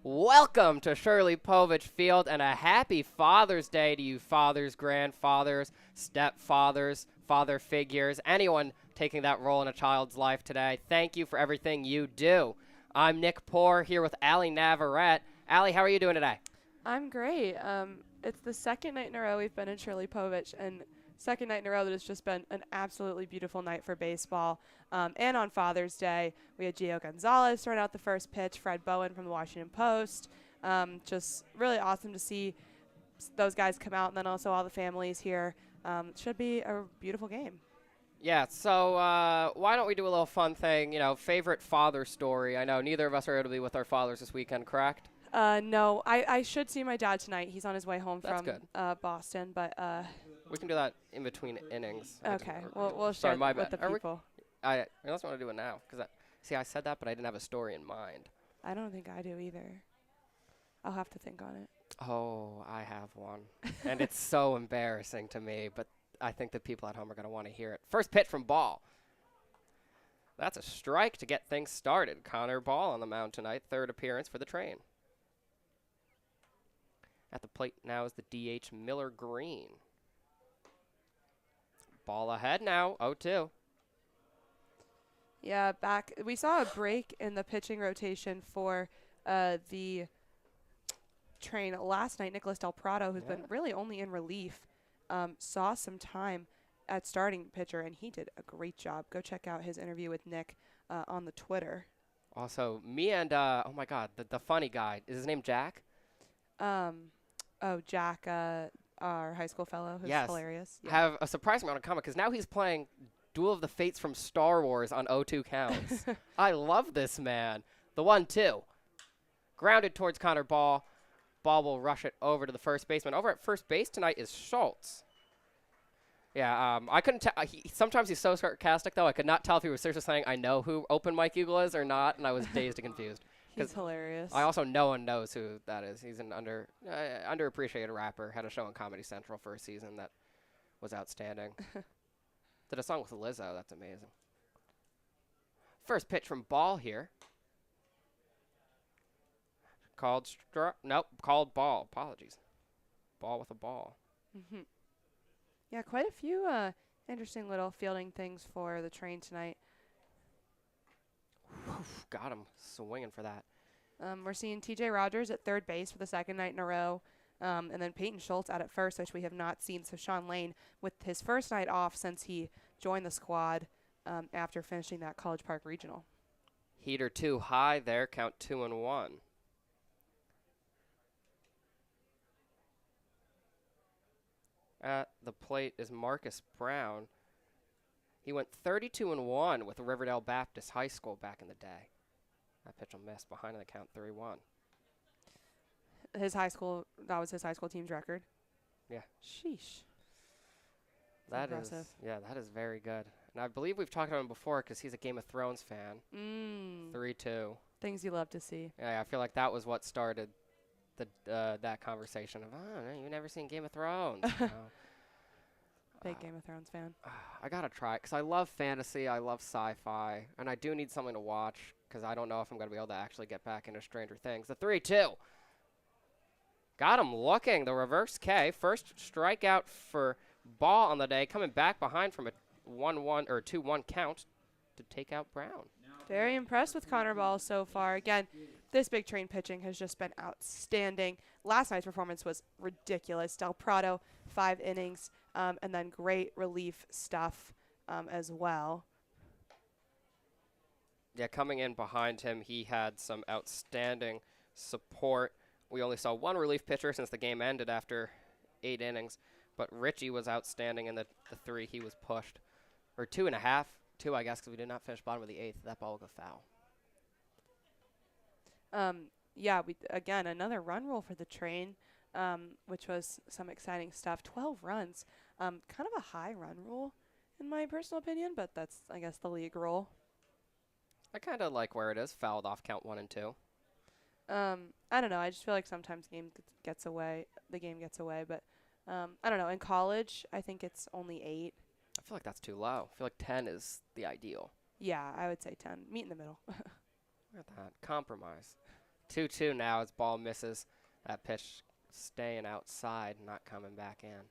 Welcome to Shirley Povich Field, and a happy Father's Day to you fathers, grandfathers, stepfathers, father figures, anyone taking that role in a child's life today. Thank you for everything you do. I'm Nick Poor here with Allie Navarrete. Allie, how are you doing today? I'm great. It's the second night in a row we've been in Shirley Povich, and second night in a row that it's just been an absolutely beautiful night for baseball. And on Father's Day, we had Gio Gonzalez throwing out the first pitch, Fred Bowen from the Washington Post. Just really awesome to see those guys come out, and then also all the families here. Should be a beautiful game. Yeah, so why don't we do a little fun thing, favorite father story. I know neither of us are able to be with our fathers this weekend, correct? No, I should see my dad tonight. He's on his way home That's from Boston, but We can do that in between innings. okay, we'll Sorry, share my with the bad. people. I unless want to do it now, because I said that, but I didn't have a story in mind. I don't think I do either. I'll have to think on it. Oh, I have one, and it's so embarrassing to me, but I think the people at home are going to want to hear it. First pitch from Ball. That's a strike to get things started. Connor Ball on the mound tonight, third appearance for the Train. At the plate now is the DH Miller Green. Ball ahead now, 0-2. Yeah, we saw a break in the pitching rotation for the Train last night. Nicholas Del Prado, who's been really only in relief, saw some time at starting pitcher, and he did a great job. Go check out his interview with Nick on the Twitter. Also, me and, oh my God, the funny guy. Is his name Jack? Jack, our high school fellow, who's hilarious. Yeah. Have a surprising amount of comment, because now he's playing Duel of the Fates from Star Wars on 0-2 counts. I love this man. The 1-2. Grounded towards Connor Ball. Ball will rush it over to the first baseman. Over at first base tonight is Schultz. Yeah, I couldn't tell. Sometimes he's so sarcastic, though. I could not tell if he was seriously saying, I know who Open Mike Eagle is or not, and I was dazed and confused. He's hilarious. I also no one knows who that is. He's an underappreciated rapper. Had a show on Comedy Central for a season that was outstanding. Did a song with Lizzo. That's amazing. First pitch from Ball here. Called ball. Apologies. Ball with a ball. Mm-hmm. Yeah, quite a few interesting little fielding things for the Train tonight. Got him swinging for that. We're seeing TJ Rogers at third base for the second night in a row. And then Peyton Schultz out at first, which we have not seen. So Sean Lane with his first night off since he joined the squad after finishing that College Park Regional. Heater 2 high there, count 2-1. At the plate is Marcus Brown. He went 32-1 with Riverdale Baptist High School back in the day. That pitch will miss behind in the count 3-1. That was his high school team's record. Yeah. Sheesh. That impressive. is very good. And I believe we've talked about him before because he's a Game of Thrones fan. 3-2. Things you love to see. Yeah, I feel like that was what started that conversation of, you've never seen Game of Thrones. Big Game of Thrones fan. I got to try it because I love fantasy. I love sci-fi. And I do need something to watch because I don't know if I'm going to be able to actually get back into Stranger Things. The 3-2. Got him looking. The reverse K. First strikeout for Ball on the day. Coming back behind from a 1-1 or 2-1 count to take out Brown. Very impressed with Connor Ball so far. Again, this Big Train pitching has just been outstanding. Last night's performance was ridiculous. Del Prado, 5 innings, and then great relief stuff as well. Yeah, coming in behind him, he had some outstanding support. We only saw one relief pitcher since the game ended after 8 innings, but Richie was outstanding in the 3 he was pushed. Or 2.5, 2 I guess, because we did not finish bottom of the 8th. That ball will go foul. Again, another run rule for the Train, which was some exciting stuff. 12 runs, kind of a high run rule in my personal opinion, but that's, I guess, the league rule. I kind of like where it is, fouled off count 1 and 2. I don't know. I just feel like sometimes the game gets away, but I don't know. In college, I think it's only 8. I feel like that's too low. I feel like 10 is the ideal. Yeah, I would say 10. Meet in the middle. Look at that. Compromise. 2-2 now as ball misses. That pitch staying outside, not coming back in.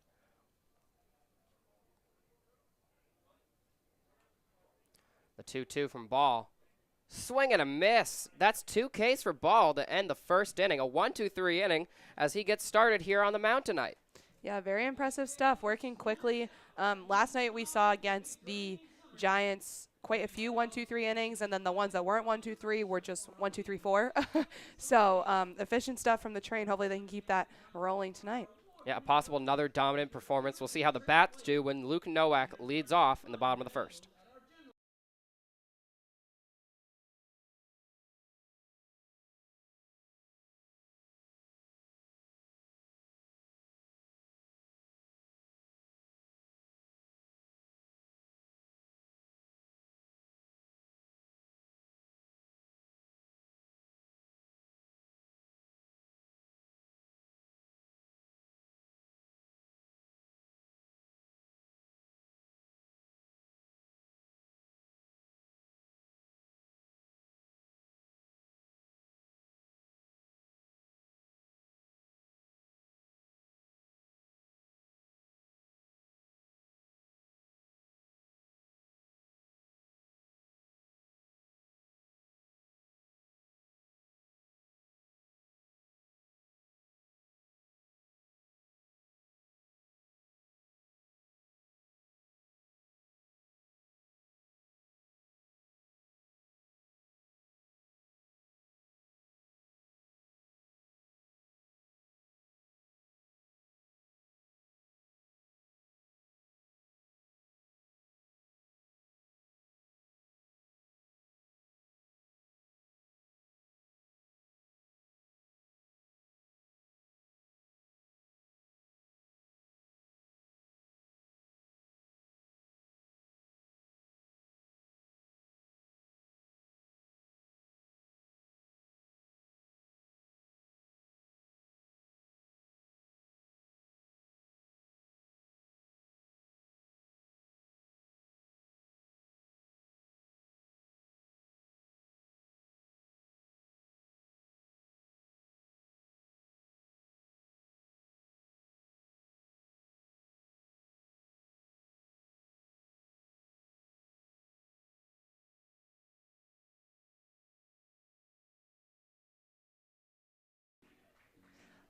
The 2-2 from Ball. Swing and a miss. That's 2 Ks for Ball to end the first inning. A 1-2-3 inning as he gets started here on the mound tonight. Yeah, very impressive stuff. Working quickly. Last night we saw against the Giants quite a few 1-2-3 innings, and then the ones that weren't 1-2-3 were just 1-2-3-4. So efficient stuff from the Train. Hopefully they can keep that rolling tonight. Yeah, a possible another dominant performance. We'll see how the bats do when Luke Nowak leads off in the bottom of the first.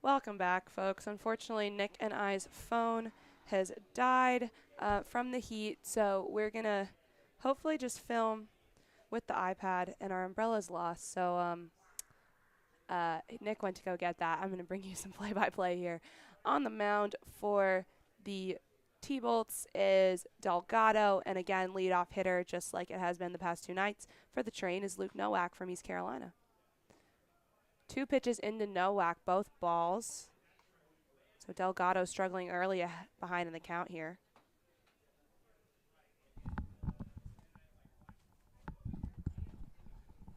Welcome back, folks. Unfortunately, Nick and I's phone has died from the heat, so we're going to hopefully just film with the iPad, and our umbrella's lost. So Nick went to go get that. I'm going to bring you some play-by-play here. On the mound for the Tbolts is Delgado, and again, leadoff hitter, just like it has been the past 2 nights. For the Train is Luke Nowak from East Carolina. 2 pitches into Nowak, both balls. So Delgado struggling early behind in the count here.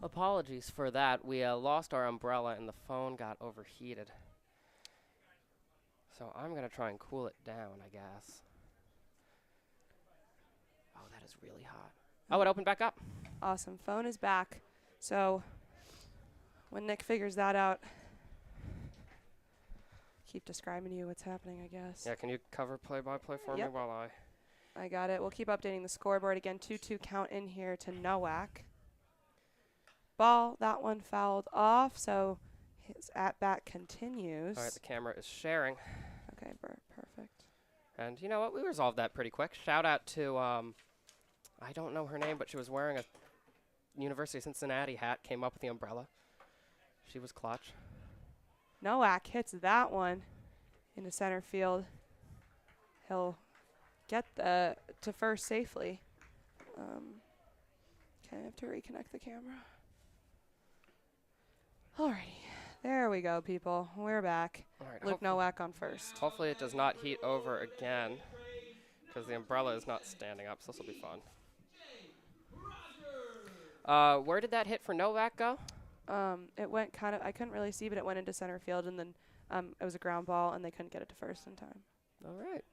Apologies for that. We lost our umbrella and the phone got overheated. So I'm going to try and cool it down, I guess. Oh, that is really hot. Oh, it opened back up. Awesome. Phone is back. So when Nick figures that out, keep describing to you what's happening, I guess. Yeah, can you cover play-by-play for me Yep. while I got it. We'll keep updating the scoreboard. Again, 2-2 count in here to Nowak. Ball, that one fouled off, so his at-bat continues. All right, the camera is sharing. Okay, perfect. And you know what? We resolved that pretty quick. Shout out to, I don't know her name, but she was wearing a University of Cincinnati hat, came up with the umbrella. She was clutch. Nowak hits that one into center field. He'll get to first safely. Okay, I have to reconnect the camera. Alrighty, there we go, people. We're back. All right, Luke Nowak on first. hopefully it does not heat over again, because the umbrella is not standing up, so this will be fun. Where did that hit for Nowak go? It went kind of, I couldn't really see, but it went into center field, and then it was a ground ball, and they couldn't get it to first in time. All right.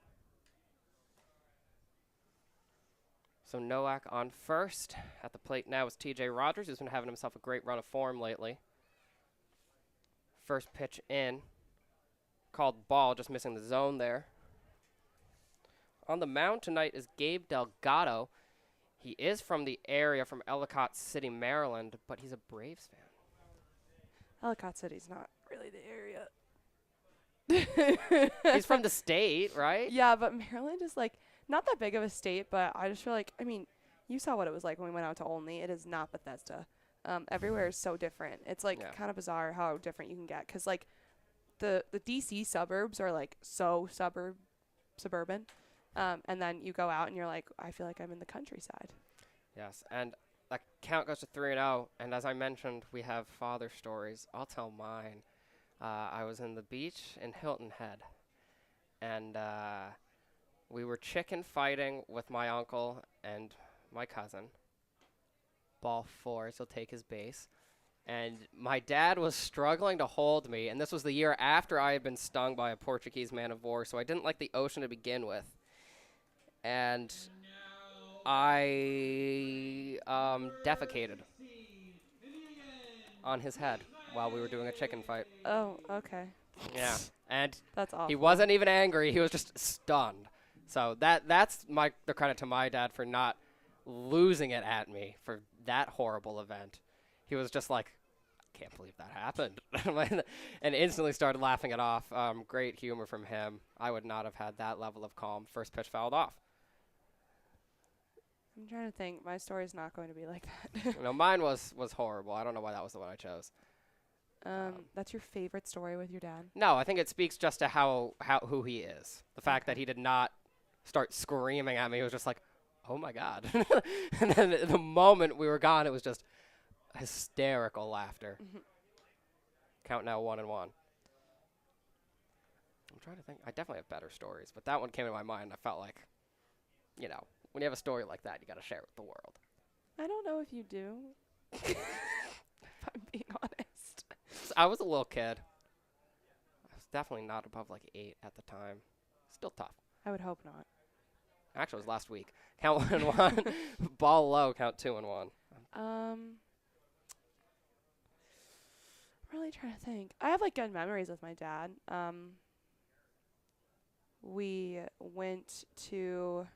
So Nowak on first. At the plate now is TJ Rogers, who's been having himself a great run of form lately. First pitch in. Called ball, just missing the zone there. On the mound tonight is Gabe Delgado. He is from the area, from Ellicott City, Maryland, but he's a Braves fan. Ellicott City's not really the area. He's from the state, right? Yeah, but Maryland is like not that big of a state, but I just feel like, I mean, you saw what it was like when we went out to Olney. It is not Bethesda. Everywhere is so different. It's like kind of bizarre how different you can get, because like the DC suburbs are like so suburban, and then you go out and you're like, I feel like I'm in the countryside. Yes, and that count goes to 3-0, and as I mentioned, we have father stories. I'll tell mine. I was in the beach in Hilton Head, and we were chicken fighting with my uncle and my cousin. Ball 4, so he'll take his base. And my dad was struggling to hold me, and this was the year after I had been stung by a Portuguese man-of-war, so I didn't like the ocean to begin with. And I defecated on his head while we were doing a chicken fight. Oh, okay. Yeah, and that's awful. He wasn't even angry. He was just stunned. So that's the credit to my dad for not losing it at me for that horrible event. He was just like, I can't believe that happened, and instantly started laughing it off. Great humor from him. I would not have had that level of calm. First pitch fouled off. I'm trying to think. My story's not going to be like that. No, mine was horrible. I don't know why that was the one I chose. That's your favorite story with your dad? No, I think it speaks just to who he is. The fact that he did not start screaming at me. It was just like, oh my God. And then the moment we were gone, it was just hysterical laughter. Count now 1-1. I'm trying to think. I definitely have better stories, but that one came to my mind. I felt like, when you have a story like that, you got to share it with the world. I don't know if you do. If I'm being honest. I was a little kid. I was definitely not above like 8 at the time. Still tough. I would hope not. Actually, it was last week. Count 1-1. Ball low. Count 2-1. I'm really trying to think. I have like good memories with my dad. We went to,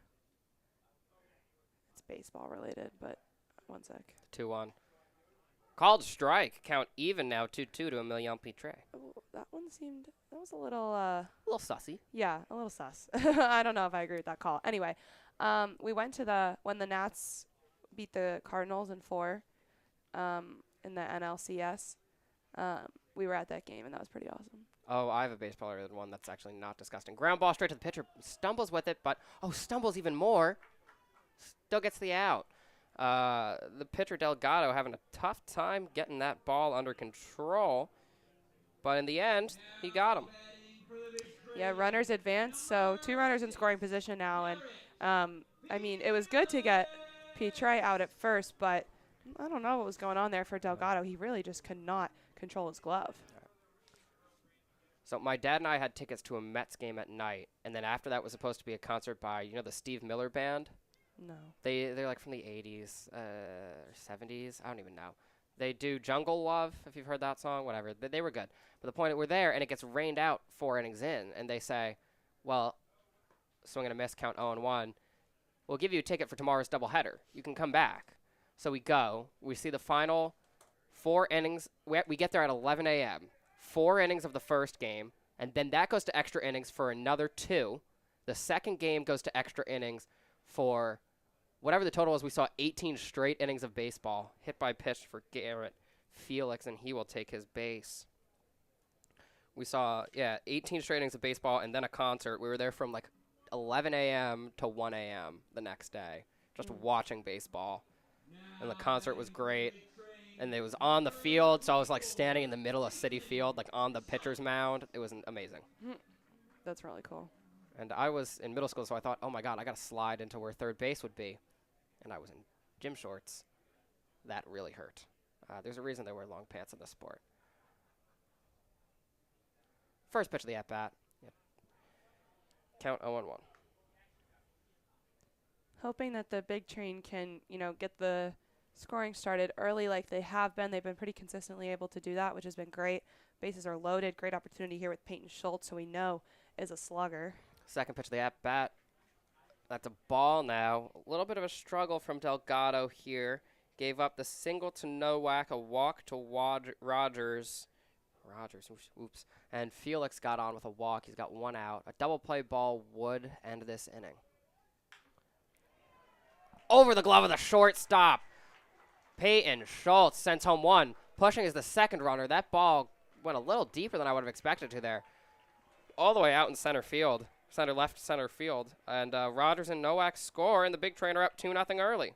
it's baseball related, but one sec. 2-1. Called strike. Count even now. 2-2 to Emilion Pitre. Oh, that was a little a little sussy. Yeah, a little sus. I don't know if I agree with that call. Anyway, we went to when the Nats beat the Cardinals in 4 in the NLCS. We were at that game, and that was pretty awesome. Oh, I have a baseball-related one that's actually not disgusting. Ground ball straight to the pitcher. Stumbles with it, but, stumbles even more. Still gets the out. The pitcher, Delgado, having a tough time getting that ball under control. But in the end, he got him. Yeah, runners advance. So 2 runners in scoring position now. And, I mean, it was good to get Pitre out at first, but I don't know what was going on there for Delgado. He really just could not control his glove. So my dad and I had tickets to a Mets game at night, and then after that was supposed to be a concert by, the Steve Miller Band? No. They're like from the 80s, 70s, I don't even know. They do Jungle Love, if you've heard that song, whatever. They were good. But the point, we're there, and it gets rained out 4 innings in, and they say, well, swing and a miss, count 0-1. We'll give you a ticket for tomorrow's doubleheader. You can come back. So we go. We see the final 4 innings. We get there at 11 a.m. 4 innings of the first game, and then that goes to extra innings for another 2. The second game goes to extra innings for whatever the total was. We saw 18 straight innings of baseball, hit by pitch for Garrett Felix, and he will take his base. We saw, 18 straight innings of baseball and then a concert. We were there from like 11 a.m. to 1 a.m. the next day, just watching baseball. And the concert was great. And it was on the field, so I was like standing in the middle of City Field, like on the pitcher's mound. It was amazing. That's really cool. And I was in middle school, so I thought, oh my God, I got to slide into where third base would be. And I was in gym shorts. That really hurt. There's a reason they wear long pants in this sport. First pitch of the at-bat. Yep. Count 0-1. Hoping that the big train can, get the scoring started early like they have been. They've been pretty consistently able to do that, which has been great. Bases are loaded. Great opportunity here with Peyton Schultz, who we know is a slugger. Second pitch of the at-bat. That's a ball now. A little bit of a struggle from Delgado here. Gave up the single to Nowak, a walk to Rogers. Oops. And Felix got on with a walk. He's got one out. A double play ball would end this inning. Over the glove of the shortstop. Peyton Schultz sends home one. Pushing is the second runner. That ball went a little deeper than I would have expected to there. All the way out in center field. Left center field. And Rogers and Nowak score, and the Big Train are up 2-0 early.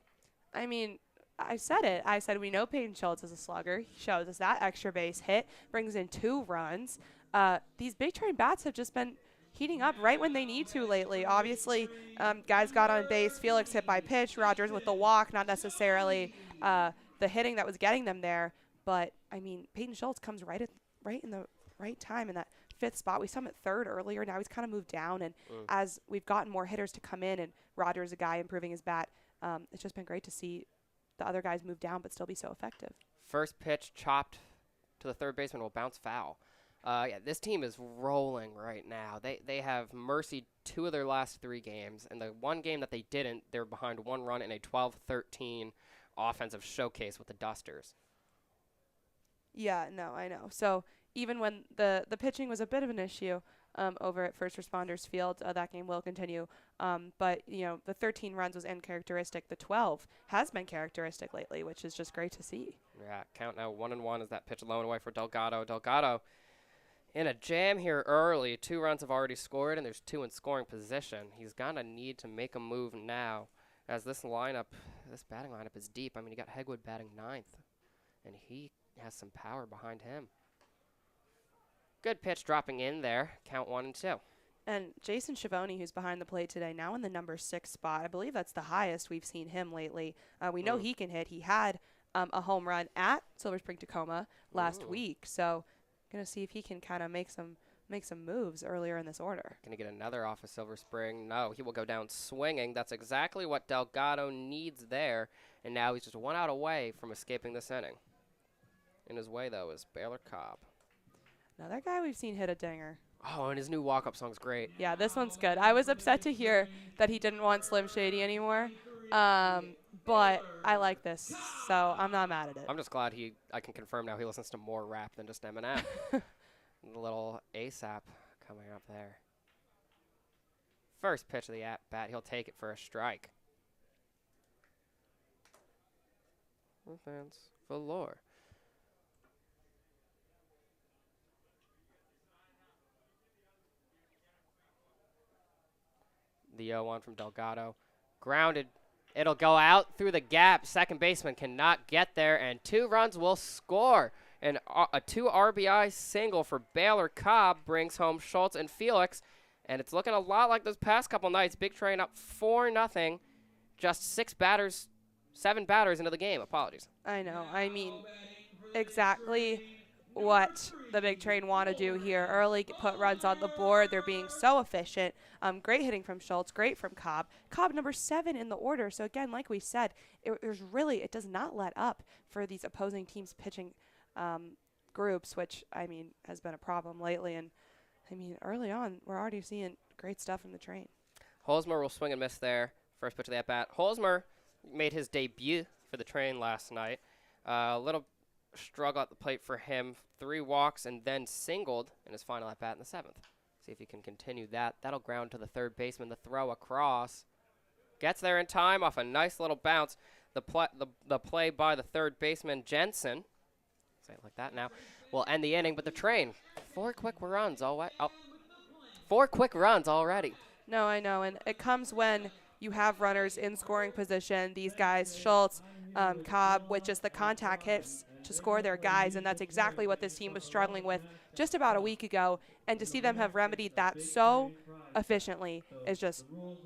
I mean, I said it. I said we know Peyton Schultz is a slugger. He shows us that extra base hit, brings in 2 runs. These Big Train bats have just been heating up right when they need to lately. Obviously, guys got on base. Felix hit by pitch. Rogers with the walk, not necessarily the hitting that was getting them there. But, I mean, Peyton Schultz comes right in the right time in that 5th spot. We saw him at 3rd earlier. Now he's kind of moved down. And as we've gotten more hitters to come in, and Rogers, a guy improving his bat, it's just been great to see the other guys move down but still be so effective. First pitch chopped to the third baseman will bounce foul. Yeah, this team is rolling right now. They have mercied 2 of their last 3 games, and the one game that they didn't, they're behind 1 run in a 12-13 offensive showcase with the Dusters. Yeah, no, I know. So even when the pitching was a bit of an issue over at First Responders Field, that game will continue. But, you know, the 13 runs was uncharacteristic. The 12 has been characteristic lately, which is just great to see. Yeah, count now 1-1 as that pitch low and away for Delgado. Delgado in a jam here early. 2 runs have already scored, and there's 2 in scoring position. He's going to need to make a move now, as this batting lineup is deep. I mean, you got Hegwood batting 9th, and he has some power behind him. Good pitch dropping in there. Count 1-2. And Jason Schiavone, who's behind the plate today, now in the number 6 spot. I believe that's the highest we've seen him lately. We know he can hit. He had a home run at Silver Spring Tacoma last week. So going to see if he can kind of make some moves earlier in this order. Going to get another off of Silver Spring. No, he will go down swinging. That's exactly what Delgado needs there. And now he's just 1 out away from escaping this inning. In his way, though, is Baylor Cobb. Another guy we've seen hit a dinger. Oh, and his new walk-up song's great. Yeah, this one's good. I was upset to hear that he didn't want Slim Shady anymore, but I like this, so I'm not mad at it. I'm just glad I can confirm now he listens to more rap than just Eminem. A little ASAP coming up there. First pitch of the at-bat, he'll take it for a strike. Offense, Valor. The 0-1 from Delgado. Grounded. It'll go out through the gap. Second baseman cannot get there, and 2 runs will score. And a 2 RBI single for Baylor Cobb brings home Schultz and Felix. And it's looking a lot like those past couple nights. Big Train up 4-0. Just 7 batters into the game. Apologies. I know. I mean, exactly what the Big Train want to do here. Early, put runs on the board. They're being so efficient. Great hitting from Schultz, great from Cobb. Cobb number 7 in the order. So again, like we said, it does not let up for these opposing teams' pitching groups, which, I mean, has been a problem lately. And, I mean, early on, we're already seeing great stuff from the Train. Holzmer will swing and miss there. First pitch of the at-bat. Holzmer made his debut for the Train last night. A little struggle at the plate for him. 3 walks and then singled in his final at-bat in the 7th. See if he can continue that. That'll ground to the third baseman. The throw across. Gets there in time off a nice little bounce. The play by the third baseman, Jensen. Say it like that now. Will end the inning, but the Train, 4 quick runs. 4 quick runs already. No, I know, and it comes when you have runners in scoring position. These guys, Schultz, Cobb, with just the contact hits to score their guys, and that's exactly what this team was struggling with just about a week ago. And to see them have remedied that so efficiently is just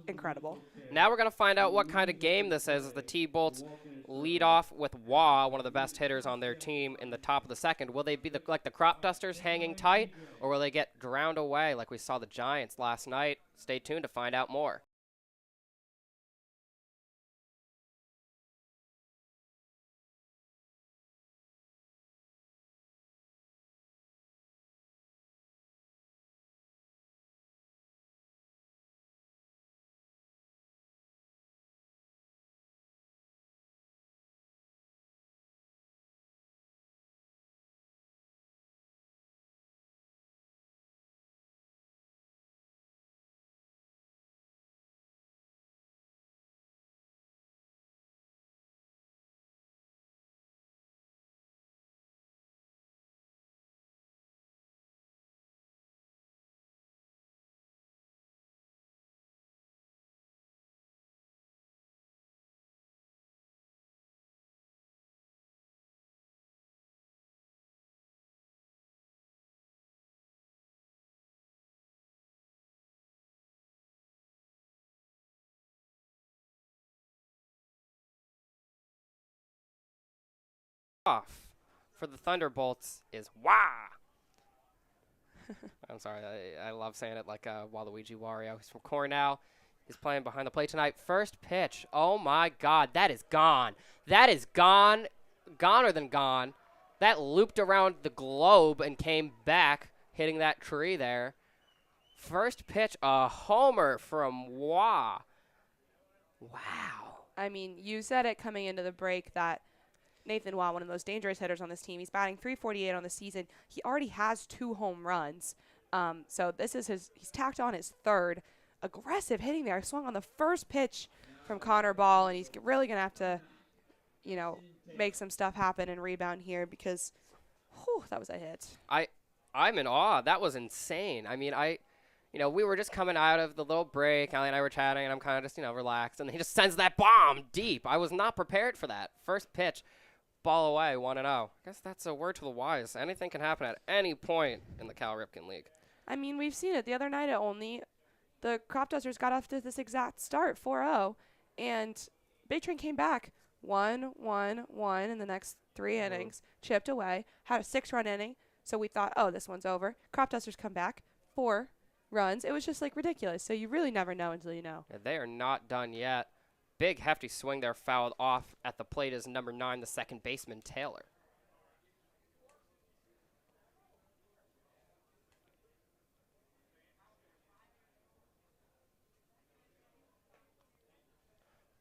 incredible. Now we're going to find out what kind of game this is as the Tbolts lead off with Wah, one of the best hitters on their team, in the top of the 2nd. Will they be like the Crop Dusters hanging tight, or will they get drowned away like we saw the Giants last night? Stay tuned to find out more. off for the Thunderbolts is Wah. I'm sorry, I love saying it like Waluigi Wario. He's from Cornell. He's playing behind the plate tonight. First pitch. Oh, my God. That is gone. That is gone. Goner than gone. That looped around the globe and came back, hitting that tree there. First pitch, a homer from Wah. Wow. I mean, you said it coming into the break that Nathan Waugh, one of the most dangerous hitters on this team, he's batting .348 on the season. He already has 2 home runs. So this is he's tacked on his 3rd. Aggressive hitting there. Swung on the first pitch from Connor Ball, and he's really going to have to, make some stuff happen and rebound here because, that was a hit. I'm in awe. That was insane. I mean, we were just coming out of the little break. Allie and I were chatting, and I'm kind of just, relaxed. And he just sends that bomb deep. I was not prepared for that. First pitch, ball away, 1-0. I guess that's a word to the wise. Anything can happen at any point in the Cal Ripken League. I mean, we've seen it. The other night at Olney, the Crop Dusters got off to this exact start, 4-0, and Big Train came back 1-1-1 in the next 3 innings, chipped away, had a 6-run inning. So we thought, this one's over. Crop Dusters come back, 4 runs. It was just ridiculous. So you really never know until you know. Yeah, they are not done yet. Big hefty swing there, fouled off at the plate is number 9, the second baseman, Taylor.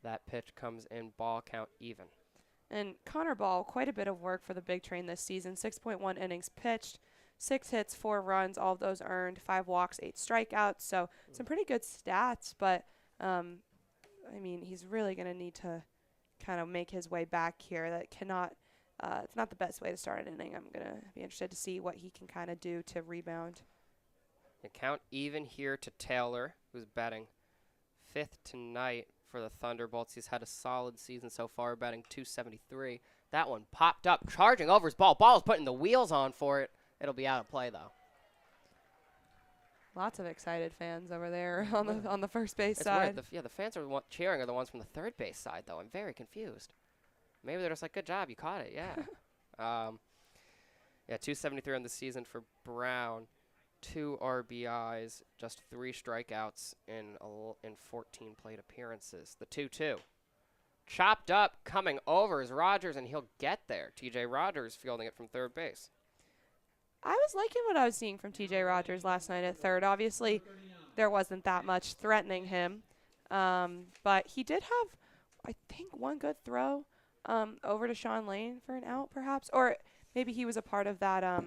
That pitch comes in, ball count even. And Connor Ball, quite a bit of work for the Big Train this season. 6.1 innings pitched, 6 hits, 4 runs, all of those earned, 5 walks, 8 strikeouts. So some pretty good stats, but he's really going to need to kind of make his way back here. That cannot, it's not the best way to start an inning. I'm going to be interested to see what he can kind of do to rebound. The count even here to Taylor, who's batting 5th tonight for the Thunderbolts. He's had a solid season so far, batting .273. That one popped up, charging over his ball. Ball is putting the wheels on for it. It'll be out of play, though. Lots of excited fans over there on the first base side. Weird. The fans are cheering are the ones from the third base side, though. I'm very confused. Maybe they're just like, good job, you caught it, yeah. 273 on the season for Brown. 2 RBIs, just 3 strikeouts in 14 plate appearances. The 2-2. Chopped up, coming over is Rogers, and he'll get there. TJ Rogers fielding it from third base. I was liking what I was seeing from TJ Rogers last night at third. Obviously, there wasn't that much threatening him, but he did have, I think, one good throw over to Sean Lane for an out, perhaps. Or maybe he was a part of that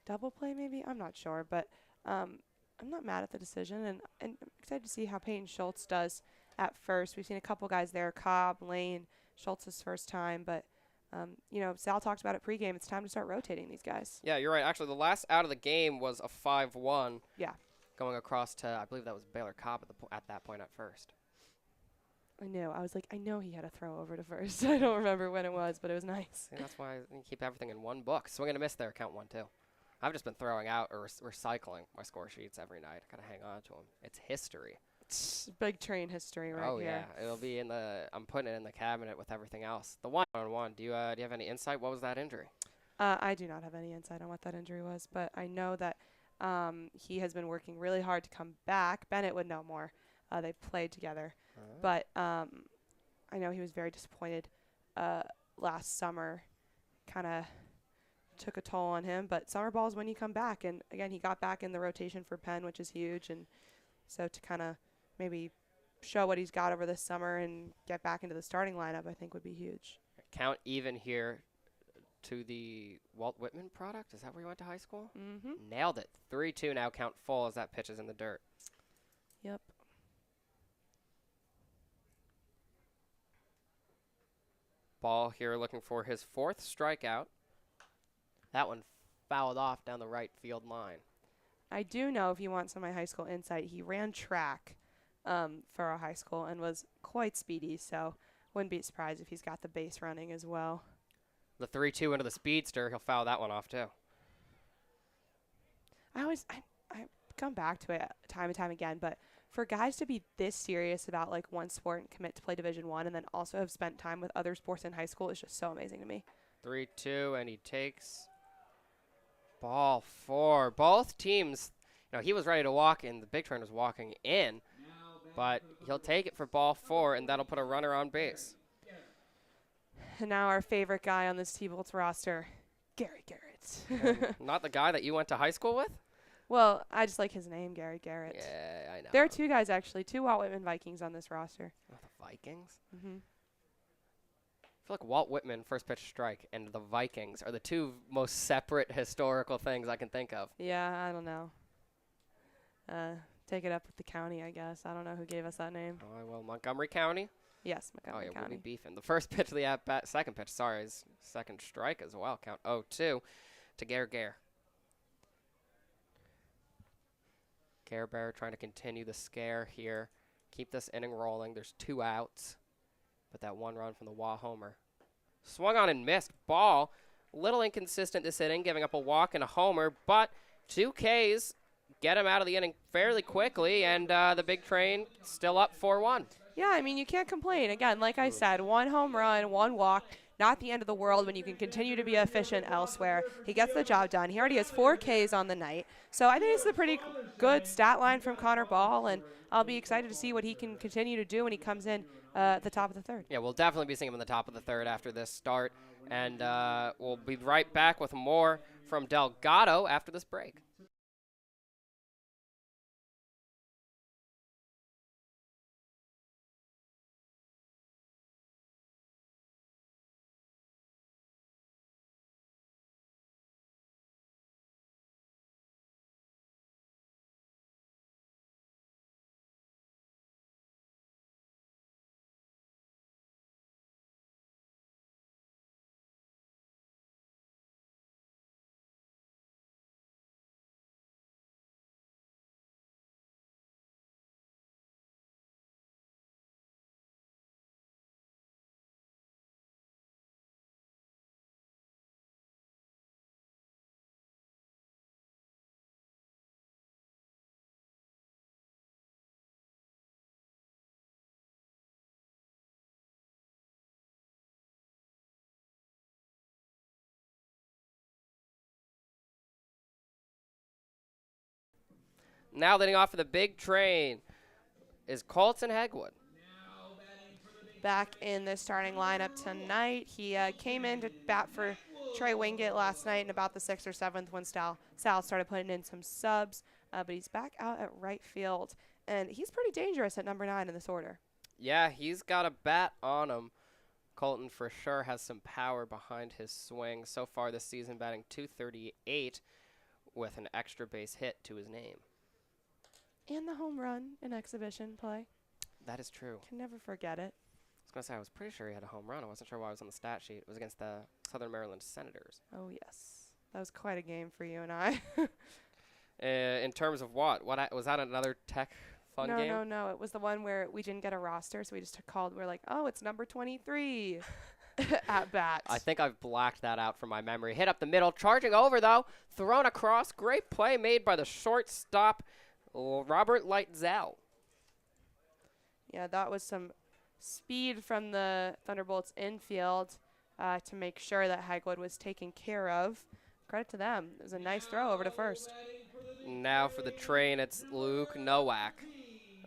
double play, maybe? I'm not sure, but I'm not mad at the decision, and I'm excited to see how Peyton Schultz does at first. We've seen a couple guys there, Cobb, Lane, Schultz's first time, but, Sal talked about it pregame. It's time to start rotating these guys. Yeah, you're right. Actually, the last out of the game was a 5-1. Yeah. Going across to, I believe that was Baylor Cobb at that point at first. I knew. I was like, I know he had a throw over to first. I don't remember when it was, but it was nice. See, that's why you keep everything in one book. Swing and a miss there, count 1-2. I've just been throwing out or recycling my score sheets every night. I gotta hang on to them. It's history. It's Big Train history right here. Oh yeah, it'll be in the. I'm putting it in the cabinet with everything else. The 1-on-1. Do you have any insight? What was that injury? I do not have any insight on what that injury was, but I know that he has been working really hard to come back. Bennett would know more. They played together, but I know he was very disappointed last summer. Kind of took a toll on him, but summer ball is when you come back, and again he got back in the rotation for Penn, which is huge, and so to kind of maybe show what he's got over this summer and get back into the starting lineup, I think would be huge. Count even here to the Walt Whitman product. Is that where you went to high school? Mm-hmm. Nailed it. 3-2 now, count full as that pitch is in the dirt. Yep. Ball here looking for his 4th strikeout. That one fouled off down the right field line. I do know, if you want some of my high school insight, he ran track for our high school and was quite speedy, so wouldn't be surprised if he's got the base running as well. The 3-2 into the speedster, he'll foul that one off too. I come back to it time and time again, but for guys to be this serious about one sport and commit to play Division I and then also have spent time with other sports in high school is just so amazing to me. 3-2, and he takes ball 4. Both teams, he was ready to walk in. The Big Train was walking in, but he'll take it for ball 4, and that'll put a runner on base. And now our favorite guy on this Tbolts roster, Gary Garrett. Not the guy that you went to high school with? Well, I just like his name, Gary Garrett. Yeah, I know. There are 2 guys, actually, 2 Walt Whitman Vikings on this roster. Oh, the Vikings? Mm-hmm. I feel like Walt Whitman, first pitch strike, and the Vikings are the 2 most separate historical things I can think of. Yeah, I don't know. Take it up with the county, I guess. I don't know who gave us that name. Oh, well, Montgomery County? Yes, Montgomery We'll be County. beefing. The first pitch of the at-bat, second pitch, is second strike as well. Count 0-2 to Gare. Gare Bear trying to continue the scare here. Keep this inning rolling. There's 2 outs, but that 1 run from the Wah homer. Swung on and missed. Ball, a little inconsistent this inning, giving up a walk and a homer, but 2 Ks get him out of the inning fairly quickly, and the Big Train still up 4-1. Yeah, I mean, you can't complain. Again, like I said, 1 home run, 1 walk, not the end of the world when you can continue to be efficient elsewhere. He gets the job done. He already has 4 Ks on the night. So I think it's a pretty good stat line from Connor Ball, and I'll be excited to see what he can continue to do when he comes in at the top of the 3rd. Yeah, we'll definitely be seeing him in the top of the 3rd after this start, and we'll be right back with more from Delgado after this break. Now leading off for the Big Train is Colton Hegwood. Back in the starting lineup tonight. He came in to bat for Trey Wingate last night in about the 6th or 7th when Sal started putting in some subs. But he's back out at right field. And he's pretty dangerous at number 9 in this order. Yeah, he's got a bat on him. Colton for sure has some power behind his swing. So far this season, batting .238 with an extra base hit to his name. And the home run in exhibition play. That is true. Can never forget it. I was going to say, I was pretty sure he had a home run. I wasn't sure why it was on the stat sheet. It was against the Southern Maryland Senators. Oh, yes. That was quite a game for you and I. In terms of what? Was that another tech fun game? No. It was the one where we didn't get a roster, so we just called. We're like, oh, it's number 23 at bat. I think I've blacked that out from my memory. Hit up the middle. Charging over, though. Thrown across. Great play made by the shortstop, Robert Lightzel. Yeah, that was some speed from the Thunderbolts infield to make sure that Hagwood was taken care of. Credit to them. It was a nice throw over to first. Now for the Train, it's Luke Nowak.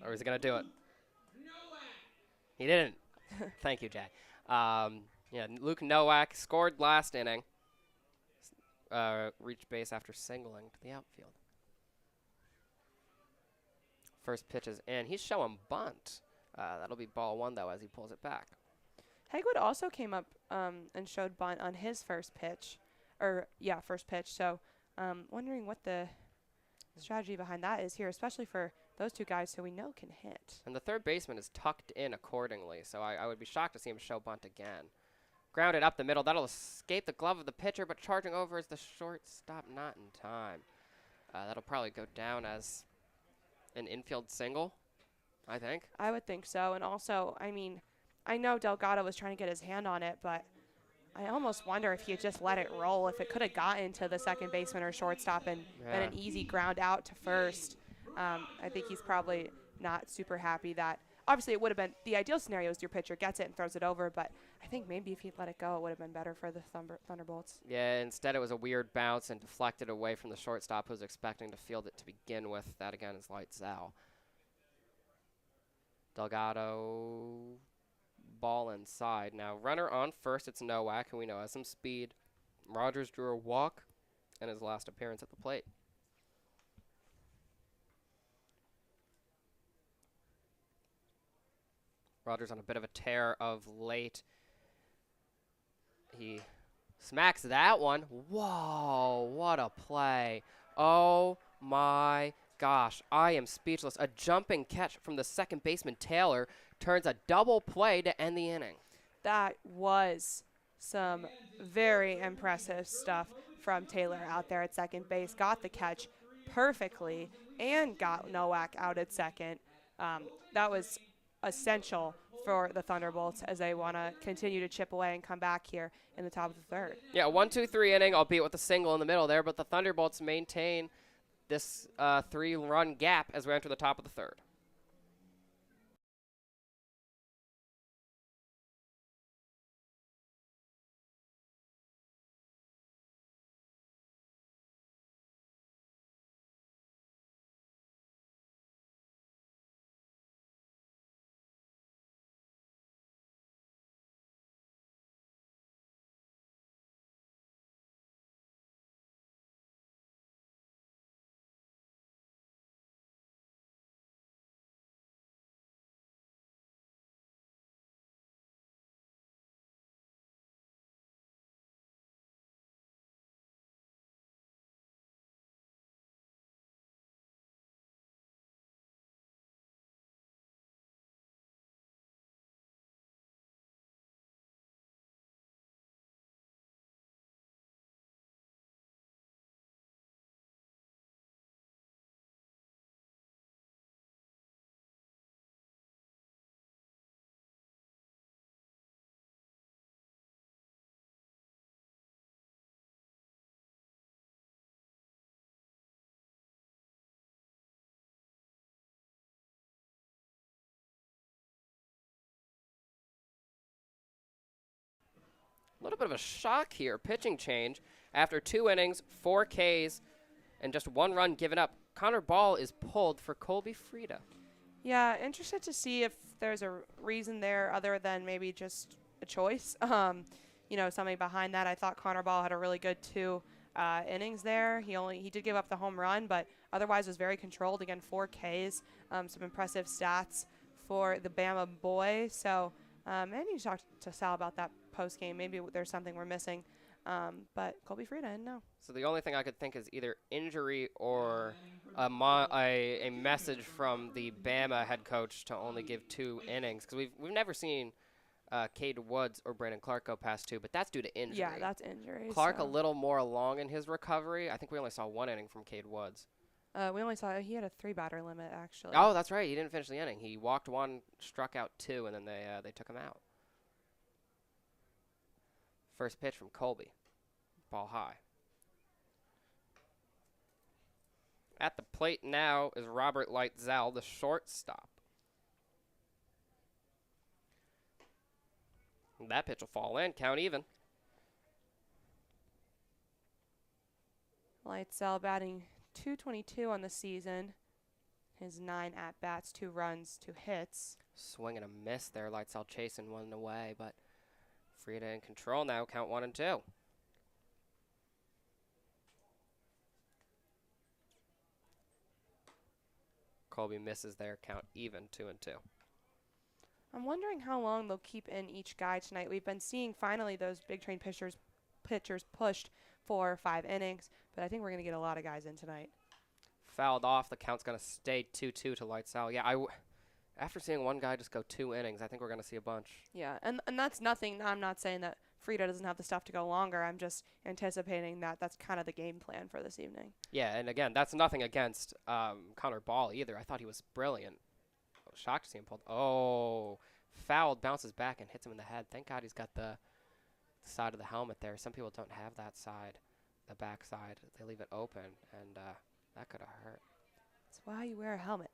Or is he going to do it? He didn't. Thank you, Jay. Luke Nowak scored last inning. Reached base after singling to the outfield. First pitch is in. He's showing bunt. That'll be ball 1, though, as he pulls it back. Hagwood also came up and showed bunt on his first pitch. First pitch. So wondering what the strategy behind that is here, especially for those 2 guys who we know can hit. And the third baseman is tucked in accordingly, so I would be shocked to see him show bunt again. Grounded up the middle. That'll escape the glove of the pitcher, but charging over is the shortstop, not in time. That'll probably go down as an infield single, I think. I would think so. And also, I mean, I know Delgado was trying to get his hand on it, but I almost wonder if he had just let it roll, if it could have gotten to the second baseman or shortstop and been an easy ground out to first. I think he's probably not super happy that obviously it would have been the ideal scenario is your pitcher gets it and throws it over, but I think maybe if he'd let it go, it would have been better for the Thunderbolts. Yeah, instead it was a weird bounce and deflected away from the shortstop who was expecting to field it to begin with. That again is lights out. Delgado, ball inside. Now runner on first, it's Nowak, who we know has some speed. Rogers drew a walk in his last appearance at the plate. Rogers on a bit of a tear of late. He smacks that one. Whoa, what a play. Oh my gosh, I am speechless. A jumping catch from the second baseman Taylor turns a double play to end the inning. That was some very impressive stuff from Taylor out there at second base. Got the catch perfectly and got Nowak out at second. That was essential for the Thunderbolts as they want to continue to chip away and come back here in the top of the third. Yeah, 1-2-3 inning, albeit with a single in the middle there, but the Thunderbolts maintain this 3-run gap as we enter the top of the third. A little bit of a shock here. Pitching change. After 2 innings, 4 Ks, and just 1 run given up, Connor Ball is pulled for Colby Frieda. Yeah, interested to see if there's a reason there other than maybe just a choice. Something behind that. I thought Connor Ball had a really good 2 innings there. He did give up the home run, but otherwise was very controlled. Again, 4 Ks, some impressive stats for the Bama boy. So I need to talk to Sal about that post game. Maybe there's something we're missing. But Colby Frieda, I didn't know. So the only thing I could think is either injury or a message from the Bama head coach to only give 2 innings, because we've never seen Cade Woods or Brandon Clark go past 2, but that's due to injury. Yeah, that's injury. Clark a little more along in his recovery. I think we only saw 1 inning from Cade Woods. We only saw he had a 3-batter limit actually. Oh, that's right. He didn't finish the inning. He walked 1, struck out 2, and then they took him out. First pitch from Colby. Ball high. At the plate now is Robert Lightzel, the shortstop. That pitch will fall in. Count even. Lightzel batting .222 on the season. His 9 at-bats, 2 runs, 2 hits. Swing and a miss there. Lightzel chasing 1 away, but Frieda in control now. Count 1 and 2. Colby misses there. Count even. 2 and 2. I'm wondering how long they'll keep in each guy tonight. We've been seeing finally those Big Train pitchers pushed 4 or 5 innings, but I think we're going to get a lot of guys in tonight. Fouled off. The count's going to stay 2-2 to Lightzel. Yeah, after seeing 1 guy just go 2 innings, I think we're going to see a bunch. Yeah, and that's nothing. I'm not saying that Frieda doesn't have the stuff to go longer. I'm just anticipating that that's kind of the game plan for this evening. Yeah, and again, that's nothing against Connor Ball either. I thought he was brilliant. I was shocked to see him pulled. Oh, fouled, bounces back and hits him in the head. Thank God he's got the side of the helmet there. Some people don't have that side, the back side. They leave it open, and that could have hurt. That's why you wear a helmet.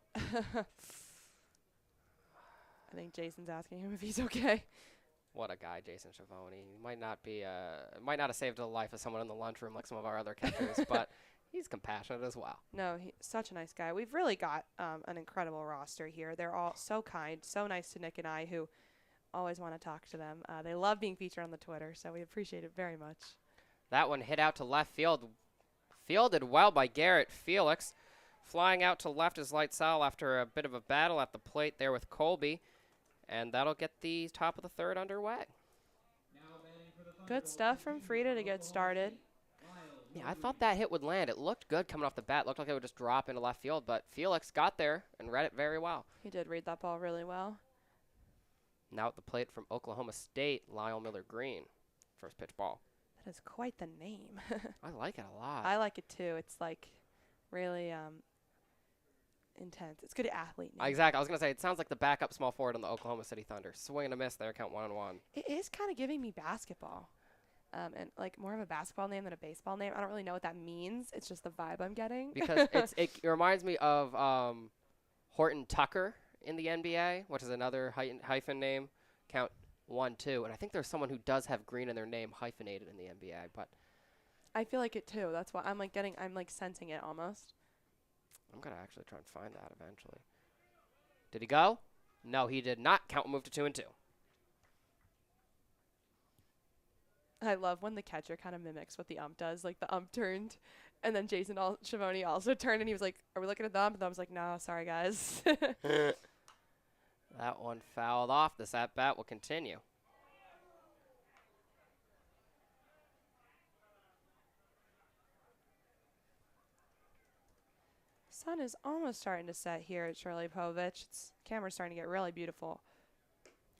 I think Jason's asking him if he's okay. What a guy, Jason Schiavone. He might not have saved the life of someone in the lunchroom like some of our other catchers, but he's compassionate as well. No, he's such a nice guy. We've really got an incredible roster here. They're all so kind, so nice to Nick and I, who always want to talk to them. They love being featured on the Twitter, so we appreciate it very much. That one hit out to left field. Fielded well by Garrett Felix. Flying out to left is Lightsell after a bit of a battle at the plate there with Colby. And that'll get the top of the third underway. Good stuff from Frida to get started. Yeah, I thought that hit would land. It looked good coming off the bat. Looked like it would just drop into left field, but Felix got there and read it very well. He did read that ball really well. Now at the plate from Oklahoma State, Lyle Miller Green. First pitch ball. That is quite the name. I like it a lot. I like it too. It's like really intense. It's good athlete name. Exactly. I was going to say, it sounds like the backup small forward on the Oklahoma City Thunder. Swing and a miss there, count 1-1. It is kind of giving me basketball. And like more of a basketball name than a baseball name. I don't really know what that means. It's just the vibe I'm getting. Because it reminds me of Horton Tucker in the NBA, which is another hyphen name. Count 1-2. And I think there's someone who does have green in their name hyphenated in the NBA, but I feel like it too. That's why I'm like sensing it almost. I'm going to actually try and find that eventually. Did he go? No, he did not. Count will move to 2-2. I love when the catcher kind of mimics what the ump does. Like the ump turned, and then Jason Schiavone also turned, and he was like, "Are we looking at the ump?" And the ump was like, "No, sorry, guys." That one fouled off. This at-bat will continue. Sun is almost starting to set here at Shirley Povich. Camera's starting to get really beautiful.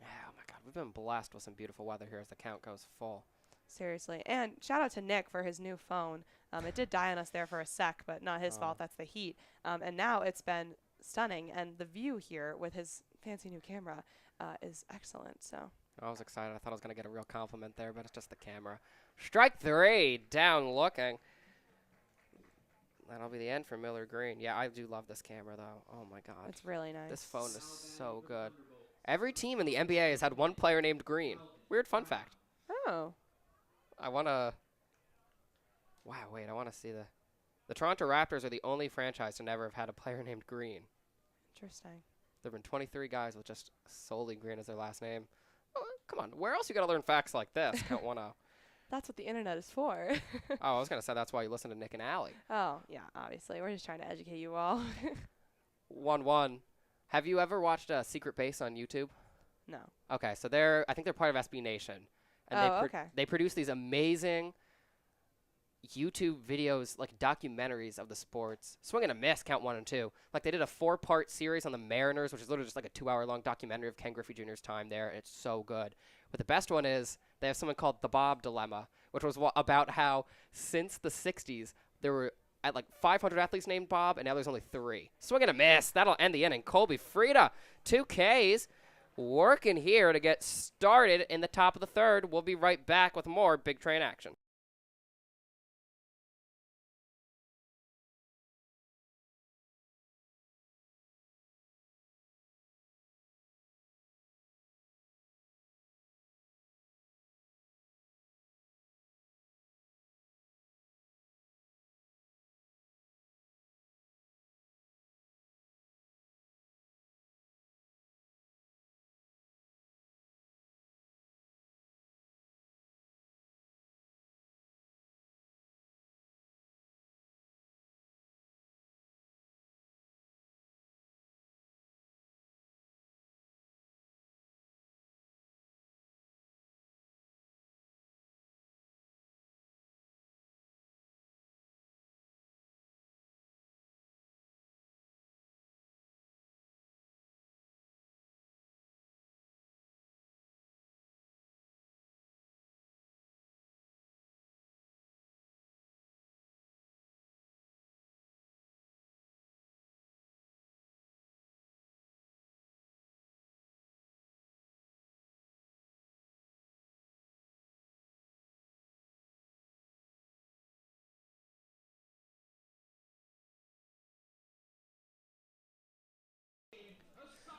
Oh, my God. We've been blessed with some beautiful weather here as the count goes full. Seriously. And shout out to Nick for his new phone. It did die on us there for a sec, but not his fault. That's the heat. And now it's been stunning. And the view here with his fancy new camera is excellent. So I was excited. I thought I was going to get a real compliment there, but it's just the camera. Strike 3, down looking. That'll be the end for Miller Green. Yeah, I do love this camera, though. Oh, my God. It's really nice. This phone is so good. Every team in the NBA has had one player named Green. Weird fun fact. Oh. I want to... Wow, wait, I want to see the Toronto Raptors are the only franchise to never have had a player named Green. Interesting. There have been 23 guys with just solely Green as their last name. Oh, come on, where else you got to learn facts like this? Count 1-0. That's what the internet is for. Oh, I was going to say that's why you listen to Nick and Allie. Oh, yeah, obviously. We're just trying to educate you all. 1-1. Have you ever watched Secret Base on YouTube? No. Okay, so I think they're part of SB Nation. And okay. They produce these amazing YouTube videos, like documentaries of the sports. Swing and a miss, count 1-2. Like they did a 4-part series on the Mariners, which is literally just like a 2-hour-long documentary of Ken Griffey Jr.'s time there, and it's so good. But the best one is they have something called The Bob Dilemma, which was about how since the 60s, there were at like 500 athletes named Bob, and now there's only 3. Swing and a miss. That'll end the inning. Colby Frida, 2 Ks. Working here to get started in the top of the third. We'll be right back with more Big Train action.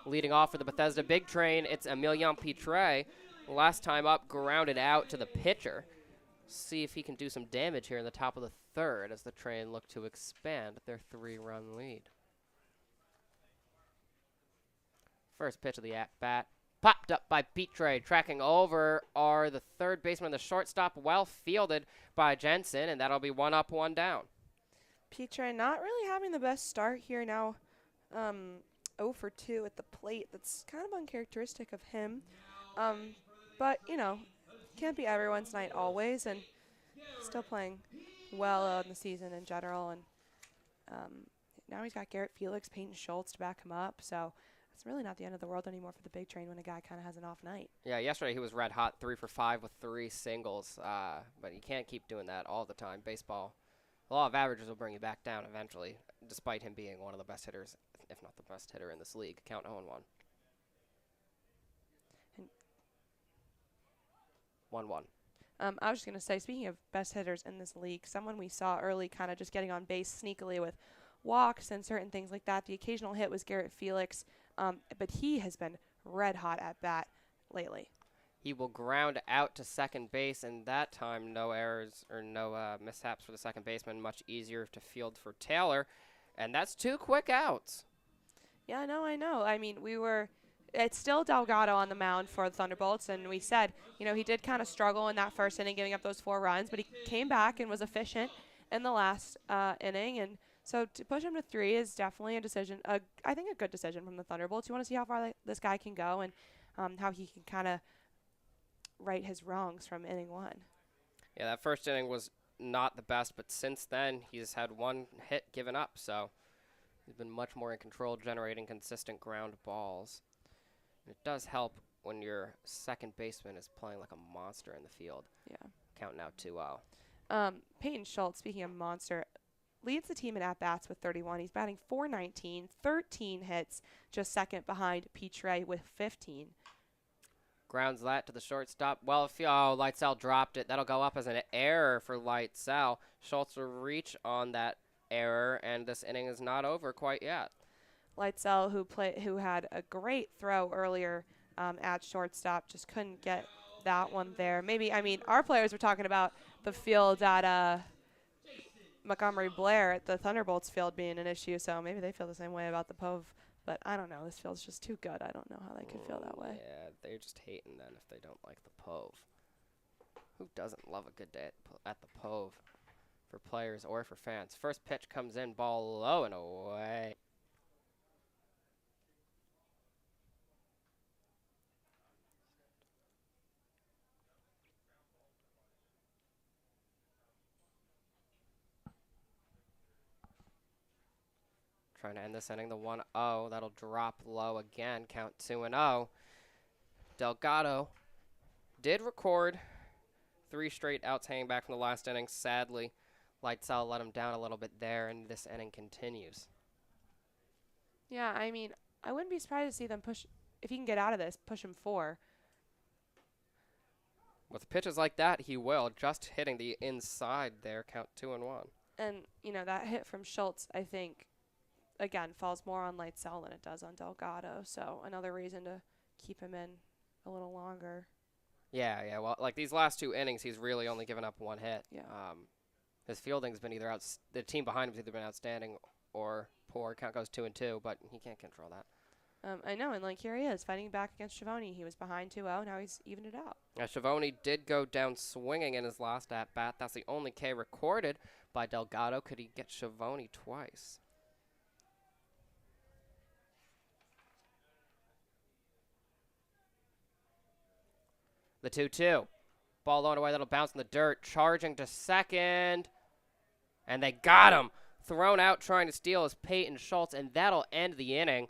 Leading off for the Bethesda Big Train, it's Emilion Pitre. Last time up, grounded out to the pitcher. See if he can do some damage here in the top of the third as the Train look to expand their 3-run lead. First pitch of the at-bat. Popped up by Pitre. Tracking over are the third baseman and the shortstop. Well fielded by Jensen, and that'll be 1 up, 1 down. Pitre not really having the best start here now. 0 for 2 at the plate. That's kind of uncharacteristic of him. But, you know, can't be everyone's night always, and still playing well in the season in general. And now he's got Garrett Felix, Peyton Schultz to back him up. So it's really not the end of the world anymore for the Big Train when a guy kind of has an off night. Yeah, yesterday he was red hot, 3 for 5 with 3 singles. But you can't keep doing that all the time. Baseball, the law of averages will bring you back down eventually, despite him being one of the best hitters, if not the best hitter in this league. Count 0-1. 1-1. I was just going to say, speaking of best hitters in this league, someone we saw early kind of just getting on base sneakily with walks and certain things like that. The occasional hit was Garrett Felix, but he has been red hot at bat lately. He will ground out to second base, and that time no errors or no mishaps for the second baseman. Much easier to field for Taylor, and that's 2 quick outs. Yeah, I know. I mean, it's still Delgado on the mound for the Thunderbolts, and we said, you know, he did kind of struggle in that first inning, giving up those 4 runs, but he came back and was efficient in the last inning, and so to push him to 3 is definitely a decision, I think a good decision from the Thunderbolts. You want to see how far this guy can go and how he can kind of right his wrongs from inning 1. Yeah, that first inning was not the best, but since then he's had 1 hit given up, so he's been much more in control, generating consistent ground balls. It does help when your second baseman is playing like a monster in the field. Yeah. Count now 2-0. Peyton Schultz, speaking of monster, leads the team in at-bats with 31. He's batting .419, 13 hits, just second behind Pitre with 15. Grounds that to the shortstop. Well, Lightsell dropped it. That'll go up as an error for Lightsell. Schultz will reach on that error, and this inning is not over quite yet. Lightsell, who had a great throw earlier at shortstop, just couldn't get that one there. Maybe, I mean, our players were talking about the field at Montgomery Blair at the Thunderbolts field being an issue, so maybe they feel the same way about the POV. But I don't know. This field's just too good. I don't know how they could feel that way. Yeah, they're just hating then if they don't like the POV. Who doesn't love a good day at the POV for players or for fans? First pitch comes in, ball low and away. Trying to end this inning, the 1-0. That'll drop low again. Count 2-0. Delgado did record 3 straight outs hanging back from the last inning. Sadly, Lightsell let him down a little bit there, and this inning continues. Yeah, I mean, I wouldn't be surprised to see them push, if he can get out of this, push him 4. With pitches like that, he will. Just hitting the inside there. Count 2-1. And, you know, that hit from Schultz, I think, again, falls more on Lightsell than it does on Delgado. So another reason to keep him in a little longer. Yeah. Well, like these last 2 innings, he's really only given up 1 hit. Yeah. His fielding's been either the team behind him's either been outstanding or poor. Count goes 2-2, but he can't control that. I know, and like here he is fighting back against Schiavone. He was behind 2-0. Now he's evened it out. Schiavone did go down swinging in his last at-bat. That's the only K recorded by Delgado. Could he get Schiavone twice? The 2-2. Ball low and away. That'll bounce in the dirt. Charging to second. And they got him. Thrown out trying to steal is Peyton Schultz, and that'll end the inning.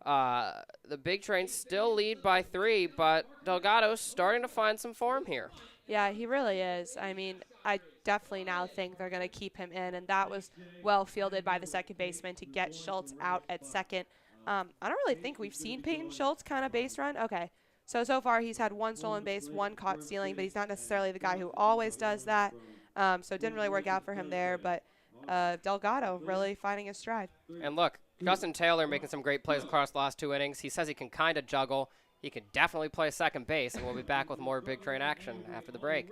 The Big Train still lead by 3, but Delgado's starting to find some form here. Yeah, he really is. I mean, I definitely now think they're going to keep him in, and that was well fielded by the second baseman to get Schultz out at second. I don't really think we've seen Peyton Schultz kind of base run. Okay, so far he's had 1 stolen base, 1 caught stealing, but he's not necessarily the guy who always does that. So it didn't really work out for him there, but Delgado really finding his stride. And look, Justin Taylor making some great plays across the last 2 innings. He says he can kind of juggle. He can definitely play second base, and we'll be back with more Big Train action after the break.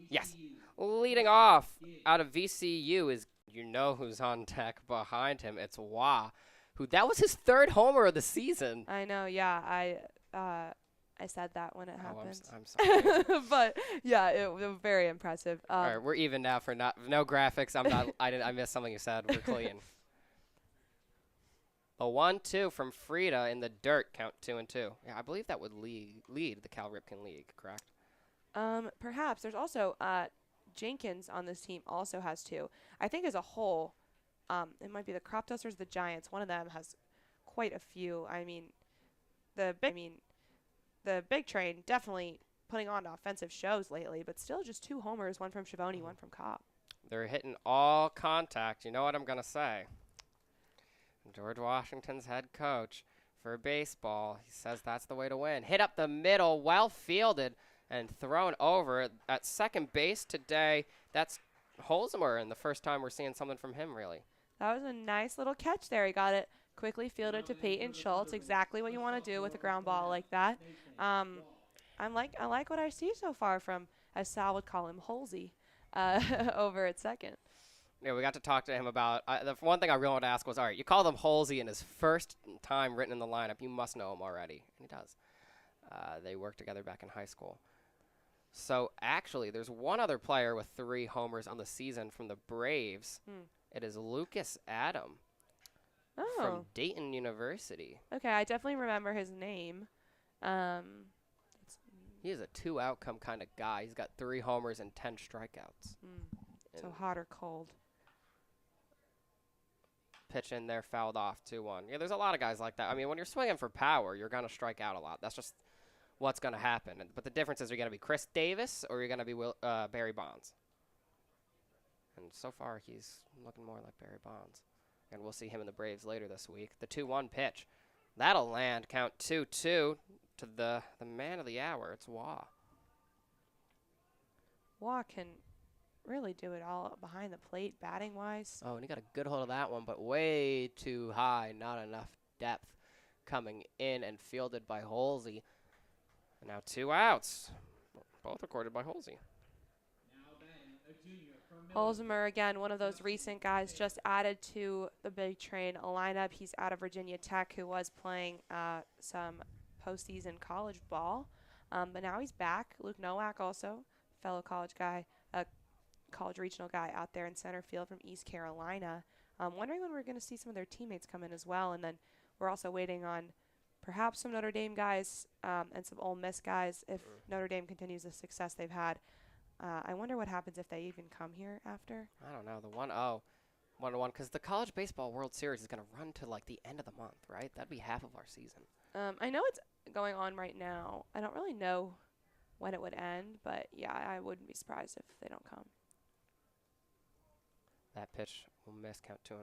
Yes. Leading off out of VCU is, you know who's on deck behind him. It's Wah, who that was his 3rd homer of the season. I know, yeah. I said that when it happened. I'm sorry. But yeah, it was very impressive. All right, we're even now for no graphics. I missed something you said. We're clean. A 1-2 from Frida in the dirt, count 2-2. Yeah, I believe that would lead the Cal Ripken League, correct? Perhaps. There's also Jenkins on this team also has 2. I think as a whole, it might be the Crop Dusters, the Giants. One of them has quite a few. I mean, the Big Train definitely putting on offensive shows lately, but still just 2 homers, one from Schiavone, one from Cobb. They're hitting all contact. You know what I'm going to say. George Washington's head coach for baseball, he says that's the way to win. Hit up the middle, well fielded, and thrown over at second base today. That's Holzheimer, and the first time we're seeing something from him, really. That was a nice little catch there. He got it quickly fielded to Peyton Schultz. Exactly what you want to do with a ground ball like that. I like what I see so far from, as Sal would call him, Holsey, over at second. Yeah, we got to talk to him about the one thing I really wanted to ask was, all right, you call him Holsey in his first time written in the lineup. You must know him already. And he does. They worked together back in high school. So, actually, there's one other player with 3 homers on the season from the Braves. It is Lucas Adam from Dayton University. Okay, I definitely remember his name. He is a 2-outcome kind of guy. He's got 3 homers and 10 strikeouts. So hot or cold. Pitch in there, fouled off, 2-1. Yeah, there's a lot of guys like that. I mean, when you're swinging for power, you're going to strike out a lot. That's just what's going to happen. But the difference is you're going to be Chris Davis or you're going to be Barry Bonds. And so far, he's looking more like Barry Bonds. And we'll see him in the Braves later this week. The 2-1 pitch. That'll land. Count 2-2 to the man of the hour. It's Wah. Wah can really do it all behind the plate, batting-wise. Oh, and he got a good hold of that one, but way too high. Not enough depth coming in and fielded by Holsey. And now 2 outs. Both recorded by Holsey. Holzheimer, again, one of those recent guys just added to the Big Train lineup. He's out of Virginia Tech, who was playing some postseason college ball. But now he's back. Luke Nowak also, fellow college guy, college regional guy out there in center field from East Carolina. Wondering when we're going to see some of their teammates come in as well. And then we're also waiting on perhaps some Notre Dame guys and some Ole Miss guys if Notre Dame continues the success they've had. I wonder what happens if they even come here after. I don't know. The 1-0, 1-1, because the College Baseball World Series is going to run to like the end of the month, right? That'd be half of our season. I know it's going on right now. I don't really know when it would end, but yeah, I wouldn't be surprised if they don't come. That pitch will miss, count 2-1.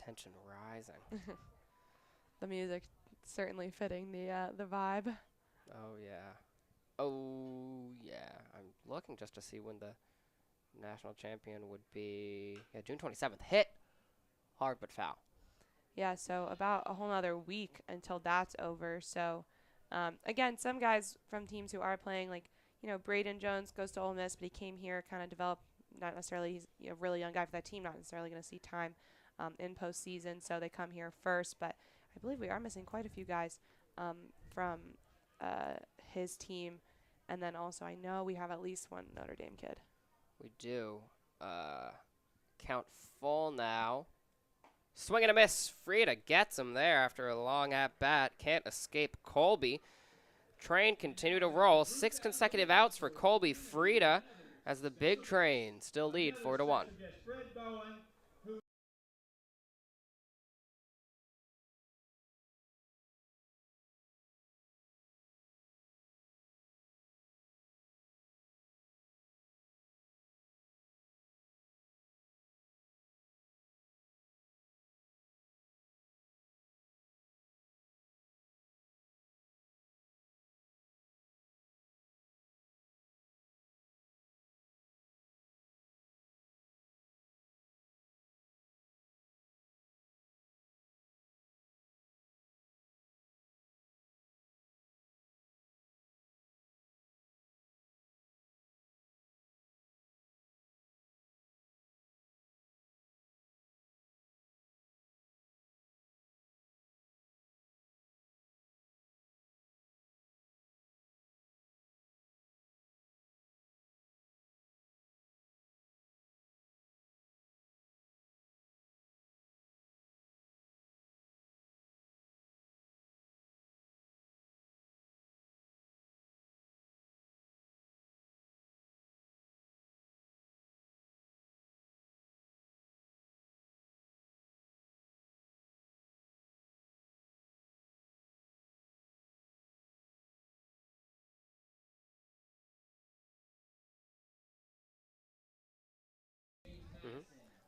Tension rising. The music certainly fitting the vibe. Oh, yeah. Oh, yeah. I'm looking just to see when the national champion would be. Yeah, June 27th. Hit hard but foul. Yeah, so about a whole nother week until that's over. So, again, some guys from teams who are playing, like, Braden Jones goes to Ole Miss, but he came here, kind of developed, not necessarily, he's a really young guy for that team, not necessarily going to see time in postseason, so they come here first. But I believe we are missing quite a few guys from his team. And then also I know we have at least one Notre Dame kid. We do. Count full now. Swing and a miss. Frieda gets him there after a long at-bat. Can't escape Colby. Train continue to roll. 6 consecutive outs for Colby. Frieda as the Big Train still lead 4-1.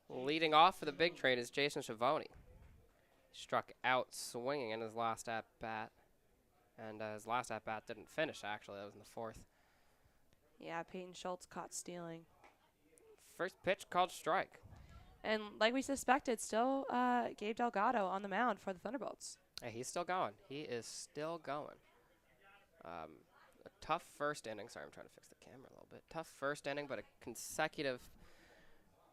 Leading off for the Big Train is Jason Schiavone. Struck out swinging in his last at-bat. And his last at-bat didn't finish, actually. That was in the 4th. Yeah, Peyton Schultz caught stealing. First pitch called strike. And like we suspected, still Gabe Delgado on the mound for the Thunderbolts. Hey, he's still going. He is still going. A tough first inning. Sorry, I'm trying to fix the camera a little bit. Tough first inning, but a consecutive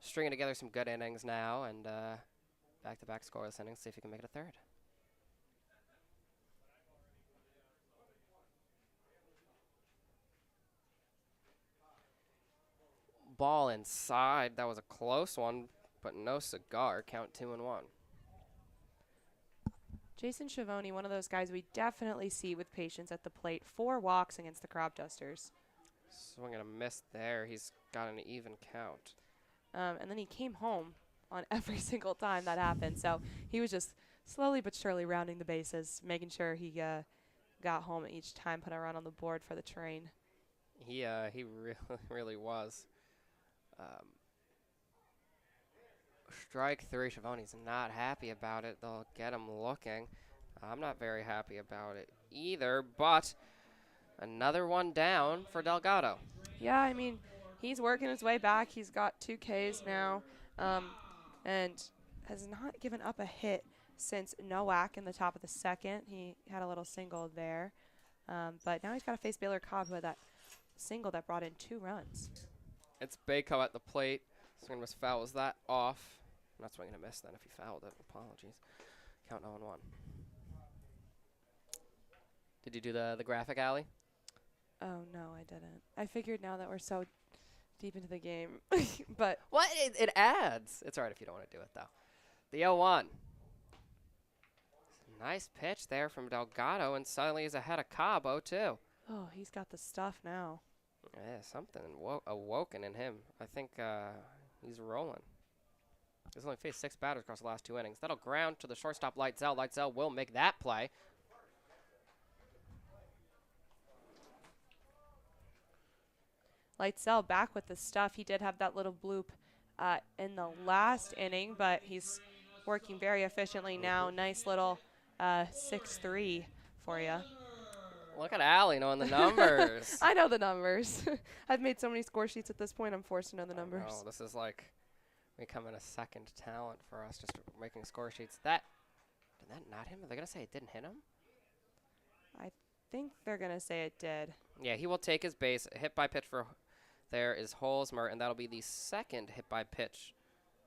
stringing together some good innings now. And back-to-back scoreless innings. See if he can make it a third. Ball inside. That was a close one, but no cigar. Count 2-1. Jason Schiavone, one of those guys we definitely see with patience at the plate. 4 walks against the Crop Dusters. Swing and a miss there. He's got an even count. And then he came home on every single time that happened. So he was just slowly but surely rounding the bases, making sure he got home each time, put a run on the board for the Train. He really was. Strike 3. Schiavone's not happy about it. They'll get him looking. I'm not very happy about it either, but another one down for Delgado. Yeah, I mean, he's working his way back. He's got 2 Ks now and has not given up a hit since Nowak in the top of the 2nd. He had a little single there. But now he's got to face Baylor Cobb, who had that single that brought in 2 runs. It's Bayco at the plate. Swing and miss foul. Was that off? Not swinging a miss then if he fouled it. Apologies. Count 0-1. Did you do the graphic, Allie? Oh, no, I didn't. I figured now that we're so deep into the game. But what? It adds. It's all right if you don't want to do it, though. The 0-1. Nice pitch there from Delgado, and suddenly he's ahead of Cobb 0-2. Oh, he's got the stuff now. Yeah, something awoken in him. I think he's rolling. He's only faced 6 batters across the last 2 innings. That'll ground to the shortstop, Lightsell. Lightsell will make that play. Lightsell back with the stuff. He did have that little bloop in the last inning, but he's working very efficiently now. Nice little 6-3 for you. Look at Allie knowing the numbers. I know the numbers. I've made so many score sheets at this point, I'm forced to know the numbers. Oh, this is like becoming a second talent for us, just making score sheets. Did that not hit him? Are they going to say it didn't hit him? I think they're going to say it did. Yeah, he will take his base. Hit by pitch for there is Holzmer, and that'll be the second hit by pitch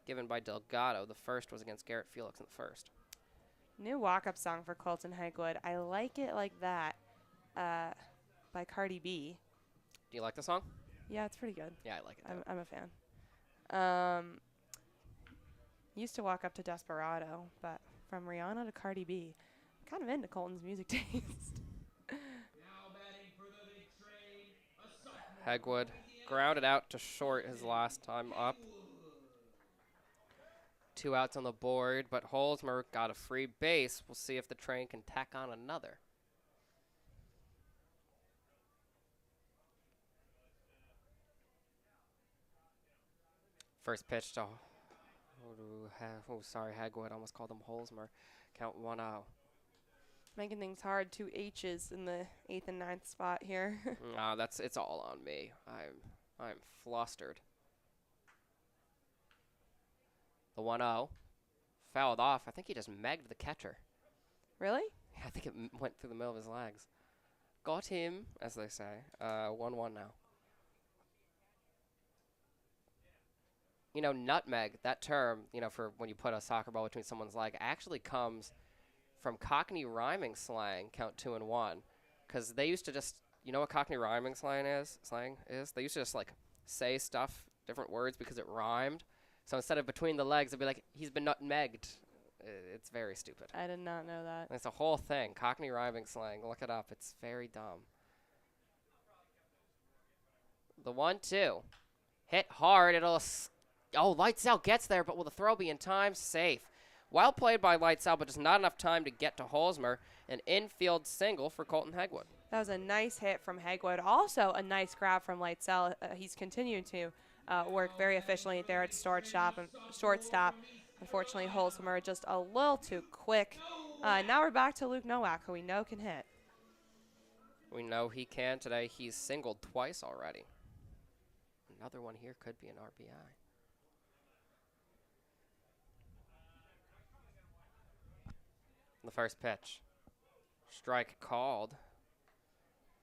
given by Delgado. The first was against Garrett Felix in the first. New walk-up song for Colton Hegwood. I like it like that by Cardi B. Do you like the song? Yeah, it's pretty good. Yeah, I like it. I'm a fan. Used to walk up to Desperado, but from Rihanna to Cardi B, I'm kind of into Colton's music taste. Hegwood grounded out to short his last time up. 2 outs on the board, but Holzmer got a free base. We'll see if the train can tack on another. First pitch to Hegwood. Almost called him Holzmer. Count 1-0. Making things hard. 2 H's in the 8th and 9th spot here. No, it's all on me. I'm flustered. The 1-0 fouled off. I think he just megged the catcher. Really? Yeah, I think it went through the middle of his legs. Got him, as they say. 1-1 now. You know, nutmeg, that term, you know, for when you put a soccer ball between someone's leg, actually comes from Cockney rhyming slang, count 2 and 1. Because they used to just, you know what Cockney rhyming slang is? They used to just, like, say stuff, different words, because it rhymed. So instead of between the legs, it'd be like, he's been nutmegged. It's very stupid. I did not know that. It's a whole thing. Cockney rhyming slang. Look it up. It's very dumb. The 1-2. Hit hard. Lights Out gets there, but will the throw be in time? Safe. Well played by Lights Out, but just not enough time to get to Holzmer. An infield single for Colton Hegwood. That was a nice hit from Hegwood. Also a nice grab from Lights Out. He's continuing to work very efficiently there at shortstop. Unfortunately, Holzmer just a little too quick. Now we're back to Luke Nowak, who we know can hit. We know he can today. He's singled twice already. Another one here could be an RBI. The first pitch. Strike called.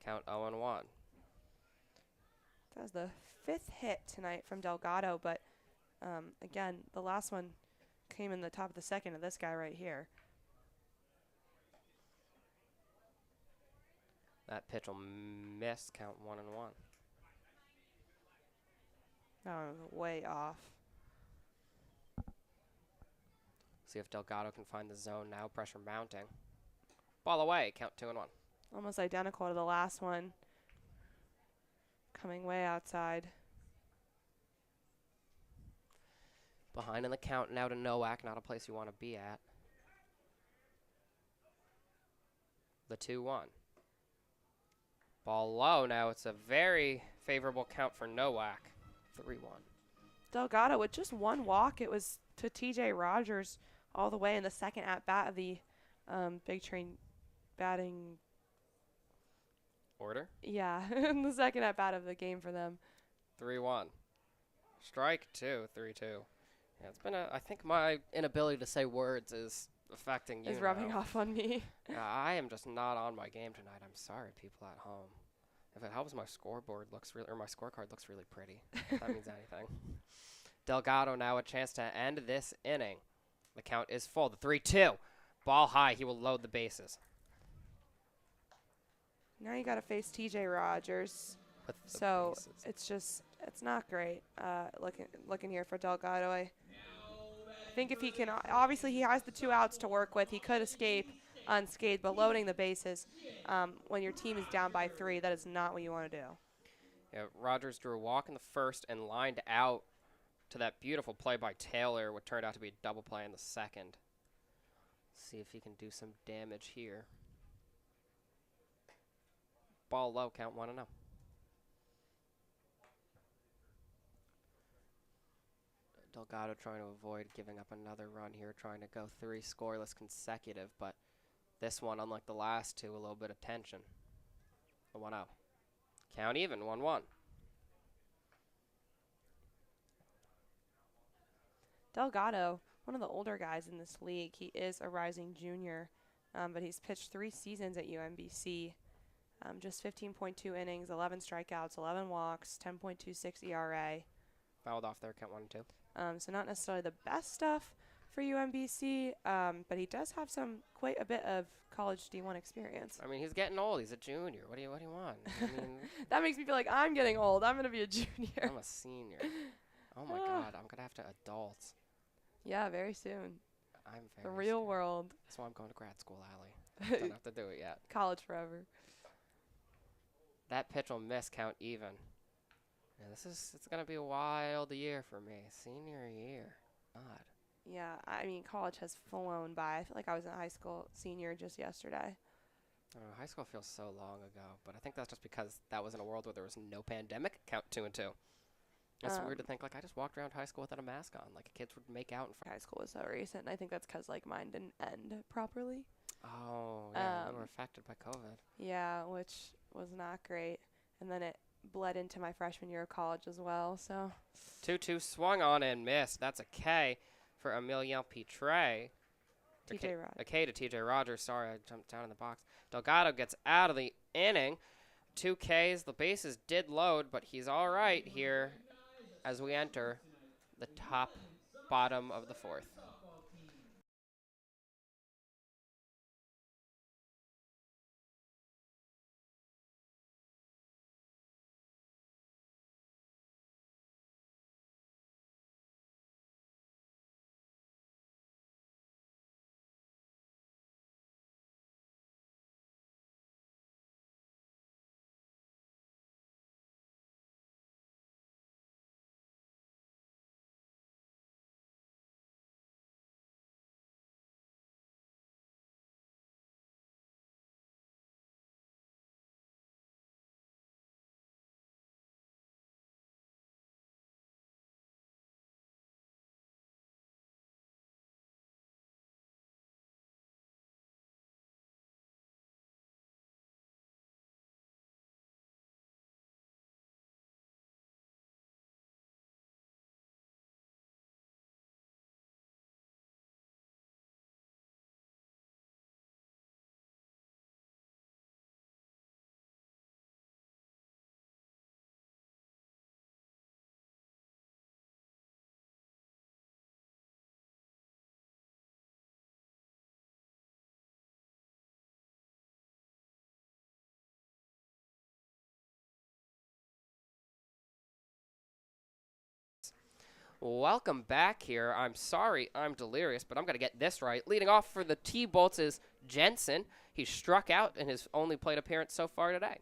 Count 0-1. That was the 5th hit tonight from Delgado, but again, the last one came in the top of the 2nd of this guy right here. That pitch will miss. Count 1-1. That one was way off. See if Delgado can find the zone now. Pressure mounting. Ball away. Count 2-1. Almost identical to the last one. Coming way outside. Behind in the count now to Nowak. Not a place you want to be at. The 2-1. Ball low now. It's a very favorable count for Nowak. 3-1. Delgado with just one walk. It was to TJ Rogers all the way in the second at-bat of the Big Train batting order. Yeah, in the second at-bat of the game for them. 3-1. Strike 2, 3-2. Yeah, it's been I think my inability to say words is affecting you. Is rubbing off on me. I am just not on my game tonight. I'm sorry, people at home. If it helps, my scoreboard looks really, or my scorecard looks really pretty. If that means anything. Delgado now a chance to end this inning. The count is full. The 3-2. Ball high. He will load the bases. Now you got to face TJ Rogers. So it's not great looking here for Delgado. I think if he can, obviously he has the 2 outs to work with. He could escape unscathed, but loading the bases when your team is down by 3, that is not what you want to do. Yeah, Rogers drew a walk in the first and lined out to that beautiful play by Taylor, what turned out to be a double play in the second. See if he can do some damage here. Ball low, count 1-0. Delgado trying to avoid giving up another run here, trying to go 3 scoreless consecutive, but this one, unlike the last two, a little bit of tension. The 1-0. Count even, 1-1. Delgado, one of the older guys in this league, he is a rising junior, but he's pitched 3 seasons at UMBC. Just 15.2 innings, 11 strikeouts, 11 walks, 10.26 ERA. Fouled off there, count 1-2. So not necessarily the best stuff for UMBC, but he does have quite a bit of college D1 experience. I mean, he's getting old. He's a junior. What do you want? I mean, That makes me feel like I'm getting old. I'm going to be a junior. I'm a senior. Oh my God, I'm gonna have to adult. Yeah, very soon. I'm very The real scared. world. That's why I'm going to grad school, Allie. Don't have to do it yet. College forever. That pitch will miss, count even. Yeah, it's gonna be a wild year for me. Senior year. God. Yeah, I mean, college has flown by. I feel like I was in high school senior just yesterday. High school feels so long ago, but I think that's just because that was in a world where there was no pandemic. Count 2 and 2. It's weird to think, like, I just walked around high school without a mask on. Like, kids would make out in front. High school was so recent, and I think that's because, like, mine didn't end properly. Oh, yeah, we were affected by COVID. Yeah, which was not great. And then it bled into my freshman year of college as well, so. 2-2 swung on and missed. That's a K for Emilian Pitre. TJ Rod. A K to TJ Rogers. Sorry, I jumped down in the box. Delgado gets out of the inning. 2 Ks. The bases did load, but he's all right here as we enter the bottom of the 4th. Welcome back here. I'm sorry I'm delirious, but I'm going to get this right. Leading off for the Tbolts is Jensen. He struck out in his only plate appearance so far today.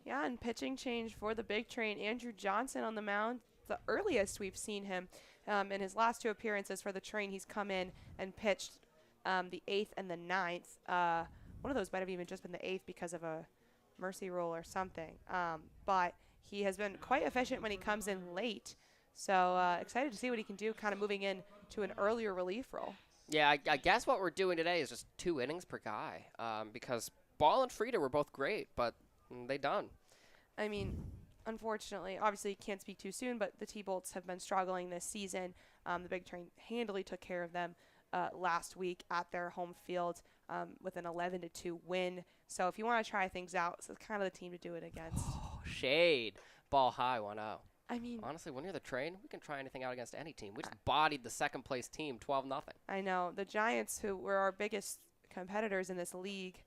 Yeah, and pitching change for the Big Train. Andrew Johnson on the mound, the earliest we've seen him. In his last 2 appearances for the Train, he's come in and pitched the 8th and the 9th. One of those might have even just been the 8th because of a mercy rule or something. But he has been quite efficient when he comes in late. So excited to see what he can do kind of moving in to an earlier relief role. Yeah, I guess what we're doing today is just 2 innings per guy because Ball and Frieda were both great, but they done. I mean, unfortunately, obviously can't speak too soon, but the Tbolts have been struggling this season. The Big Train handily took care of them last week at their home field with an 11-2 win. So if you want to try things out, this is kind of the team to do it against. Shade. Ball high, 1-0. I mean, honestly, when you're the Train, we can try anything out against any team. We just bodied the second-place team 12-0. I know. The Giants, who were our biggest competitors in this league,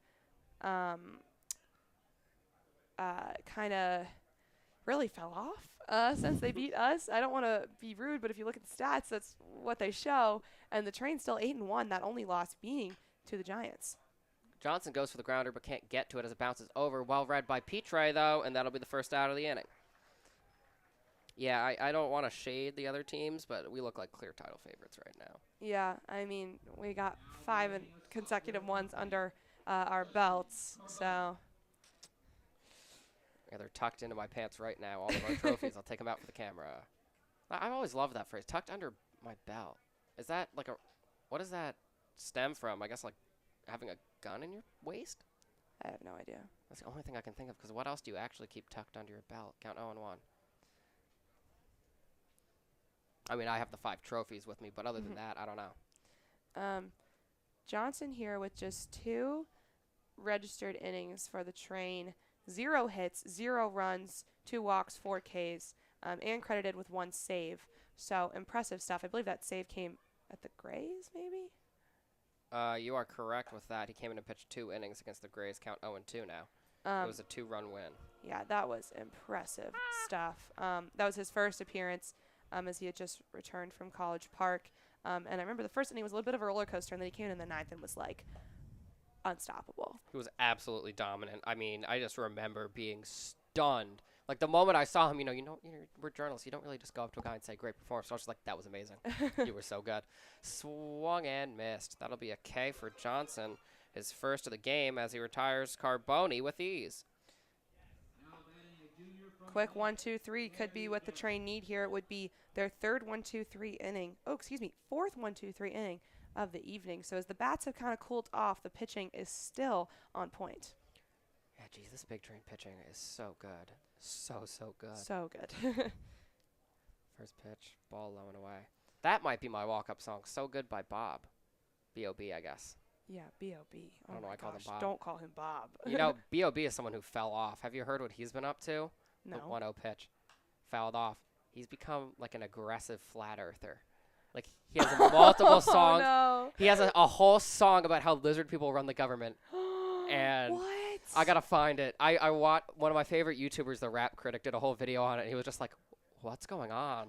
kind of really fell off since they beat us. I don't want to be rude, but if you look at the stats, that's what they show. And the Train's still 8-1, that only loss being to the Giants. Johnson goes for the grounder but can't get to it as it bounces over. Well read by Pitre, though, and that'll be the first out of the inning. Yeah, I don't want to shade the other teams, but we look like clear title favorites right now. Yeah, I mean, we got 5 consecutive ones under our belts, so. Yeah, they're tucked into my pants right now, all of our trophies. I'll take them out for the camera. I've always loved that phrase, tucked under My belt. Is that like a... What does that stem from? I guess like having a gun in your waist? I have no idea. That's the only thing I can think of, because what else do you actually keep tucked under your belt? Count 0 and 1. I mean, I have the 5 trophies with me, but other than that, I don't know. Johnson here with just 2 registered innings for the Train. 0 hits, 0 runs, 2 walks, 4 Ks, and credited with 1 save. So impressive stuff. I believe that save came at the Grays, maybe? You are correct with that. He came in and pitched 2 innings against the Grays. Count 0 and 2 now. It was a 2-run win. Yeah, that was impressive stuff. That was his first appearance as he had just returned from College Park. And I remember the first inning was a little bit of a roller coaster, and then he came in the 9th and was like unstoppable. He was absolutely dominant. I mean, I just remember being stunned. Like, the moment I saw him, we're journalists. You don't really just go up to a guy and say, great performance. So I was just like, that was amazing. You were so good. Swung and missed. That'll be a K for Johnson. His first of the game as he retires Carboni with ease. Quick 1-2-3 could be what the Train need here. It would be their third 1-2-3 inning. Oh, excuse me, fourth 1-2-3 inning of the evening. So as the bats have kind of cooled off, the pitching is still on point. Yeah, geez, this Big Train pitching is so good. So good. So good. First pitch, ball low and away. That might be my walk-up song. So Good by Bob. B.O.B., I guess. Yeah, B.O.B. I don't know why I call him Bob. Don't call him Bob. B.O.B. is someone who fell off. Have you heard what he's been up to? No. The 1-0 pitch. Fouled off. He's become like an aggressive flat earther. Like, he has multiple songs. No. He has a whole song about how lizard people run the government. And what? I gotta find it. I watched one of my favorite YouTubers, the Rap Critic, did a whole video on it, and he was just like, what's going on?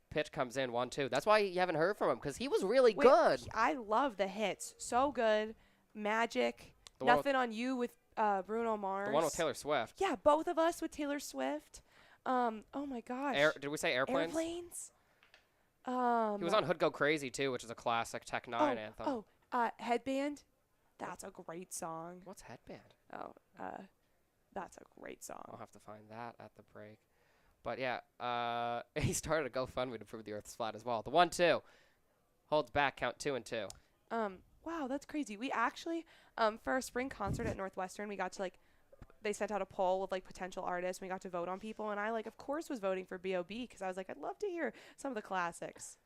Pitch comes in, 1-2. That's why you haven't heard from him, because he was really good. I love the hits. So good. Magic. Nothing on You with Bruno Mars. The one with Taylor Swift. Yeah, both of us with Taylor Swift. Oh my gosh. Did we say Airplanes? Airplanes. He was on Hood Go Crazy, too, which is a classic Tech 9 anthem. Headband. That's a great song. What's Headband? That's a great song. I'll have to find that at the break. But yeah, he started a GoFundMe to prove the Earth's flat as well. The 1-2 holds back, count 2 and 2. Wow, that's crazy. We actually, for our spring concert at Northwestern, we got to they sent out a poll with potential artists. And we got to vote on people, and I of course was voting for B.O.B. because I was like, I'd love to hear some of the classics.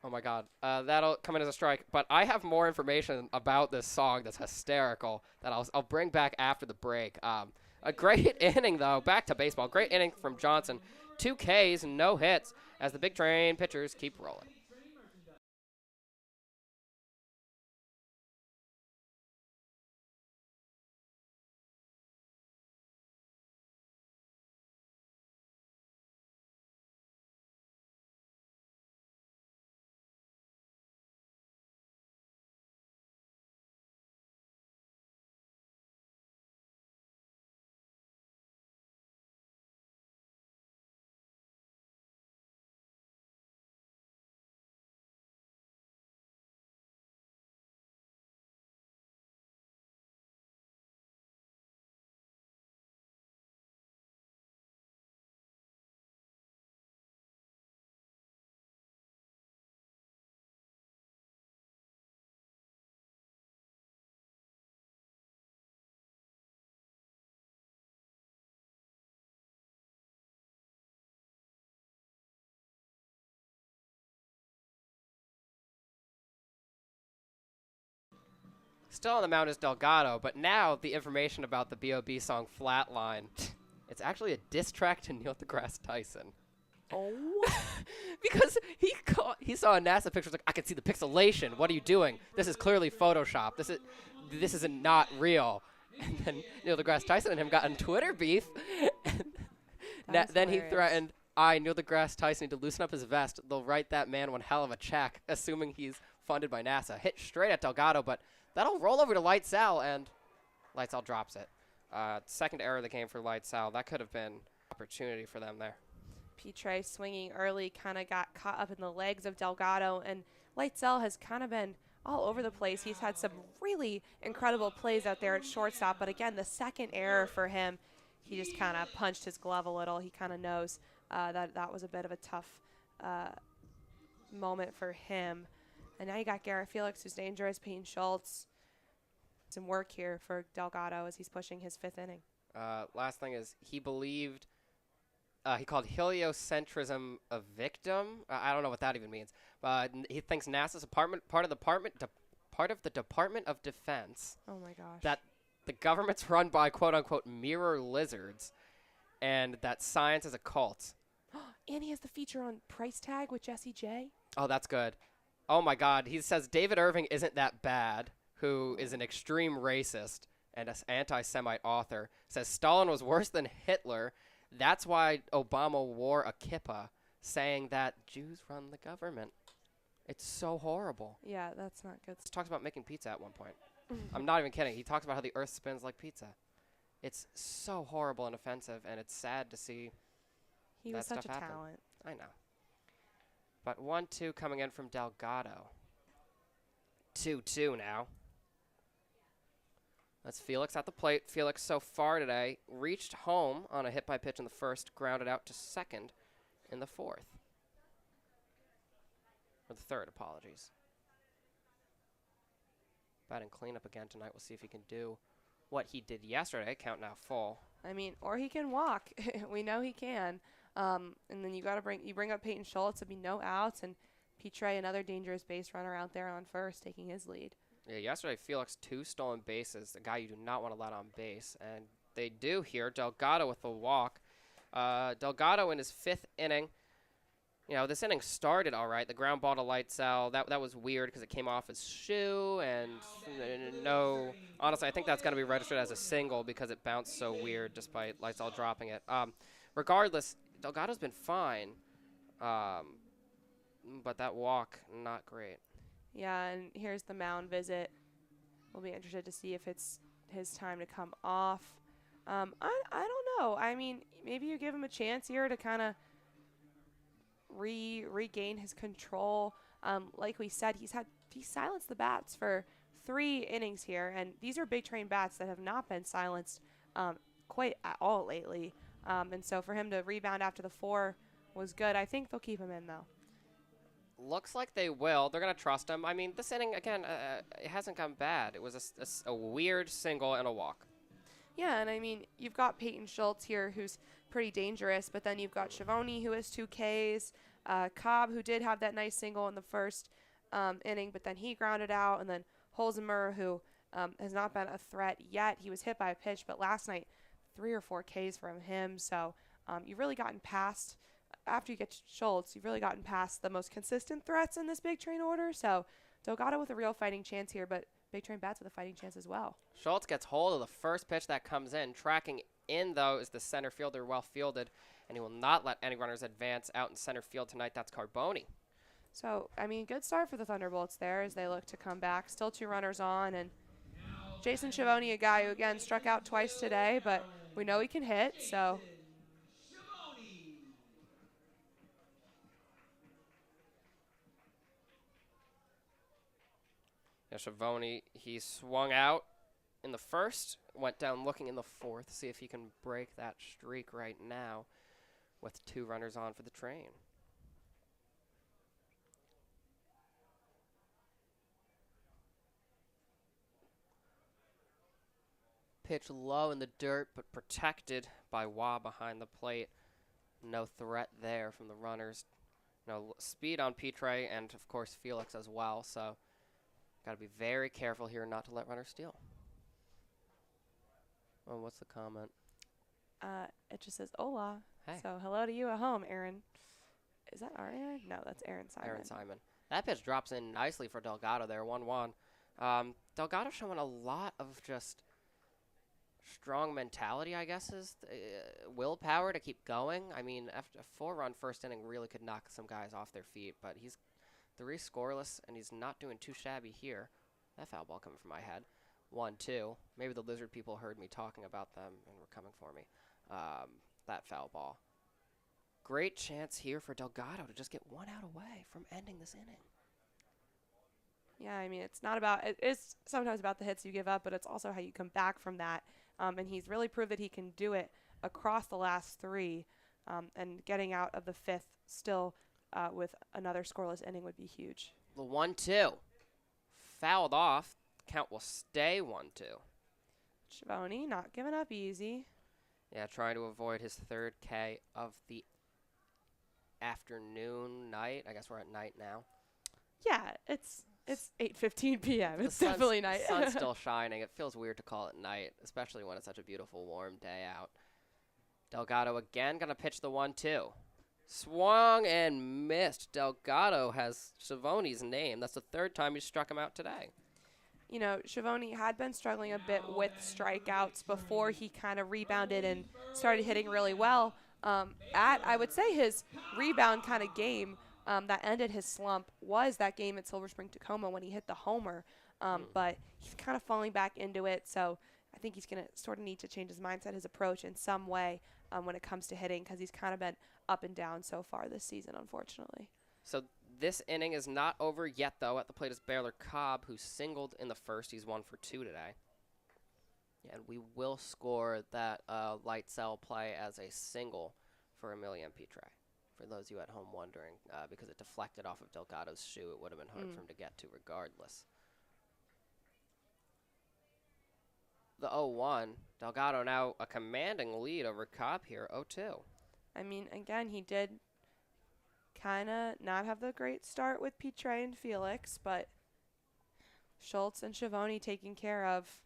Oh my God, that'll come in as a strike. But I have more information about this song that's hysterical that I'll bring back after the break. A great inning though, back to baseball. Great inning from Johnson. 2 Ks and no hits as the Big Train pitchers keep rolling. Still on the mound is Delgado, but now the information about the B.O.B. song Flatline. It's actually a diss track to Neil deGrasse Tyson. Oh. Because he saw a NASA picture, was like, I can see the pixelation. What are you doing? This is clearly Photoshop. This is not real. And then Neil deGrasse Tyson and him got in Twitter beef. Then he threatened, Neil deGrasse Tyson, need to loosen up his vest. They'll write that man one hell of a check, assuming he's funded by NASA. Hit straight at Delgado, but that'll roll over to Light Sal, and Light Sal drops it. Second error of the game for Light Sal. That could have been opportunity for them there. P-Trey swinging early kind of got caught up in the legs of Delgado, and Light Sal has kind of been all over the place. He's had some really incredible plays out there at shortstop, but again, the second error for him, he just kind of punched his glove a little. He kind of knows that was a bit of a tough moment for him. And now you got Garrett Felix, who's dangerous, Peyton Schultz. Some work here for Delgado as he's pushing his 5th inning. Last thing is he believed he called heliocentrism a victim. I don't know what that even means. He thinks NASA's part of the Department of Defense. Oh my gosh. That the government's run by quote unquote mirror lizards, and that science is a cult. And he has the feature on Price Tag with Jesse J. Oh, that's good. Oh my God. He says David Irving isn't that bad, who is an extreme racist and an anti-Semite author. Says Stalin was worse than Hitler. That's why Obama wore a kippah, saying that Jews run the government. It's so horrible. Yeah, that's not good. He talks about making pizza at one point. I'm not even kidding. He talks about how the earth spins like pizza. It's so horrible and offensive, and it's sad to see He that was such stuff a happen. talent. I know. But 1-2 coming in from Delgado. 2-2 now. That's Felix at the plate. Felix so far today reached home on a hit by pitch in the first, grounded out to second in the fourth. Or the third, apologies. Batting cleanup again tonight. We'll see if he can do what he did yesterday. Count now full. I mean, or he can walk. We know he can. And then you bring up Peyton Schultz. There'd be no outs, and Petre, another dangerous base runner out there on first, taking his lead. Yeah, yesterday Felix 2 stolen bases, a guy you do not want to let on base, and they do here. Delgado with the walk. Delgado in his 5th inning. You know, this inning started all right. The ground ball to light cell, that was weird because it came off his shoe, and no. Honestly, I think that's going to be registered as a single because it bounced so weird despite light cell dropping it. Regardless, Delgado's been fine, but that walk, not great. Yeah, and here's the mound visit. We'll be interested to see if it's his time to come off. I don't know. I mean, maybe you give him a chance here to kind of regain his control. Like we said, he silenced the bats for 3 innings here, and these are Big Train bats that have not been silenced quite at all lately. And so for him to rebound after the 4 was good. I think they'll keep him in, though. Looks like they will. They're going to trust him. I mean, this inning, again, it hasn't gone bad. It was a weird single and a walk. Yeah, and I mean, you've got Peyton Schultz here, who's pretty dangerous, but then you've got Schiavone, who has 2 Ks, Cobb, who did have that nice single in the first inning, but then he grounded out, and then Holzheimer, who has not been a threat yet. He was hit by a pitch, but last night, 3 or 4 Ks from him, so you've really gotten past, after you get Schultz, you've really gotten past the most consistent threats in this Big Train order, so Delgado with a real fighting chance here, but Big Train bats with a fighting chance as well. Schultz gets hold of the first pitch that comes in. Tracking in, though, is the center fielder, well fielded, and he will not let any runners advance out in center field tonight. That's Carboni. So, I mean, good start for the Thunderbolts there as they look to come back. Still 2 runners on, and Jason Schiavone, a guy who, again, struck out twice today, but we know he can hit, so. Yeah, Schiavone, he swung out in the first, went down looking in the fourth, see if he can break that streak right now with 2 runners on for the Train. Pitch low in the dirt, but protected by Wah behind the plate. No threat there from the runners. No speed on Petre and, of course, Felix as well, so got to be very careful here not to let runners steal. Oh, what's the comment? It just says hola. Hey. So hello to you at home, Aaron. Is that our Aaron? No, that's Aaron Simon. Aaron Simon. That pitch drops in nicely for Delgado there, 1-1. Delgado showing a lot of just strong mentality, I guess, is willpower to keep going. I mean, after a 4-run first inning really could knock some guys off their feet, but he's 3 scoreless, and he's not doing too shabby here. That foul ball coming from my head. 1-2. Maybe the lizard people heard me talking about them and were coming for me. That foul ball. Great chance here for Delgado to just get 1 out away from ending this inning. Yeah, I mean, it's not about, it is sometimes about the hits you give up, but it's also how you come back from that. And he's really proved that he can do it across the last 3, and getting out of the 5th still with another scoreless inning would be huge. The 1-2. Fouled off. Count will stay 1-2. Schiavone not giving up easy. Yeah, trying to avoid his third K of the afternoon, night. I guess we're at night now. Yeah, it's 8:15 p.m. The It's definitely night. The sun's still shining. It feels weird to call it night, especially when it's such a beautiful, warm day out. Delgado again going to pitch the 1-2. Swung and missed. Delgado has Schiavone's name. That's the third time he struck him out today. You know, Schiavone had been struggling a bit with strikeouts before he kind of rebounded and started hitting really well. I would say his rebound kind of game that ended his slump was that game at Silver Spring Tacoma when he hit the homer. But he's kind of falling back into it, so I think he's going to sort of need to change his mindset, his approach in some way when it comes to hitting, because he's kind of been up and down so far this season, unfortunately. So this inning is not over yet, though. At the plate is Baylor Cobb, who singled in the first. He's 1 for 2 today. And we will score that light cell play as a single for Emilian Pitre. For those of you at home wondering, because it deflected off of Delgado's shoe, it would have been hard for him to get to regardless. The 0-1. Delgado now a commanding lead over Cobb here, 0-2. I mean, again, he did kind of not have the great start with Pitre and Felix, but Schultz and Schiavone taking care of,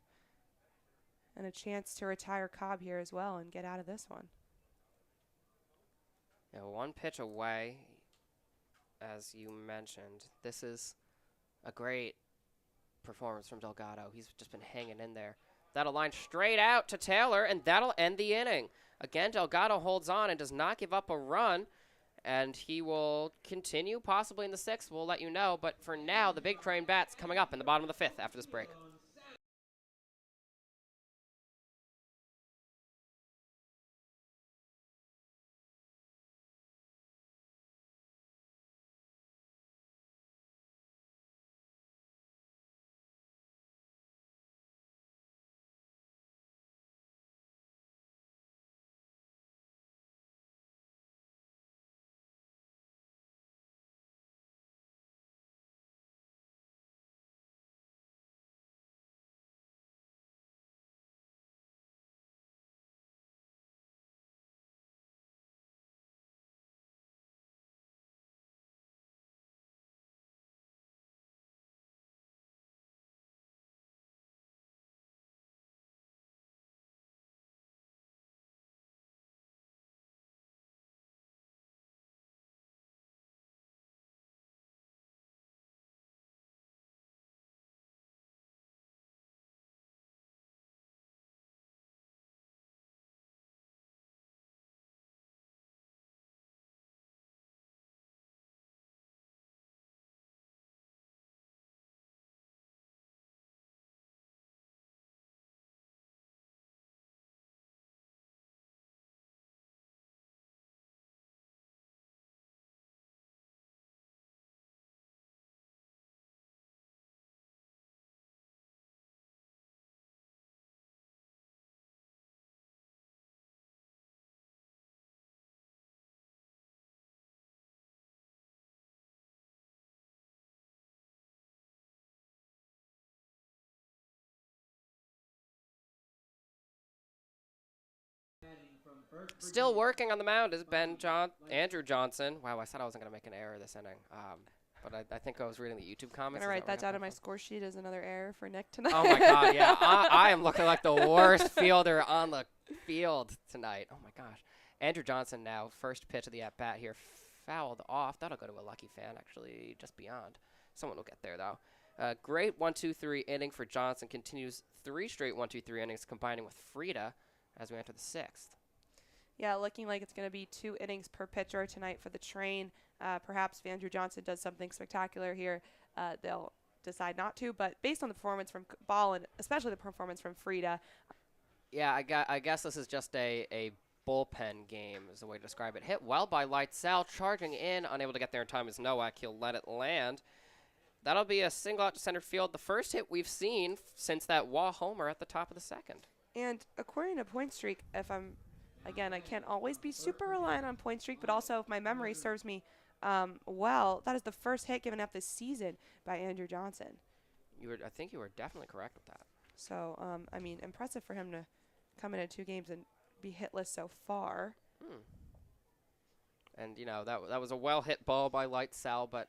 and a chance to retire Cobb here as well and get out of this one. Yeah, 1 pitch away, as you mentioned. This is a great performance from Delgado. He's just been hanging in there. That'll line straight out to Taylor, and that'll end the inning. Again, Delgado holds on and does not give up a run, and he will continue possibly in the 6th. We'll let you know, but for now, the Big Train bats coming up in the bottom of the 5th after this break. Still working on the mound is Andrew Johnson. Wow, I said I wasn't going to make an error this inning. But I think I was reading the YouTube comments. I'm going to write that down on my score sheet as another error for Nick tonight. Oh, my God, yeah. I am looking like the worst fielder on the field tonight. Oh, my gosh. Andrew Johnson now, first pitch of the at-bat here, fouled off. That'll go to a lucky fan, actually, just beyond. Someone will get there, though. Great 1-2-3 inning for Johnson. Continues 3 straight 1-2-3 innings, combining with Frida as we enter the 6th. Yeah, looking like it's going to be 2 innings per pitcher tonight for the Train. Perhaps if Andrew Johnson does something spectacular here, they'll decide not to. But based on the performance from Ball and especially the performance from Frida. Yeah, I guess this is just a bullpen game is the way to describe it. Hit well by Lightsell, charging in, unable to get there in time is Nowak. He'll let it land. That'll be a single out to center field. The first hit we've seen since that Waugh homer at the top of the 2nd. And according to Point Streak, again, I can't always be super reliant on Point Streak, but also if my memory serves me well. That is the first hit given up this season by Andrew Johnson. I think you were definitely correct with that. So, I mean, impressive for him to come into 2 games and be hitless so far. And, that was a well-hit ball by Light Sal, but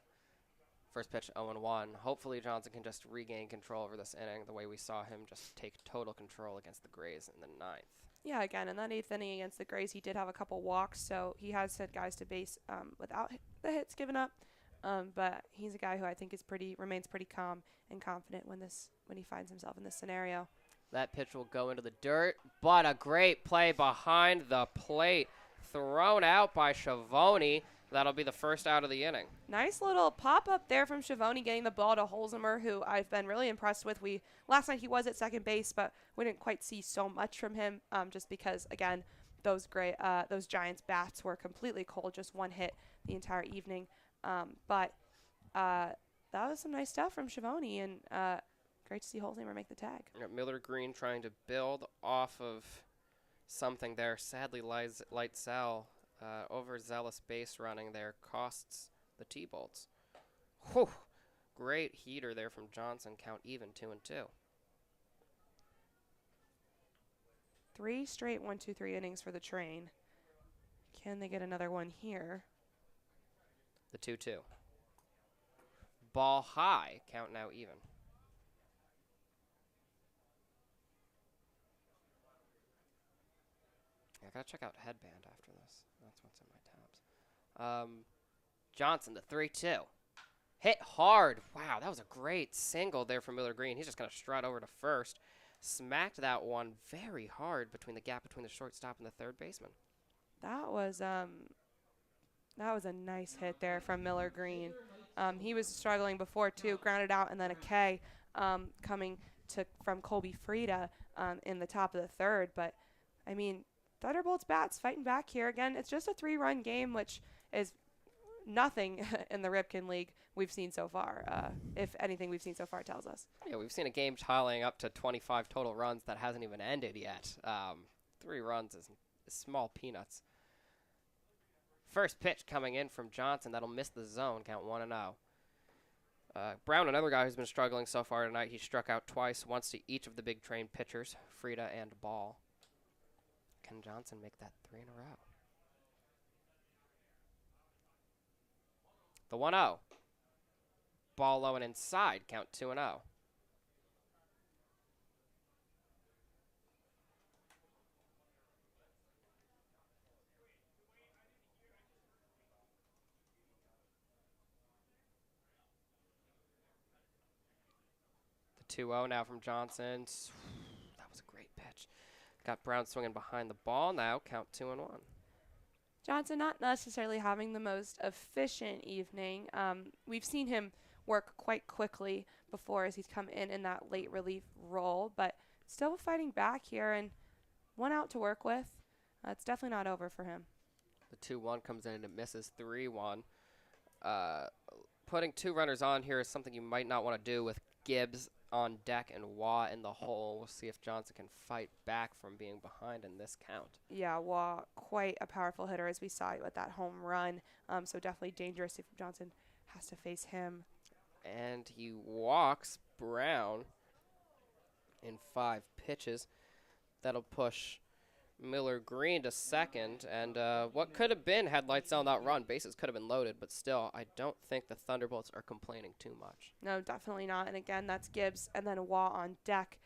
first pitch 0-1. Hopefully Johnson can just regain control over this inning the way we saw him just take total control against the Grays in the 9th. Yeah, again, in that 8th inning against the Grays, he did have a couple walks, so he has sent guys to base without the hits given up. But he's a guy who I think remains pretty calm and confident when he finds himself in this scenario. That pitch will go into the dirt, but a great play behind the plate. Thrown out by Schiavone. That'll be the first out of the inning. Nice little pop-up there from Schiavone getting the ball to Holzheimer, who I've been really impressed with. Last night he was at second base, but we didn't quite see so much from him just because, again, those Giants bats were completely cold, just one hit the entire evening. But that was some nice stuff from Schiavone, and great to see Holzheimer make the tag. Miller Green trying to build off of something there. Sadly, Light Sal overzealous base running there costs the Tbolts. Whew. Great heater there from Johnson. Count even 2-2. 3 straight 1-2-3 innings for the Train. Can they get another one here? The 2-2. Ball high. Count now even. I gotta check out Headband after this. That's what's in my tabs. Johnson, the 3-2. Hit hard. Wow, that was a great single there from Miller Green. He's just gonna strut over to first. Smacked that one very hard between the gap between the shortstop and the third baseman. That was a nice hit there from Miller Green. He was struggling before too, grounded out, and then a K coming from Colby Frieda in the top of the third. But I mean, Thunderbolts bats fighting back here again. It's just a 3-run game, which is nothing in the Ripken League we've seen so far. If anything we've seen so far tells us. Yeah, we've seen a game tallying up to 25 total runs that hasn't even ended yet. 3 runs is small peanuts. First pitch coming in from Johnson. That'll miss the zone. Count 1-0. Brown, another guy who's been struggling so far tonight. He struck out twice, once to each of the Big Train pitchers, Frieda and Ball. Can Johnson make that 3 in a row? The 1-0. Ball low and inside. Count 2-0. The 2-0 now from Johnson. That was a great pitch. Got Brown swinging behind the ball now. Count 2-1. Johnson not necessarily having the most efficient evening. We've seen him work quite quickly before as he's come in that late relief role, but still fighting back here and 1 out to work with. It's definitely not over for him. The 2-1 comes in and it misses 3-1. Putting 2 runners on here is something you might not want to do with Gibbs on deck and Waugh in the hole. We'll see if Johnson can fight back from being behind in this count. Yeah, Waugh, quite a powerful hitter as we saw with that home run. So definitely dangerous if Johnson has to face him. And he walks Brown in 5 pitches. That'll push Miller Green to second. And what could have been, had Light Sal not run, bases could have been loaded. But still, I don't think the Thunderbolts are complaining too much. No, definitely not. And again, that's Gibbs and then Waugh on deck,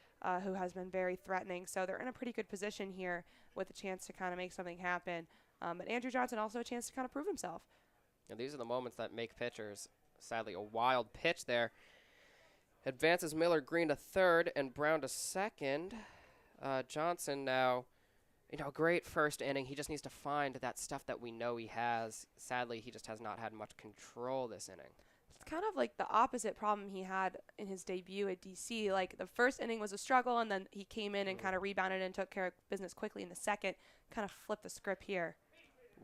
who has been very threatening. So they're in a pretty good position here with a chance to kind of make something happen. But Andrew Johnson also a chance to kind of prove himself. And these are the moments that make pitchers. Sadly, a wild pitch there. Advances Miller Green to third and Brown to second. Johnson now, great first inning. He just needs to find that stuff that we know he has. Sadly, he just has not had much control this inning. It's kind of like the opposite problem he had in his debut at DC. Like the first inning was a struggle, and then he came in and kind of rebounded and took care of business quickly in the second. Kind of flipped the script here.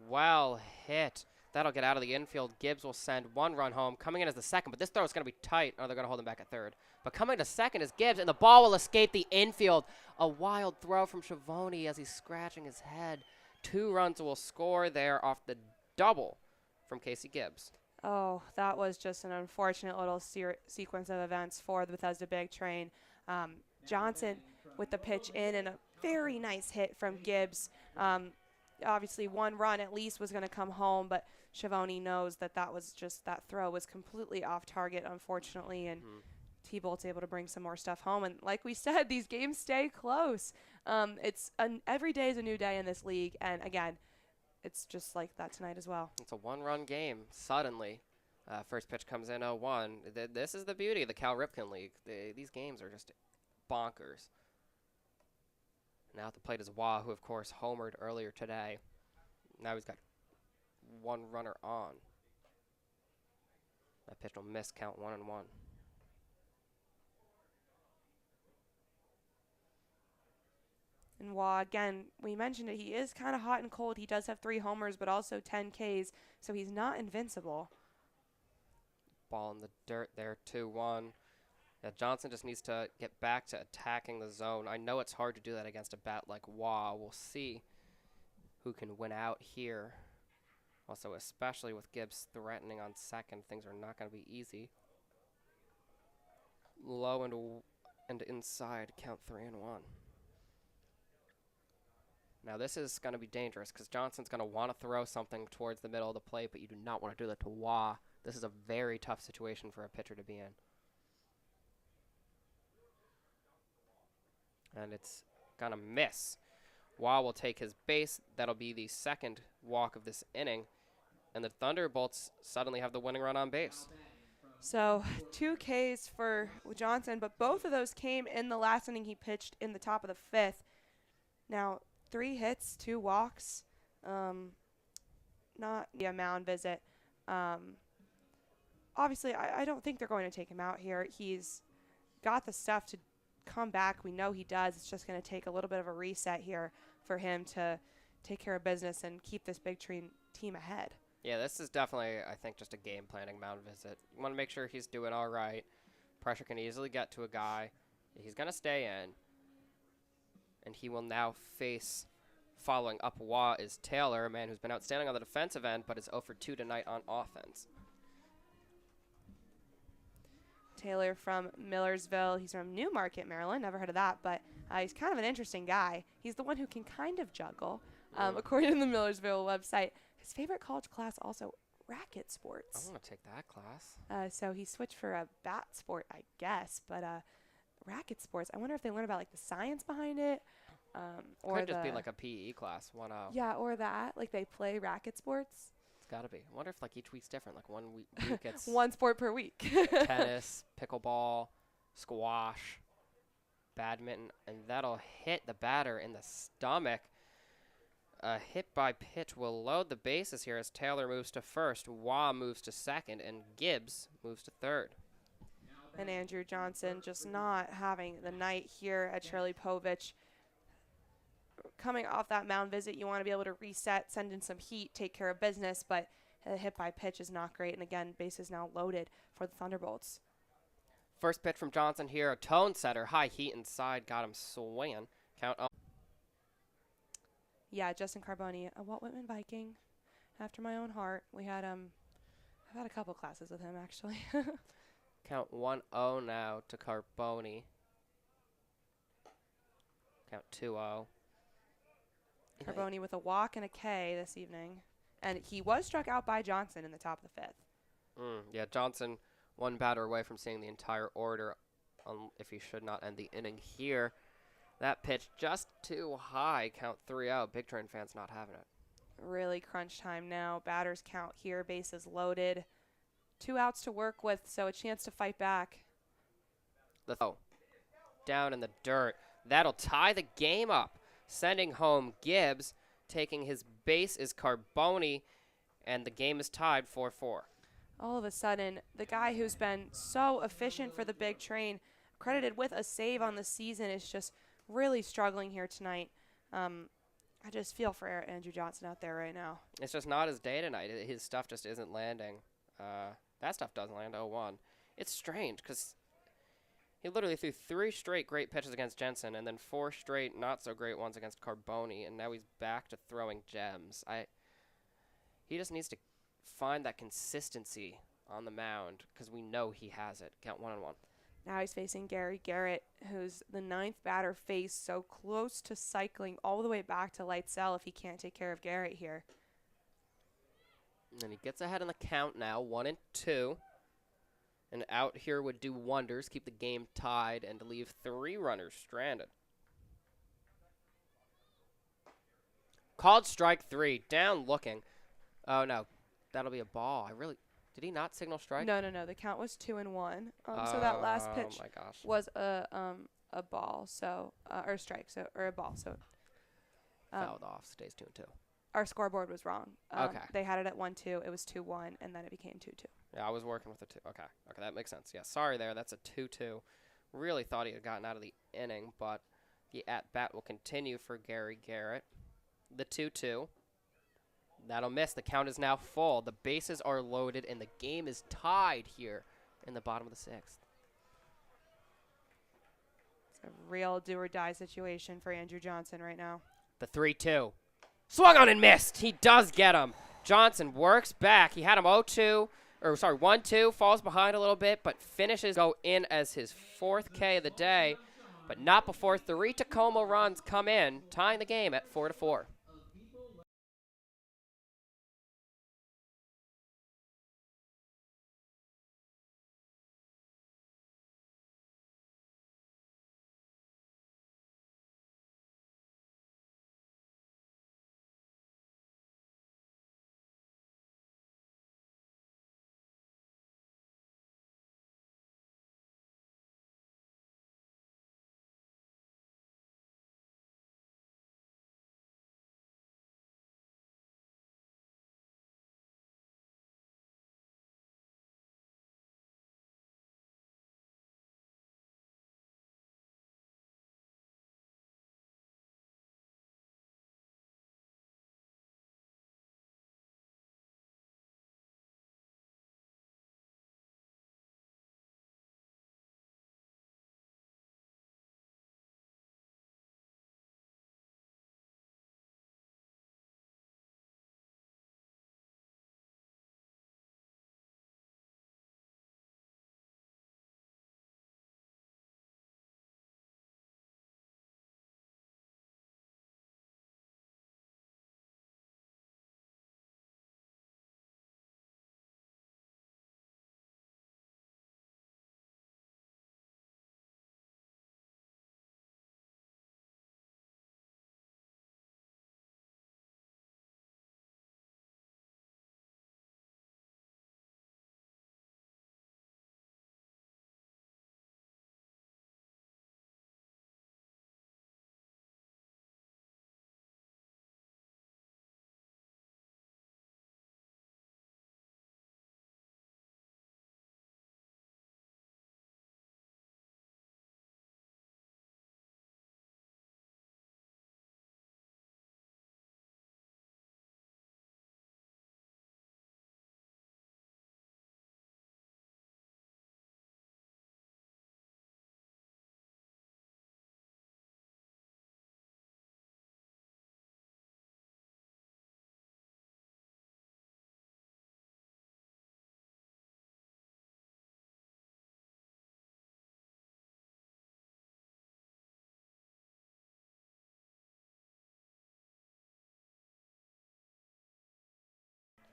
Well hit. That'll get out of the infield. Gibbs will send 1 run home. Coming in as the second, but this throw is going to be tight. Oh, they're going to hold him back at third. But coming to second is Gibbs, and the ball will escape the infield. A wild throw from Schiavone as he's scratching his head. 2 runs will score there off the double from Casey Gibbs. Oh, that was just an unfortunate little sequence of events for the Bethesda Big Train. Johnson with the pitch in and a very nice hit from Gibbs. Obviously, one run at least was going to come home, but Schiavone knows that that throw was completely off target, unfortunately, and Tbolts able to bring some more stuff home. And like we said, these games stay close. Every day is a new day in this league, and again, it's just like that tonight as well. It's a one-run game. Suddenly, first pitch comes in 0-1. This is the beauty of the Cal Ripken League. These games are just bonkers. Now at the plate is Wah, who of course homered earlier today. Now he's got one runner on. That pitch will miss, count 1-1. And Wah, again, we mentioned it, he is kind of hot and cold. He does have 3 homers, but also 10 Ks, so he's not invincible. Ball in the dirt there, 2-1. Yeah, Johnson just needs to get back to attacking the zone. I know it's hard to do that against a bat like Wah. We'll see who can win out here. Also, especially with Gibbs threatening on second, things are not going to be easy. Low and inside, count 3-1. Now this is going to be dangerous because Johnson's going to want to throw something towards the middle of the plate, but you do not want to do that to Wah. This is a very tough situation for a pitcher to be in. And it's going to miss. Wah will take his base. That'll be the second walk of this inning. And the Thunderbolts suddenly have the winning run on base. So 2 Ks for Johnson, but both of those came in the last inning he pitched in the top of the 5th. Now, 3 hits, 2 walks, not a mound visit. Obviously, I don't think they're going to take him out here. He's got the stuff to come back. We know he does. It's just going to take a little bit of a reset here for him to take care of business and keep this Big Train team ahead. Yeah, this is definitely, I think, just a game planning mound visit. You want to make sure he's doing all right. Pressure can easily get to a guy. He's going to stay in. And he will now face, following up Wah, is Taylor, a man who's been outstanding on the defensive end, but is 0 for 2 tonight on offense. Taylor from Millersville. He's from Newmarket, Maryland. Never heard of that, but he's kind of an interesting guy. He's the one who can kind of juggle, according to the Millersville website. His favorite college class also racket sports. I want to take that class. So he switched for a bat sport, I guess, but racket sports. I wonder if they learn about like the science behind it, or could just be like a PE class. 1-0. Yeah, or that like they play racket sports. It's got to be. I wonder if like each week's different. Like one week it's one sport per week. tennis, pickleball, squash, badminton, and that'll hit the batter in the stomach. A hit by pitch will load the bases here as Taylor moves to first, Wah moves to second, and Gibbs moves to third. And Andrew Johnson just not having the night here at Shirley Povich. Coming off that mound visit, you want to be able to reset, send in some heat, take care of business, but a hit by pitch is not great. And again, bases now loaded for the Thunderbolts. First pitch from Johnson here, a tone setter, high heat inside, got him swinging. Count 0. Yeah, Justin Carboni, a Walt Whitman Viking, after my own heart. We had I've had a couple classes with him actually. Count 1-0 now to Carboni. Count 2-0. Carboni with a walk and a K this evening, and he was struck out by Johnson in the top of the 5th. Yeah, Johnson one batter away from seeing the entire order if he should not end the inning here. That pitch just too high. Count 3-0. Big Train fans not having it. Really crunch time now. Batters count here. Bases loaded. 2 outs to work with, so a chance to fight back. Down in the dirt. That'll tie the game up. Sending home Gibbs. Taking his base is Carboni, and the game is tied 4-4. All of a sudden, the guy who's been so efficient for the Big Train, credited with a save on the season, is just really struggling here tonight. I just feel for Andrew Johnson out there right now. It's just not his day tonight. His stuff just isn't landing. That stuff doesn't land 0-1. It's strange because he literally threw 3 straight great pitches against Jensen and then 4 straight not-so-great ones against Carboni, and now he's back to throwing gems. He just needs to find that consistency on the mound because we know he has it. Count 1-1. Now he's facing Gary Garrett, who's the 9th batter faced, so close to cycling all the way back to light cell if he can't take care of Garrett here. And he gets ahead in the count now, 1-2. And out here would do wonders, keep the game tied, and leave 3 runners stranded. Called strike 3, down looking. Oh, no, that'll be a ball. Did he not signal strike? No. The count was 2-1. So that last pitch my gosh. was a ball, so or a strike, or a ball. So Fouled off, stays 2-2. Our scoreboard was wrong. Okay. They had it at 1-2. It was 2-1, and then it became 2-2. Yeah, I was working with the 2. Okay, that makes sense. Yeah, sorry there. That's a 2-2. Really thought he had gotten out of the inning, but the at-bat will continue for Gary Garrett. The 2-2. That'll miss. The count is now full. The bases are loaded, and the game is tied here in the bottom of the 6th. It's a real do-or-die situation for Andrew Johnson right now. The 3-2. Swung on and missed. He does get him. Johnson works back. He had him 1-2, falls behind a little bit, but finishes go in as his 4th K of the day, but not before 3 Tacoma runs come in, tying the game at 4-4.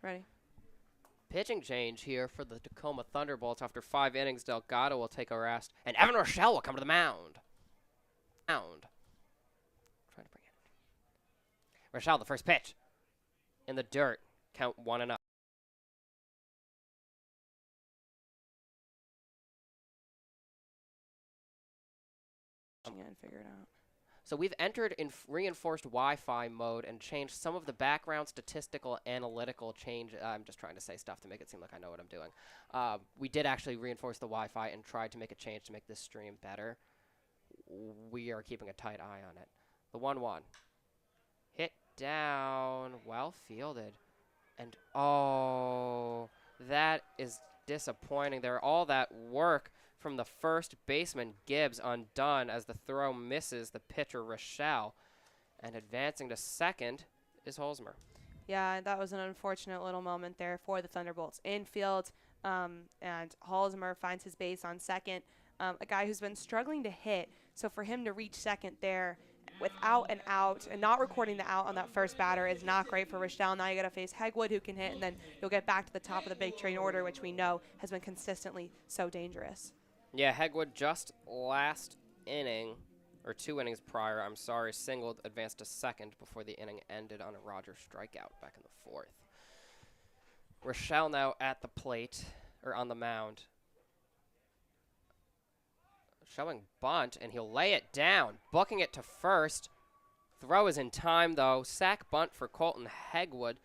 Ready? Pitching change here for the Tacoma Thunderbolts. After 5 innings, Delgado will take a rest, and Evan Rochelle will come to the mound. Trying to bring it. Rochelle, the first pitch. In the dirt. Count 1-0. And figure it out. So we've entered in reinforced Wi-Fi mode and changed some of the background statistical analytical change. I'm just trying to say stuff to make it seem like I know what I'm doing. We did actually reinforce the Wi-Fi and tried to make a change to make this stream better. We are keeping a tight eye on it. The 1-1. Hit down. Well fielded. And, oh, that is disappointing. All that work from the first baseman, Gibbs, undone as the throw misses the pitcher, Rochelle. And advancing to second is Holzmer. Yeah, that was an unfortunate little moment there for the Thunderbolts infield. And Halsmer finds his base on second. A guy who's been struggling to hit. So for him to reach second there without an out and not recording the out on that first batter is not great for Rochelle. Now you got to face Hegwood, who can hit, and then you'll get back to the top of the big train order, which we know has been consistently so dangerous. Yeah, Hegwood just last inning, or 2 innings prior, I'm sorry, singled, advanced to second before the inning ended on a Rogers strikeout back in the 4th. Rochelle now at the plate, or on the mound. Showing bunt, and he'll lay it down, booking it to first. Throw is in time, though. Sack bunt for Colton Hegwood.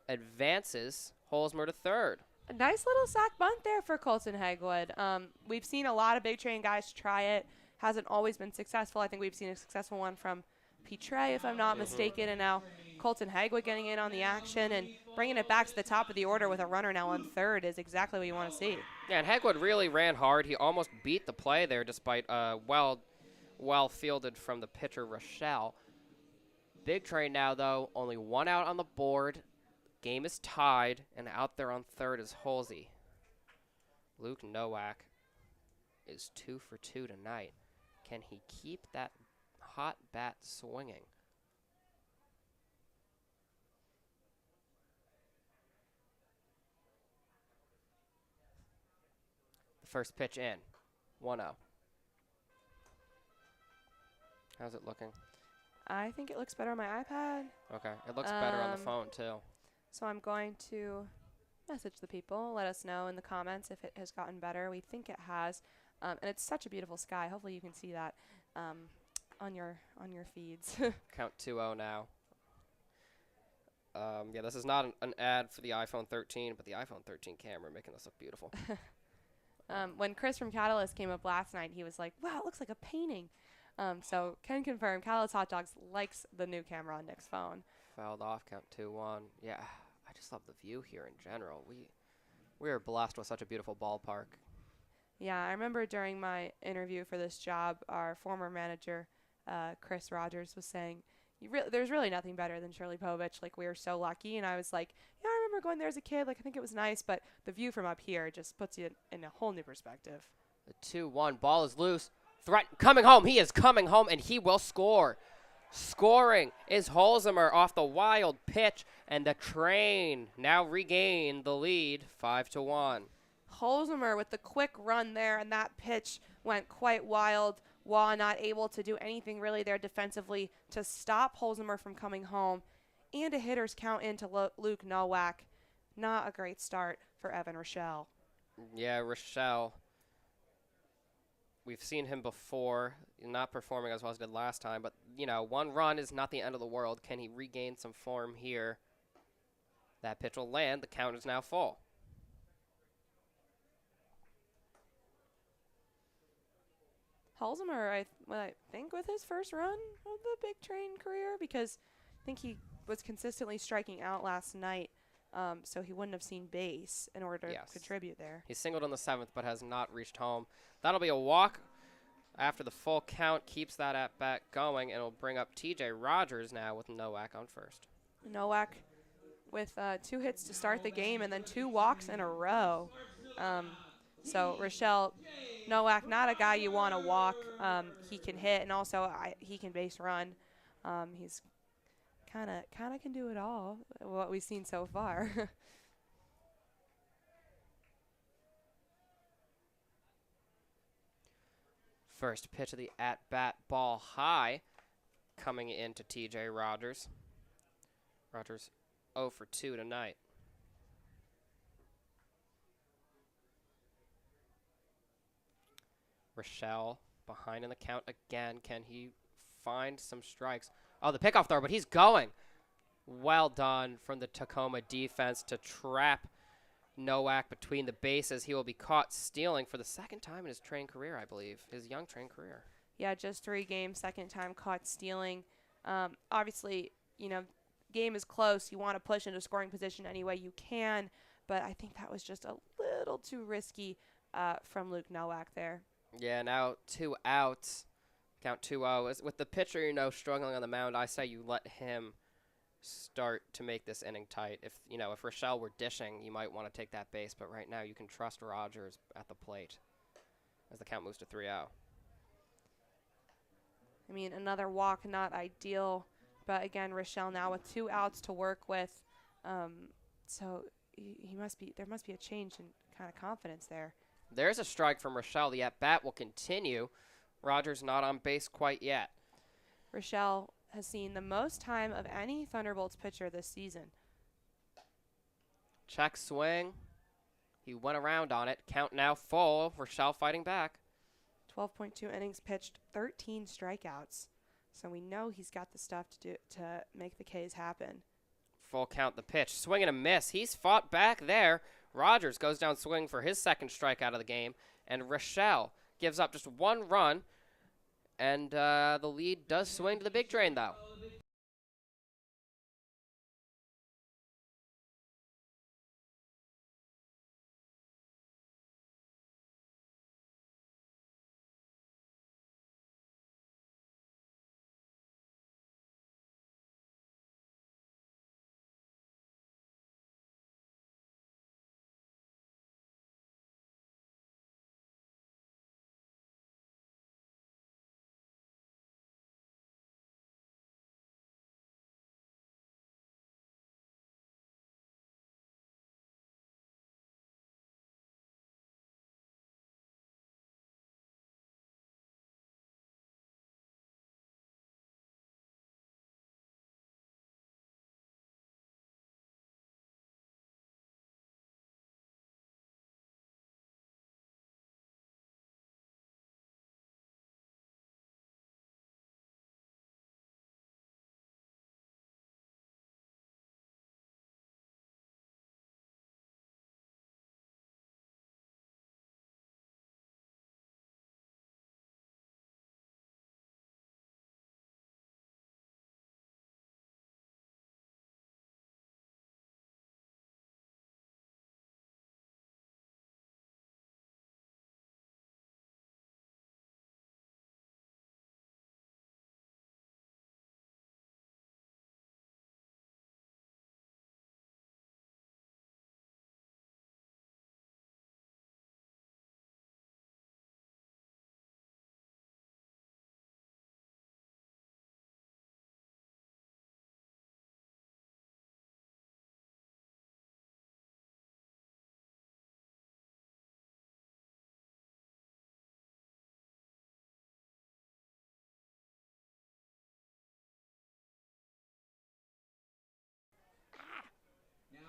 Advances Holzmer to third. A nice little sack bunt there for Colton Hegwood. We've seen a lot of big train guys try it. Hasn't always been successful. I think we've seen a successful one from Petre, if I'm not mistaken, and now Colton Hegwood getting in on the action and bringing it back to the top of the order with a runner now on third is exactly what you want to see. Yeah, and Hegwood really ran hard. He almost beat the play there despite well fielded from the pitcher Rochelle. Big Train now, though, only 1 out on the board. Game is tied, and out there on third is Holsey. Luke Nowak is 2 for 2 tonight. Can he keep that hot bat swinging? The first pitch in, 1-0. How's it looking? I think it looks better on my iPad. Okay, it looks better on the phone, too. So I'm going to message the people, let us know in the comments if it has gotten better. We think it has. And it's such a beautiful sky. Hopefully you can see that on your feeds. Count 2-0 now. Yeah, this is not an ad for the iPhone 13, but the iPhone 13 camera making this look beautiful. When Chris from Catalyst came up last night, he was like, wow, it looks like a painting. So can confirm, Catalyst Hot Dogs likes the new camera on Nick's phone. Fouled off, count 2-1. Yeah, I just love the view here in general. We are blessed with such a beautiful ballpark. Yeah, I remember during my interview for this job, our former manager, Chris Rogers, was saying, there's really nothing better than Shirley Povich. Like, we were so lucky. And I was like, yeah, I remember going there as a kid. Like, I think it was nice. But the view from up here just puts you in a whole new perspective. The 2-1 ball is loose. Coming home. He is coming home, and he will score. Scoring is Holzmer off the wild pitch, and the Train now regain the lead 5-1. Holzmer with the quick run there, and that pitch went quite wild. Waugh not able to do anything really there defensively to stop Holzmer from coming home, and a hitter's count into Luke Nowak. Not a great start for Evan Rochelle. Yeah, Rochelle. We've seen him before, not performing as well as he did last time, but, 1 run is not the end of the world. Can he regain some form here? That pitch will land. The count is now full. Holzmer, I think, with his first run of the Big Train career, because I think he was consistently striking out last night, so he wouldn't have seen base in order to contribute there. He singled on the 7th, but has not reached home. That'll be a walk after the full count, keeps that at-bat going, and it'll bring up TJ Rogers now with Nowak on first. Nowak with 2 hits to start the game and then 2 walks in a row. So Rochelle, Nowak, not a guy you want to walk. He can hit, and also he can base run. He's kind of can do it all, what we've seen so far. First pitch of the at-bat, ball high, coming into TJ Rogers. Rogers 0 for 2 tonight. Rochelle behind in the count again. Can he find some strikes? Oh, the pickoff throw, but he's going. Well done from the Tacoma defense to trap Nowak between the bases. He will be caught stealing for the 2nd time in his Train career, I believe, his young Train career. Yeah, just 3 games, 2nd time caught stealing. Obviously, game is close. You want to push into scoring position any way you can, but I think that was just a little too risky from Luke Nowak there. Yeah, now 2 outs. Count 2-0. With the pitcher, struggling on the mound, I say you let him start to make this inning tight. If if Rochelle were dishing, you might want to take that base, but right now you can trust Rogers at the plate as the count moves to 3-0. I mean, another walk, not ideal, but again, Rochelle now with 2 outs to work with, so there must be a change in kind of confidence there. There's a strike from Rochelle. The at-bat will continue. Rogers not on base quite yet. Rochelle has seen the most time of any Thunderbolts pitcher this season. Check swing. He went around on it. Count now full. Rochelle fighting back. 12.2 innings pitched, 13 strikeouts. So we know he's got the stuff to make the K's happen. Full count the pitch. Swing and a miss. He's fought back there. Rogers goes down swinging for his second strikeout of the game. And Rochelle gives up just 1 run. And the lead does swing to the big train, though.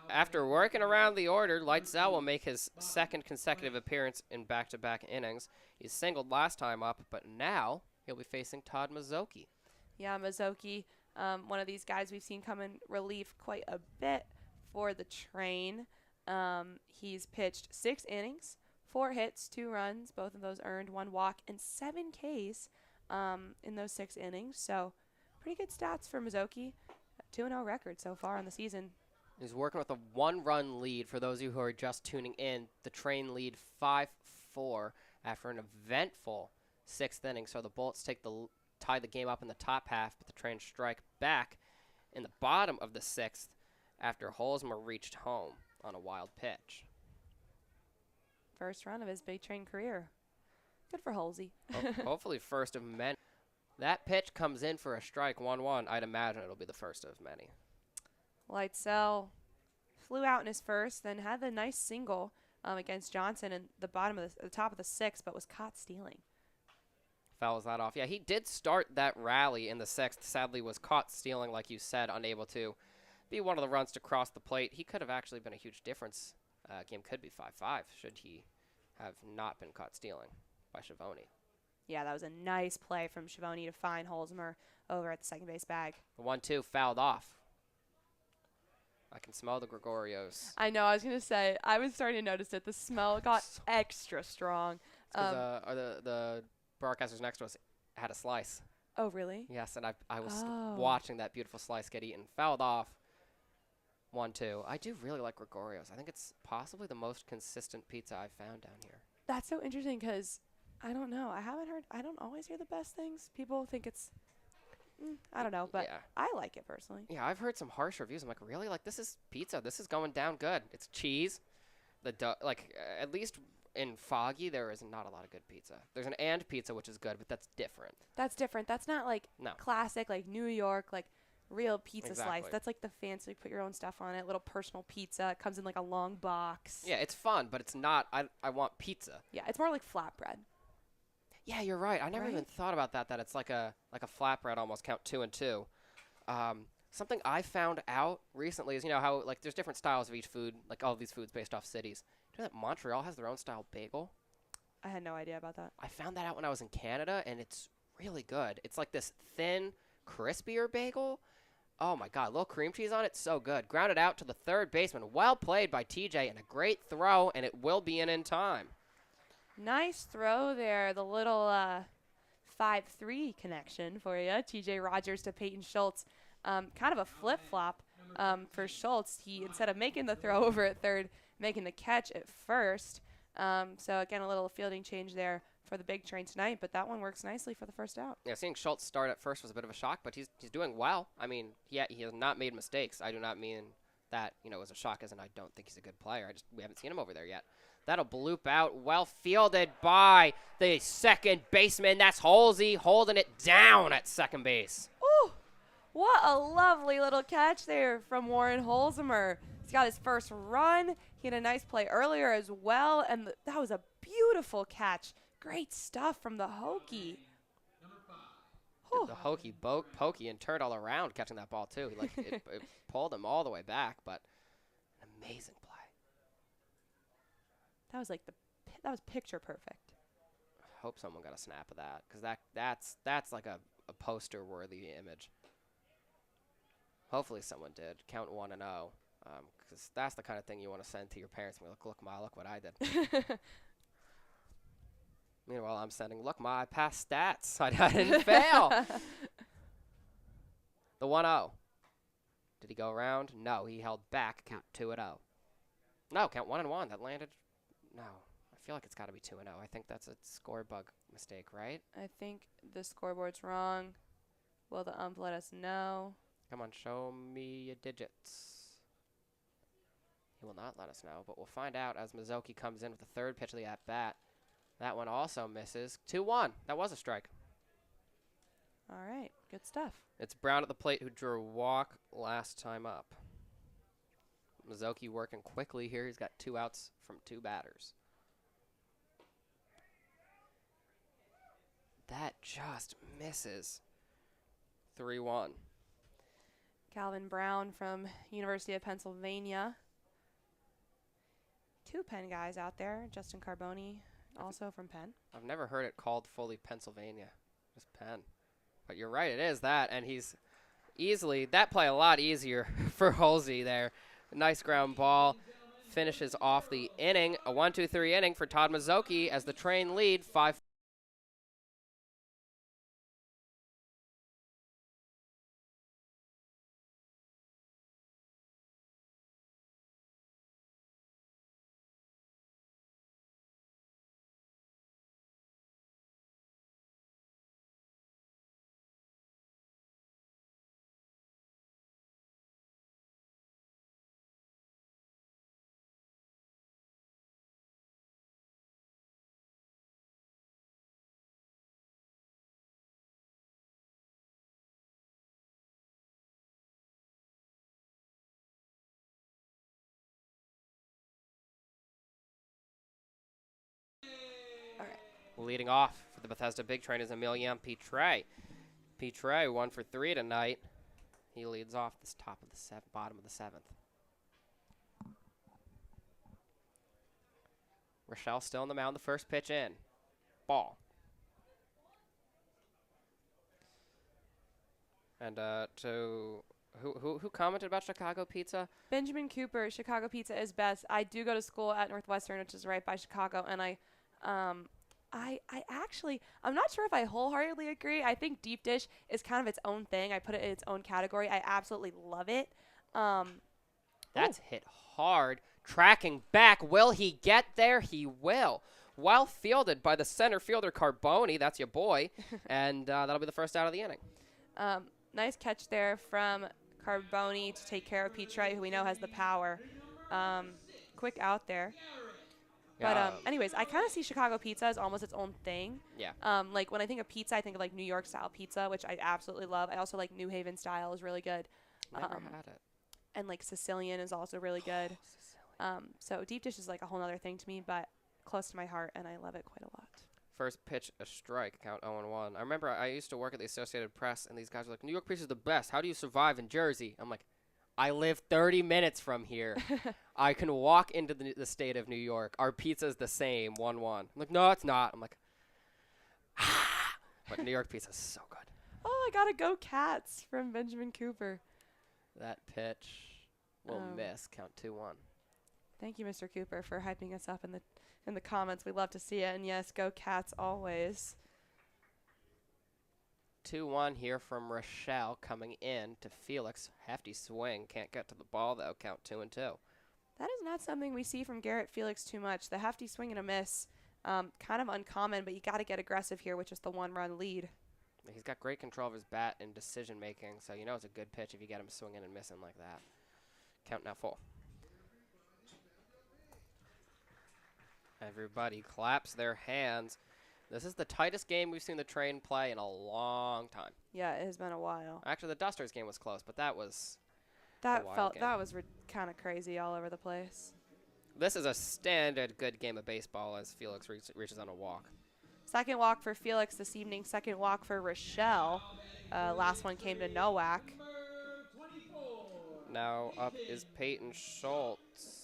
After working around the order, Lightsell will make his second consecutive appearance in back-to-back innings. He singled last time up, but now he'll be facing Todd Mazzocchi. Yeah, Mazzocchi, one of these guys we've seen come in relief quite a bit for the Train. He's pitched 6 innings, 4 hits, 2 runs, both of those earned, 1 walk, and 7 Ks in those 6 innings. So pretty good stats for Mazzocchi. 2-0 record so far on the season. He's working with a 1-run lead. For those of you who are just tuning in, the Train lead 5-4 after an eventful 6th inning. So the Bolts tie the game up in the top half, but the Train strike back in the bottom of the 6th after Holzmer reached home on a wild pitch. First run of his Big Train career. Good for Holsey. Hopefully first of many. That pitch comes in for a strike, 1-1. I'd imagine it'll be the first of many. Lightsell flew out in his first, then had the nice single against Johnson in the top of the 6th, but was caught stealing. Fouls that off. Yeah, he did start that rally in the 6th. Sadly, was caught stealing, like you said, unable to be one of the runs to cross the plate. He could have actually been a huge difference. Game could be 5-5 should he have not been caught stealing by Schiavone. Yeah, that was a nice play from Schiavone to find Holzmer over at the second base bag. The 1-2 fouled off. I can smell the Gregorios. I know. I was going to say, I was starting to notice it. The smell got extra strong. The broadcasters next to us had a slice. Oh, really? Yes, and I was watching that beautiful slice get eaten. Fouled off. 1-2. I do really like Gregorios. I think it's possibly the most consistent pizza I've found down here. That's so interesting because, I don't know. I don't always hear the best things. People think it's I don't know, but yeah. I like it personally. Yeah, I've heard some harsh reviews. I'm like, really? Like, this is pizza. This is going down good. It's cheese. The dough, like, at least in Foggy, there is not a lot of good pizza. There's an and pizza, which is good, but that's different. That's different. That's not like No. classic, like New York, like real pizza Exactly. slice. That's like the fancy, put your own stuff on it, little personal pizza. It comes in like a long box. Yeah, it's fun, but it's not. I want pizza. Yeah, it's more like flatbread. Yeah, you're right. I never Right? even thought about that. That it's like a flatbread almost. Count 2 and 2. Something I found out recently is, you know how like there's different styles of each food, like all of these foods based off cities. Do you know that Montreal has their own style bagel? I had no idea about that. I found that out when I was in Canada, and it's really good. It's like this thin, crispier bagel. Oh my God, a little cream cheese on it, so good. Grounded out to the third baseman. Well played by TJ, and a great throw, and it will be in time. Nice throw there. The little 5-3 connection for you. TJ Rogers to Peyton Schultz. Kind of a flip-flop for Schultz. He, instead of making the throw over at third, making the catch at first. So, again, a little fielding change there for the big train tonight, but that one works nicely for the first out. Yeah, seeing Schultz start at first was a bit of a shock, but he's doing well. I mean, yeah, he has not made mistakes. I do not mean that, you know, it was a shock as in I don't think he's a good player. We haven't seen him over there yet. That'll bloop out. Well fielded by the second baseman. That's Halsey holding it down at second base. Ooh, what a lovely little catch there from Warren Holzheimer. He's got his first run. He had a nice play earlier as well, and that was a beautiful catch. Great stuff from the Hokie. Did the Hokie pokey and turned all around catching that ball too. Like it pulled him all the way back, but an amazing play. That was like that was picture perfect. I hope someone got a snap of that, because that's like a poster worthy image. Hopefully someone did. Count 1-0, because that's the kind of thing you want to send to your parents. And be like, look what I did. Meanwhile, I'm sending, look, Ma, I passed stats. I didn't fail. The 1-0. Did he go around? No, he held back. Count 2-0. No, count 1-1. That landed. No, I feel like it's got to be 2-0. I think that's a score bug mistake, right? I think the scoreboard's wrong. Will the ump let us know? Come on, show me your digits. He will not let us know, but we'll find out as Mizuki comes in with the third pitch of the at-bat. That one also misses. 2-1. That was a strike. All right, good stuff. It's Brown at the plate who drew a walk last time up. Mizuki working quickly here. He's got 2 outs from 2 batters. That just misses. 3-1. Calvin Brown from University of Pennsylvania. 2 Penn guys out there. Justin Carboni, also from Penn. I've never heard it called fully Pennsylvania. Just Penn. But you're right, it is that. And he's easily, that play a lot easier for Halsey there. Nice ground ball. Finishes off the inning. A 1-2-3 inning for Todd Mizuki as the Train lead 5. Leading off for the Bethesda Big Train is Emilian Pitre. Pitre 1 for 3 tonight. He leads off this bottom of the 7th. Rochelle still on the mound. The first pitch in. Ball. And who commented about Chicago pizza? Benjamin Cooper, Chicago pizza is best. I do go to school at Northwestern, which is right by Chicago, and I actually, I'm not sure if I wholeheartedly agree. I think deep dish is kind of its own thing. I put it in its own category. I absolutely love it. That's hit hard. Tracking back. Will he get there? He will. Well fielded by the center fielder Carboni. That's your boy. And that'll be the first out of the inning. Nice catch there from Carboni to take care of Petri, who we know has the power. Quick out there. But anyways, I kind of see Chicago pizza as almost its own thing. Yeah. Like when I think of pizza, I think of like New York style pizza, which I absolutely love. I also like New Haven style is really good. Never had it. And like Sicilian is also really good. So deep dish is like a whole other thing to me, but close to my heart, and I love it quite a lot. First pitch, a strike, count 0-1. I remember I used to work at the Associated Press, and these guys were like, New York pizza is the best. How do you survive in Jersey? I'm like, I live 30 minutes from here. I can walk into the state of New York. Our pizza is the same, 1-1. I'm like, no, it's not. I'm like, but New York pizza is so good. Oh, I gotta go Cats from Benjamin Cooper. That pitch will miss, count 2-1. Thank you, Mr. Cooper, for hyping us up in the comments. We love to see it. And yes, go Cats always. 2-1 here from Rochelle coming in to Felix. Hefty swing. Can't get to the ball, though. Count 2-2. That is not something we see from Garrett Felix too much. The hefty swing and a miss, kind of uncommon, but you got to get aggressive here, which is the 1-run lead. He's got great control of his bat and decision-making, so you know it's a good pitch if you get him swinging and missing like that. Count now full. Everybody claps their hands. This is the tightest game we've seen the Train play in a long time. Yeah, it has been a while. Actually, the Dusters game was close, but that was that was kind of crazy all over the place. This is a standard good game of baseball as Felix reaches on a walk. Second walk for Felix this evening. Second walk for Rochelle. Last one came to Nowak. Now up is Peyton Schultz.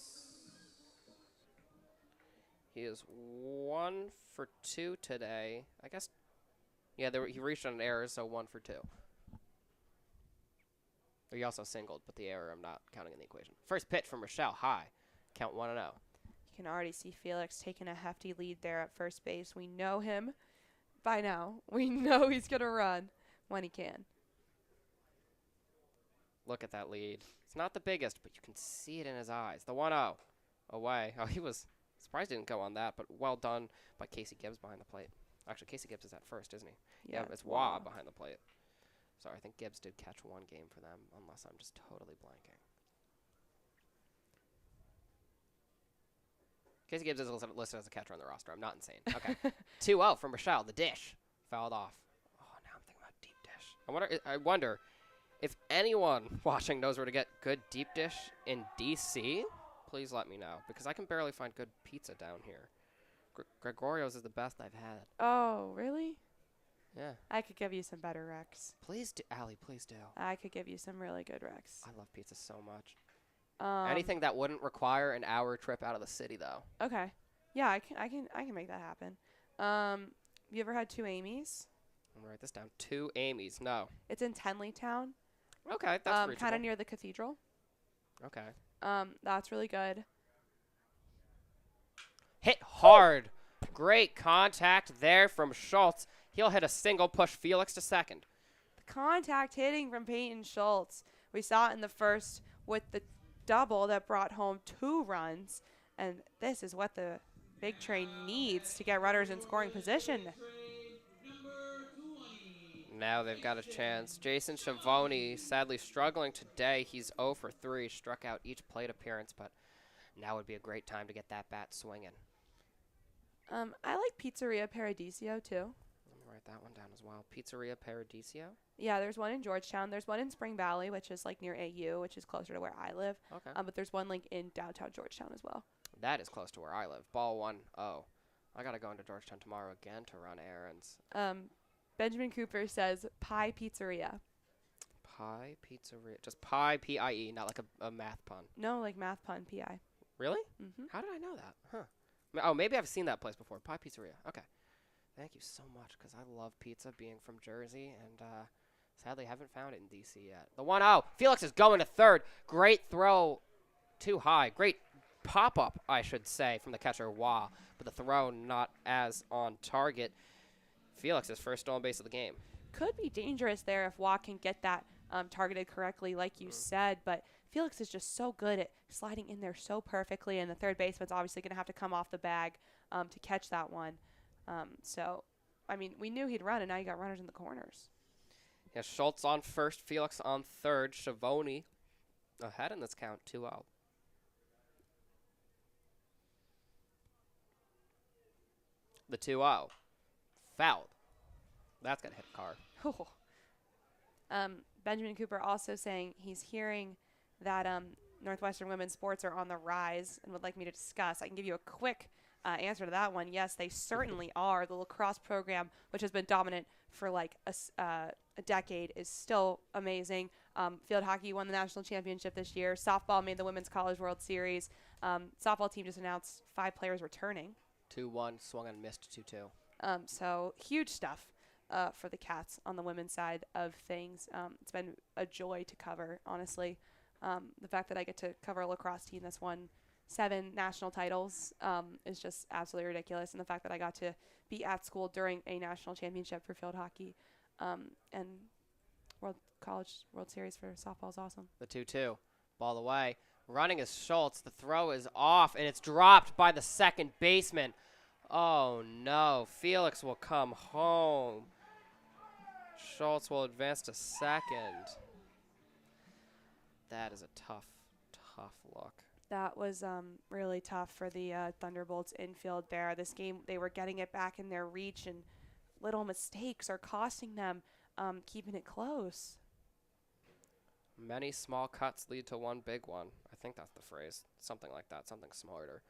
He is 1 for 2 today. I guess, yeah, he reached on an error, so 1 for 2. He also singled, but the error I'm not counting in the equation. First pitch from Rochelle, high. Count 1-0. You can already see Felix taking a hefty lead there at first base. We know him by now. We know he's going to run when he can. Look at that lead. It's not the biggest, but you can see it in his eyes. The 1-0 away. Oh, he was surprised he didn't go on that, but well done by Casey Gibbs behind the plate. Actually, Casey Gibbs is at first, isn't he? Yeah, it's Wah behind the plate. Sorry, I think Gibbs did catch one game for them, unless I'm just totally blanking. Casey Gibbs is listed as a catcher on the roster. I'm not insane. Okay. 2-0 from Rochelle. The dish fouled off. Oh, now I'm thinking about deep dish. I wonder if anyone watching knows where to get good deep dish in D.C., please let me know, because I can barely find good pizza down here. Gregorio's is the best I've had. Oh, really? Yeah. I could give you some better Rex. Please do. Allie, please do. I could give you some really good Rex. I love pizza so much. Anything that wouldn't require an hour trip out of the city, though. Okay. Yeah, I can make that happen. You ever had 2 Amy's? I'm gonna write this down. 2 Amy's. No. It's in Tenleytown. Okay, that's reachable. Kind of near the cathedral. Okay. That's really good. Hit hard. Great contact there from Schultz. He'll hit a single, push Felix to second. The contact hitting from Peyton Schultz. We saw it in the first with the double that brought home 2 runs. And this is what the Big Train needs to get runners in scoring position. Now they've got a chance. Jason Schiavone sadly struggling today. He's 0 for 3, struck out each plate appearance, but now would be a great time to get that bat swinging. I like Pizzeria Paradiso too. Let me write that one down as well. Pizzeria Paradiso? Yeah, there's one in Georgetown. There's one in Spring Valley, which is like near AU, which is closer to where I live. Okay. But there's one like in downtown Georgetown as well. That is close to where I live. Ball 1-0. I got to go into Georgetown tomorrow again to run errands. Benjamin Cooper says Pie Pizzeria. Pie Pizzeria. Just pie, P-I-E, not like a math pun. No, like math pun, P-I. Really? Mm-hmm. How did I know that? Huh. Oh, maybe I've seen that place before. Pie Pizzeria. Okay. Thank you so much, because I love pizza being from Jersey, and sadly haven't found it in D.C. yet. The 1-0. Felix is going to third. Great throw. Too high. Great pop-up, I should say, from the catcher, Wah. But the throw not as on target. Felix's first stolen base of the game. Could be dangerous there if Wah can get that targeted correctly, like you said, but Felix is just so good at sliding in there so perfectly, and the third baseman's obviously going to have to come off the bag to catch that one. So, I mean, we knew he'd run, and now you got runners in the corners. Yeah, Schultz on first, Felix on third, Schiavone ahead in this count, 2-0. The 2-0. Fouled. That's going to hit a car. Benjamin Cooper also saying he's hearing that Northwestern women's sports are on the rise and would like me to discuss. I can give you a quick answer to that one. Yes, they certainly are. The lacrosse program, which has been dominant for like a decade, is still amazing. Field hockey won the national championship this year. Softball made the Women's College World Series. Softball team just announced 5 players returning. 2-1, swung and missed 2-2. So huge stuff for the Cats on the women's side of things. It's been a joy to cover, honestly. The fact that I get to cover a lacrosse team that's won 7 national titles is just absolutely ridiculous. And the fact that I got to be at school during a national championship for field hockey and College World Series for softball is awesome. The 2-2. Ball away. Running is Schultz. The throw is off, and it's dropped by the second baseman. Oh, no. Felix will come home. Schultz will advance to second. That is a tough look. That was really tough for the Thunderbolts infield there. This game, they were getting it back in their reach, and little mistakes are costing them keeping it close. Many small cuts lead to one big one. I think that's the phrase. Something like that. Something smarter.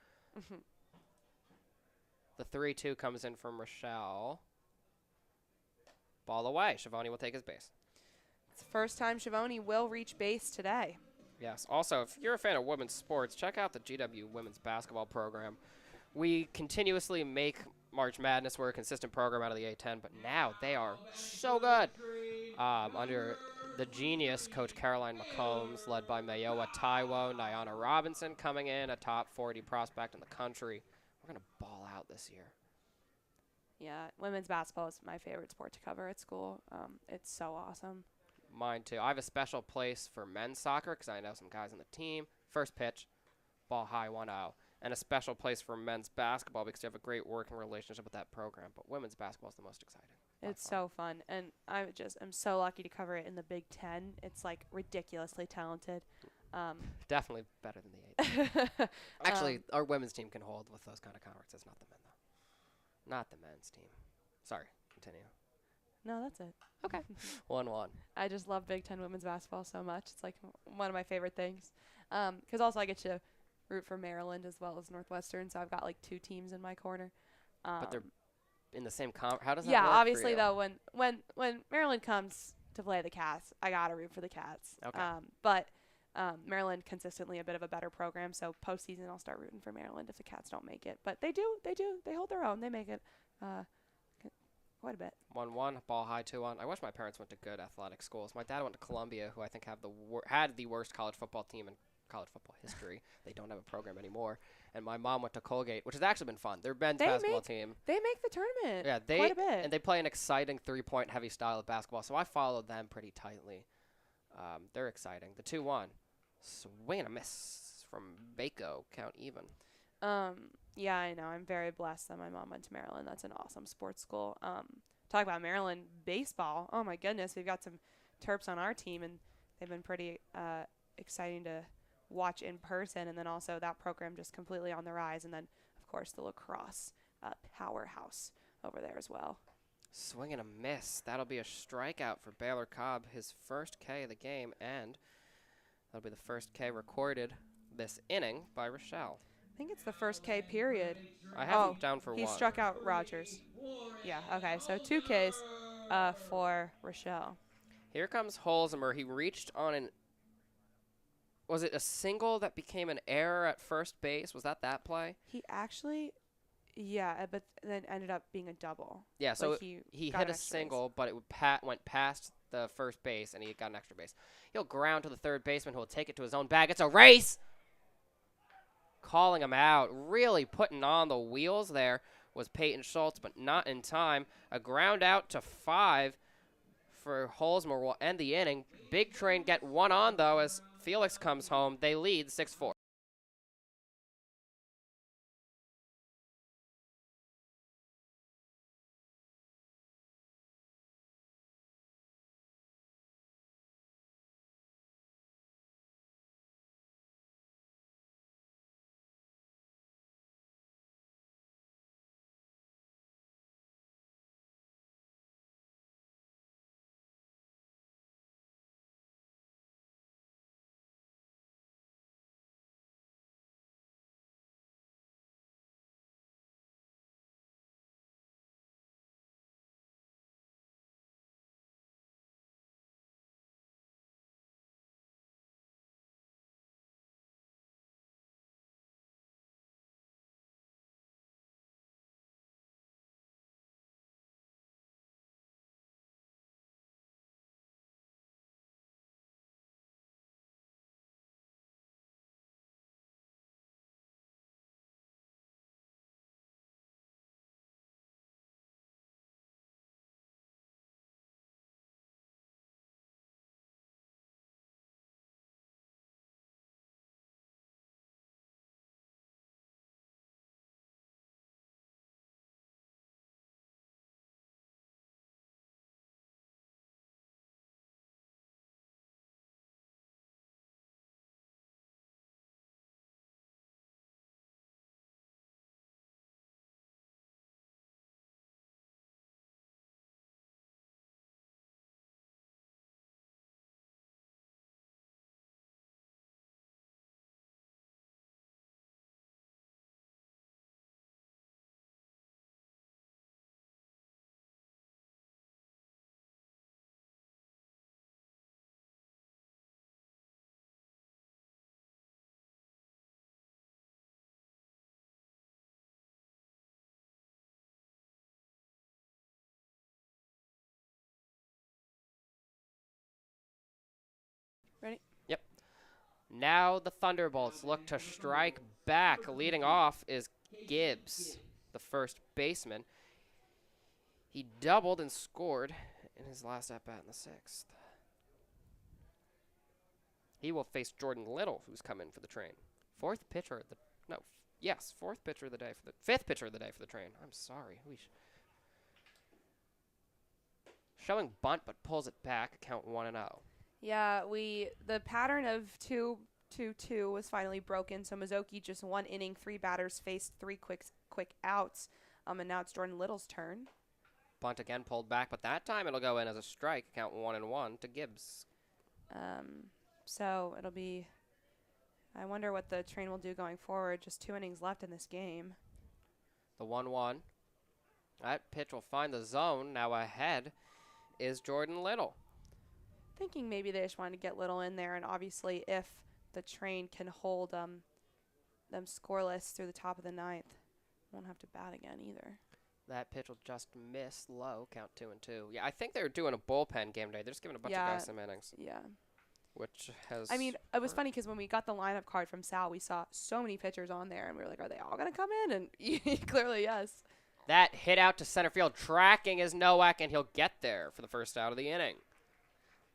The 3-2 comes in from Rochelle. Ball away. Schiavone will take his base. It's the first time Schiavone will reach base today. Yes. Also, if you're a fan of women's sports, check out the GW women's basketball program. We continuously make March Madness. We're a consistent program out of the A10, but now they are so good. Under the genius Coach Caroline McCombs, led by Mayowa Taiwo, Nyana Robinson coming in, a top 40 prospect in the country. We're going to ball out this year. Yeah, women's basketball is my favorite sport to cover at school. It's so awesome. Mine too. I have a special place for men's soccer because I know some guys on the team. First pitch, ball high, 1-0. And a special place for men's basketball because you have a great working relationship with that program. But women's basketball is the most exciting. It's so fun. And I'm so lucky to cover it in the Big Ten. It's like ridiculously talented. Definitely better than the 8. Actually, our women's team can hold with those kind of conferences, not the men, though. Not the men's team. Sorry, continue. No, that's it. Okay. 1-1. I just love Big Ten women's basketball so much. It's like one of my favorite things. Because also I get to root for Maryland as well as Northwestern, so I've got like 2 teams in my corner. But they're in the same how does that work? Yeah, obviously though, when Maryland comes to play the Cats, I gotta root for the Cats. Okay. But Maryland consistently a bit of a better program, so postseason I'll start rooting for Maryland if the Cats don't make it. But they hold their own. They make it quite a bit. 1-1, ball high, 2-1. I wish my parents went to good athletic schools. My dad went to Columbia, who I think had the worst college football team in college football history. They don't have a program anymore. And my mom went to Colgate, which has actually been fun. Their men's basketball team. They make the tournament. Yeah, quite a bit. And they play an exciting 3-point heavy style of basketball, so I followed them pretty tightly. They're exciting. The 2-1, swing and a miss from Bako, count even. Yeah, I know. I'm very blessed that my mom went to Maryland. That's an awesome sports school. Talk about Maryland baseball. Oh my goodness, we've got some Terps on our team, and they've been pretty exciting to watch in person. And then also that program just completely on the rise. And then of course the lacrosse powerhouse over there as well. Swing and a miss. That'll be a strikeout for Baylor Cobb, his first K of the game, and that'll be the first K recorded this inning by Rochelle. I think it's the first K period. I have him down for 1. He struck out Rogers. Yeah, okay, so 2 Ks for Rochelle. Here comes Holzheimer. He reached on was it a single that became an error at first base? Was that play? He actually, yeah, but then ended up being a double. Yeah, so like he hit a single, but it went past the first base, and he got an extra base. He'll ground to the third baseman, who will take it to his own bag. It's a race! Calling him out, really putting on the wheels there was Peyton Schultz, but not in time. A ground out to 5 for Holzheimer will end the inning. Big Train get 1 on, though, as Felix comes home. They lead 6-4. Now the Thunderbolts look to strike back. Leading off is Gibbs, the first baseman. He doubled and scored in his last at-bat in the 6th. He will face Jordan Little, who's come in for the Train. Fourth pitcher of the fifth pitcher of the day for the Train. I'm sorry. Showing bunt, but pulls it back. Count 1-0. Yeah, the pattern of 2-2-2 was finally broken. So Mizuki just 1 inning, 3 batters faced 3 quick outs. And now it's Jordan Little's turn. Bunt again pulled back, but that time it'll go in as a strike. Count 1-1 to Gibbs. So it'll be. I wonder what the Train will do going forward. Just 2 innings left in this game. The 1-1. That pitch will find the zone. Now ahead is Jordan Little. Thinking maybe they just wanted to get Little in there, and obviously if the Train can hold them scoreless through the top of the 9th, won't have to bat again either. That pitch will just miss low. Count 2-2. Yeah, I think they're doing a bullpen game today. They're just giving a bunch of guys some innings. Yeah. Which has. I mean, it was funny because when we got the lineup card from Sal, we saw so many pitchers on there, and we were like, "Are they all gonna come in?" And clearly, yes. That hit out to center field, tracking is Nowak, and he'll get there for the first out of the inning.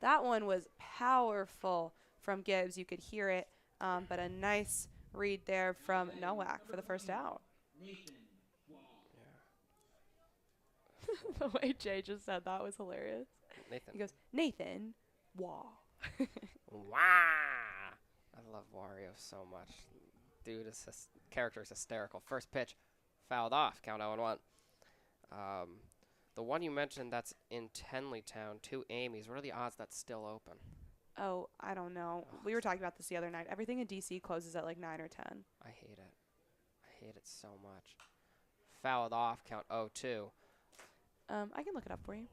That one was powerful from Gibbs. You could hear it, but a nice read there from Nowak for the first out. The way Jay just said that was hilarious. Nathan. He goes, Nathan, wow. Wow. I love Wario so much. Dude, character is hysterical. First pitch, fouled off. Count 0-1. The one you mentioned that's in Tenleytown, 2 Amy's. What are the odds that's still open? Oh, I don't know. We were talking about this the other night. Everything in D.C. closes at like 9 or 10. I hate it. I hate it so much. Fouled off. Count 0-2. I can look it up for you.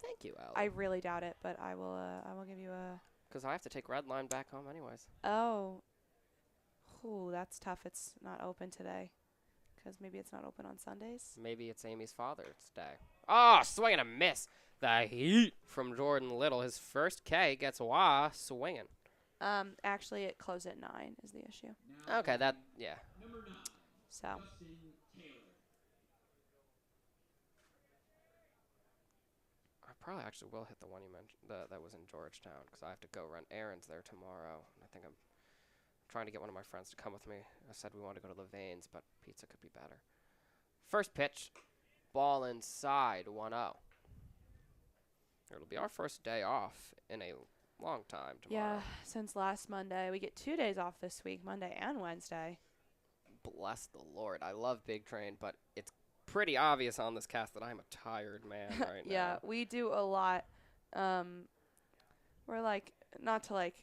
Thank you, Ellen. I really doubt it, but I will give you a. Because I have to take Red Line back home anyways. Oh. Ooh, that's tough. It's not open today. Because maybe it's not open on Sundays. Maybe it's Amy's Father's Day. Oh, swing and a miss. The heat from Jordan Little. His first K gets Wah swinging. Actually, it closed at 9 is the issue. Okay, yeah. So. I probably actually will hit the one you mentioned that was in Georgetown because I have to go run errands there tomorrow. I think I'm trying to get one of my friends to come with me. I said we wanted to go to Levain's, but pizza could be better. First pitch, ball inside, 1-0. It'll be our first day off in a long time tomorrow. Yeah, since last Monday. We get 2 days off this week, Monday and Wednesday. Bless the Lord. I love Big Train, but it's pretty obvious on this cast that I'm a tired man right now. Yeah, we do a lot. We're like, not to like.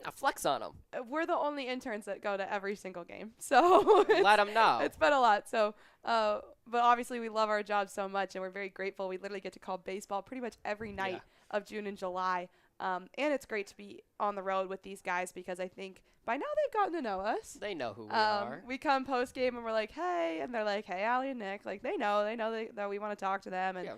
Now flex on them. We're the only interns that go to every single game. So let them know. It's been a lot. So, but obviously we love our job so much and we're very grateful. We literally get to call baseball pretty much every night of June and July. And it's great to be on the road with these guys because I think by now they've gotten to know us. They know who we are. We come post game and we're like, hey, and they're like, hey, Allie and Nick. Like they know that we want to talk to them. And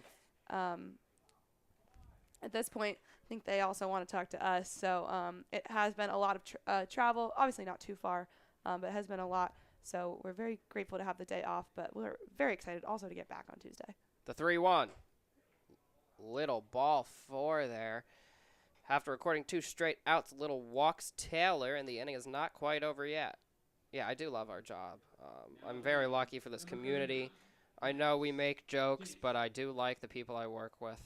at this point, I think they also want to talk to us. So it has been a lot of travel, obviously not too far, but it has been a lot. So we're very grateful to have the day off, but we're very excited also to get back on Tuesday. The 3-1. Little ball 4 there. After recording 2 straight outs, Little walks Taylor, and the inning is not quite over yet. Yeah, I do love our job. I'm very lucky for this community. I know we make jokes, but I do like the people I work with.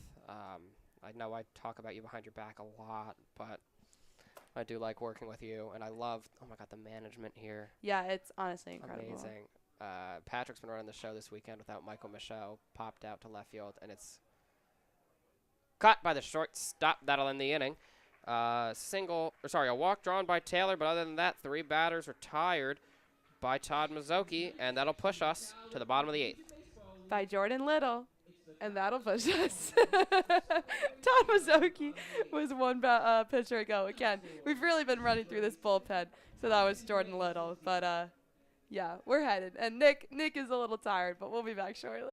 I know I talk about you behind your back a lot, but I do like working with you, and I love, oh my God, the management here. Yeah, it's honestly incredible. Amazing. Patrick's been running the show this weekend without Michael Michaud, popped out to left field, and it's cut by the shortstop. That'll end the inning. A walk drawn by Taylor, but other than that, 3 batters retired by Todd Mizuki, and that'll push us to the bottom of the 8th. By Jordan Little, and that'll push us. Todd Mizuki was one pitcher ago. Again, we've really been running through this bullpen, so that was Jordan Little. But, yeah, we're headed. And Nick is a little tired, but we'll be back shortly.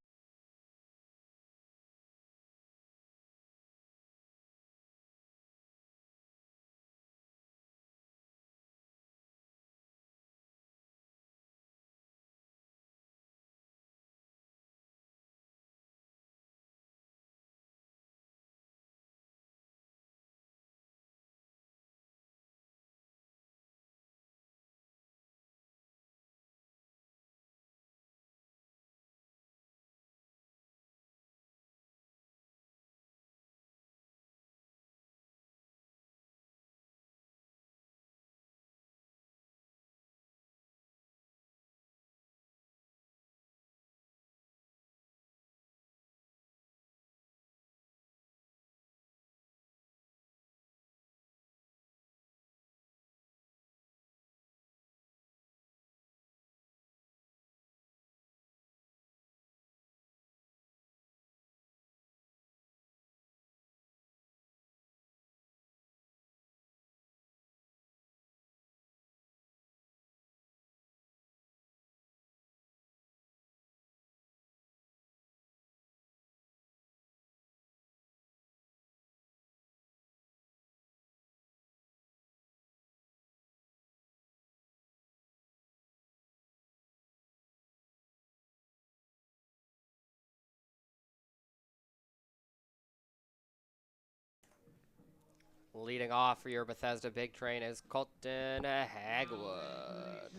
Leading off for your Bethesda Big Train is Colton Hagwood.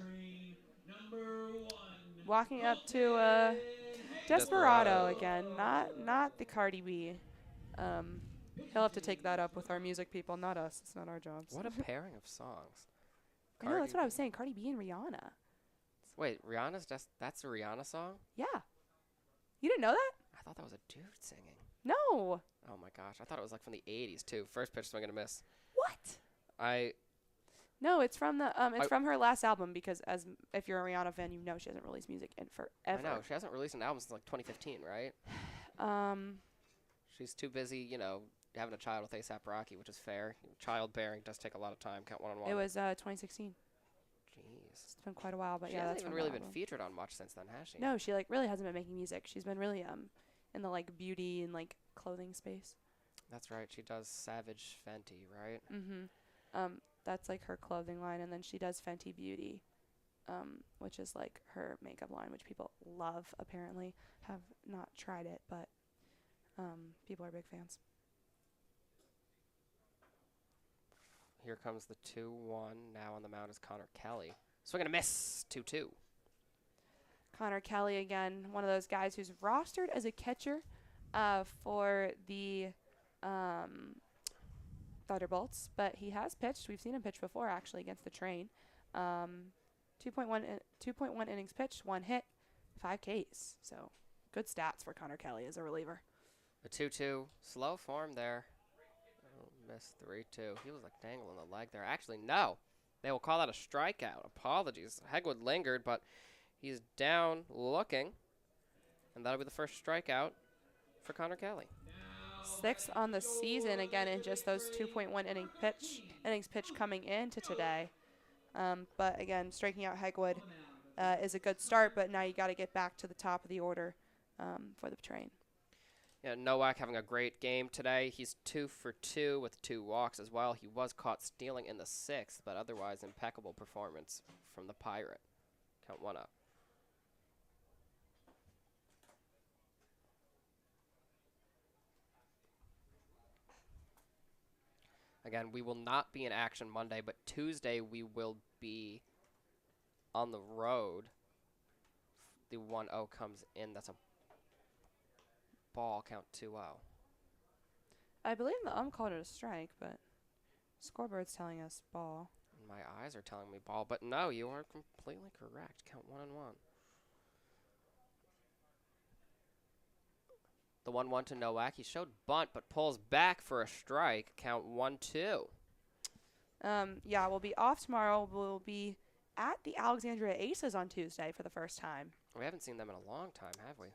Walking up to Desperado again, not the Cardi B. He'll have to take that up with our music people, not us. It's not our jobs. What a pairing of songs. I know, that's what I was saying. Cardi B and Rihanna. Wait, that's a Rihanna song? Yeah. You didn't know that? I thought that was a dude singing. No. Oh my gosh, I thought it was like from the 80s too. First pitch swing and a miss. What? No, it's from the from her last album, because if you're a Rihanna fan, you know she hasn't released music in forever. I know, she hasn't released an album since like 2015, right? She's too busy, having a child with A$AP Rocky, which is fair. Childbearing does take a lot of time. Count one on one. It was 2016. Jeez. It's been quite a while, but she yeah, hasn't even really been featured on much since then, has she? No, she really hasn't been making music. She's been really in the beauty and clothing space. That's right. She does Savage Fenty, right? Mm-hmm. That's her clothing line, and then she does Fenty Beauty, which is her makeup line, which people love. Apparently, have not tried it, but people are big fans. Here comes the 2-1. Now on the mound is Connor Kelly. Swing and a miss. 2-2. Connor Kelly again, one of those guys who's rostered as a catcher for the Thunderbolts, but he has pitched. We've seen him pitch before, actually, against the Train. 2.1 innings pitched, 1 hit, 5 Ks. So good stats for Connor Kelly as a reliever. A 2-2. Slow form there. Oh, missed 3-2. He was dangling the leg there. Actually, no. They will call that a strikeout. Apologies. Hagwood lingered, but he's down looking. And that'll be the first strikeout for Connor Kelly. 6 on the season, again, in just those 2.1 innings pitched coming into today. But again, striking out Hagwood is a good start, but now you got to get back to the top of the order for the Train. Yeah, Nowak having a great game today. He's 2 for 2 with 2 walks as well. He was caught stealing in the 6th, but otherwise impeccable performance from the Pirate. Count 1 up. Again, we will not be in action Monday, but Tuesday we will be on the road. The 1-0 comes in. That's a ball. Count 2-0. I believe the called it a strike, but scoreboard's telling us ball. My eyes are telling me ball, but no, you are completely correct. Count 1-1. The 1-1 to Nowak. He showed bunt, but pulls back for a strike. Count 1-2. Yeah, we'll be off tomorrow. We'll be at the Alexandria Aces on Tuesday for the first time. We haven't seen them in a long time, have we?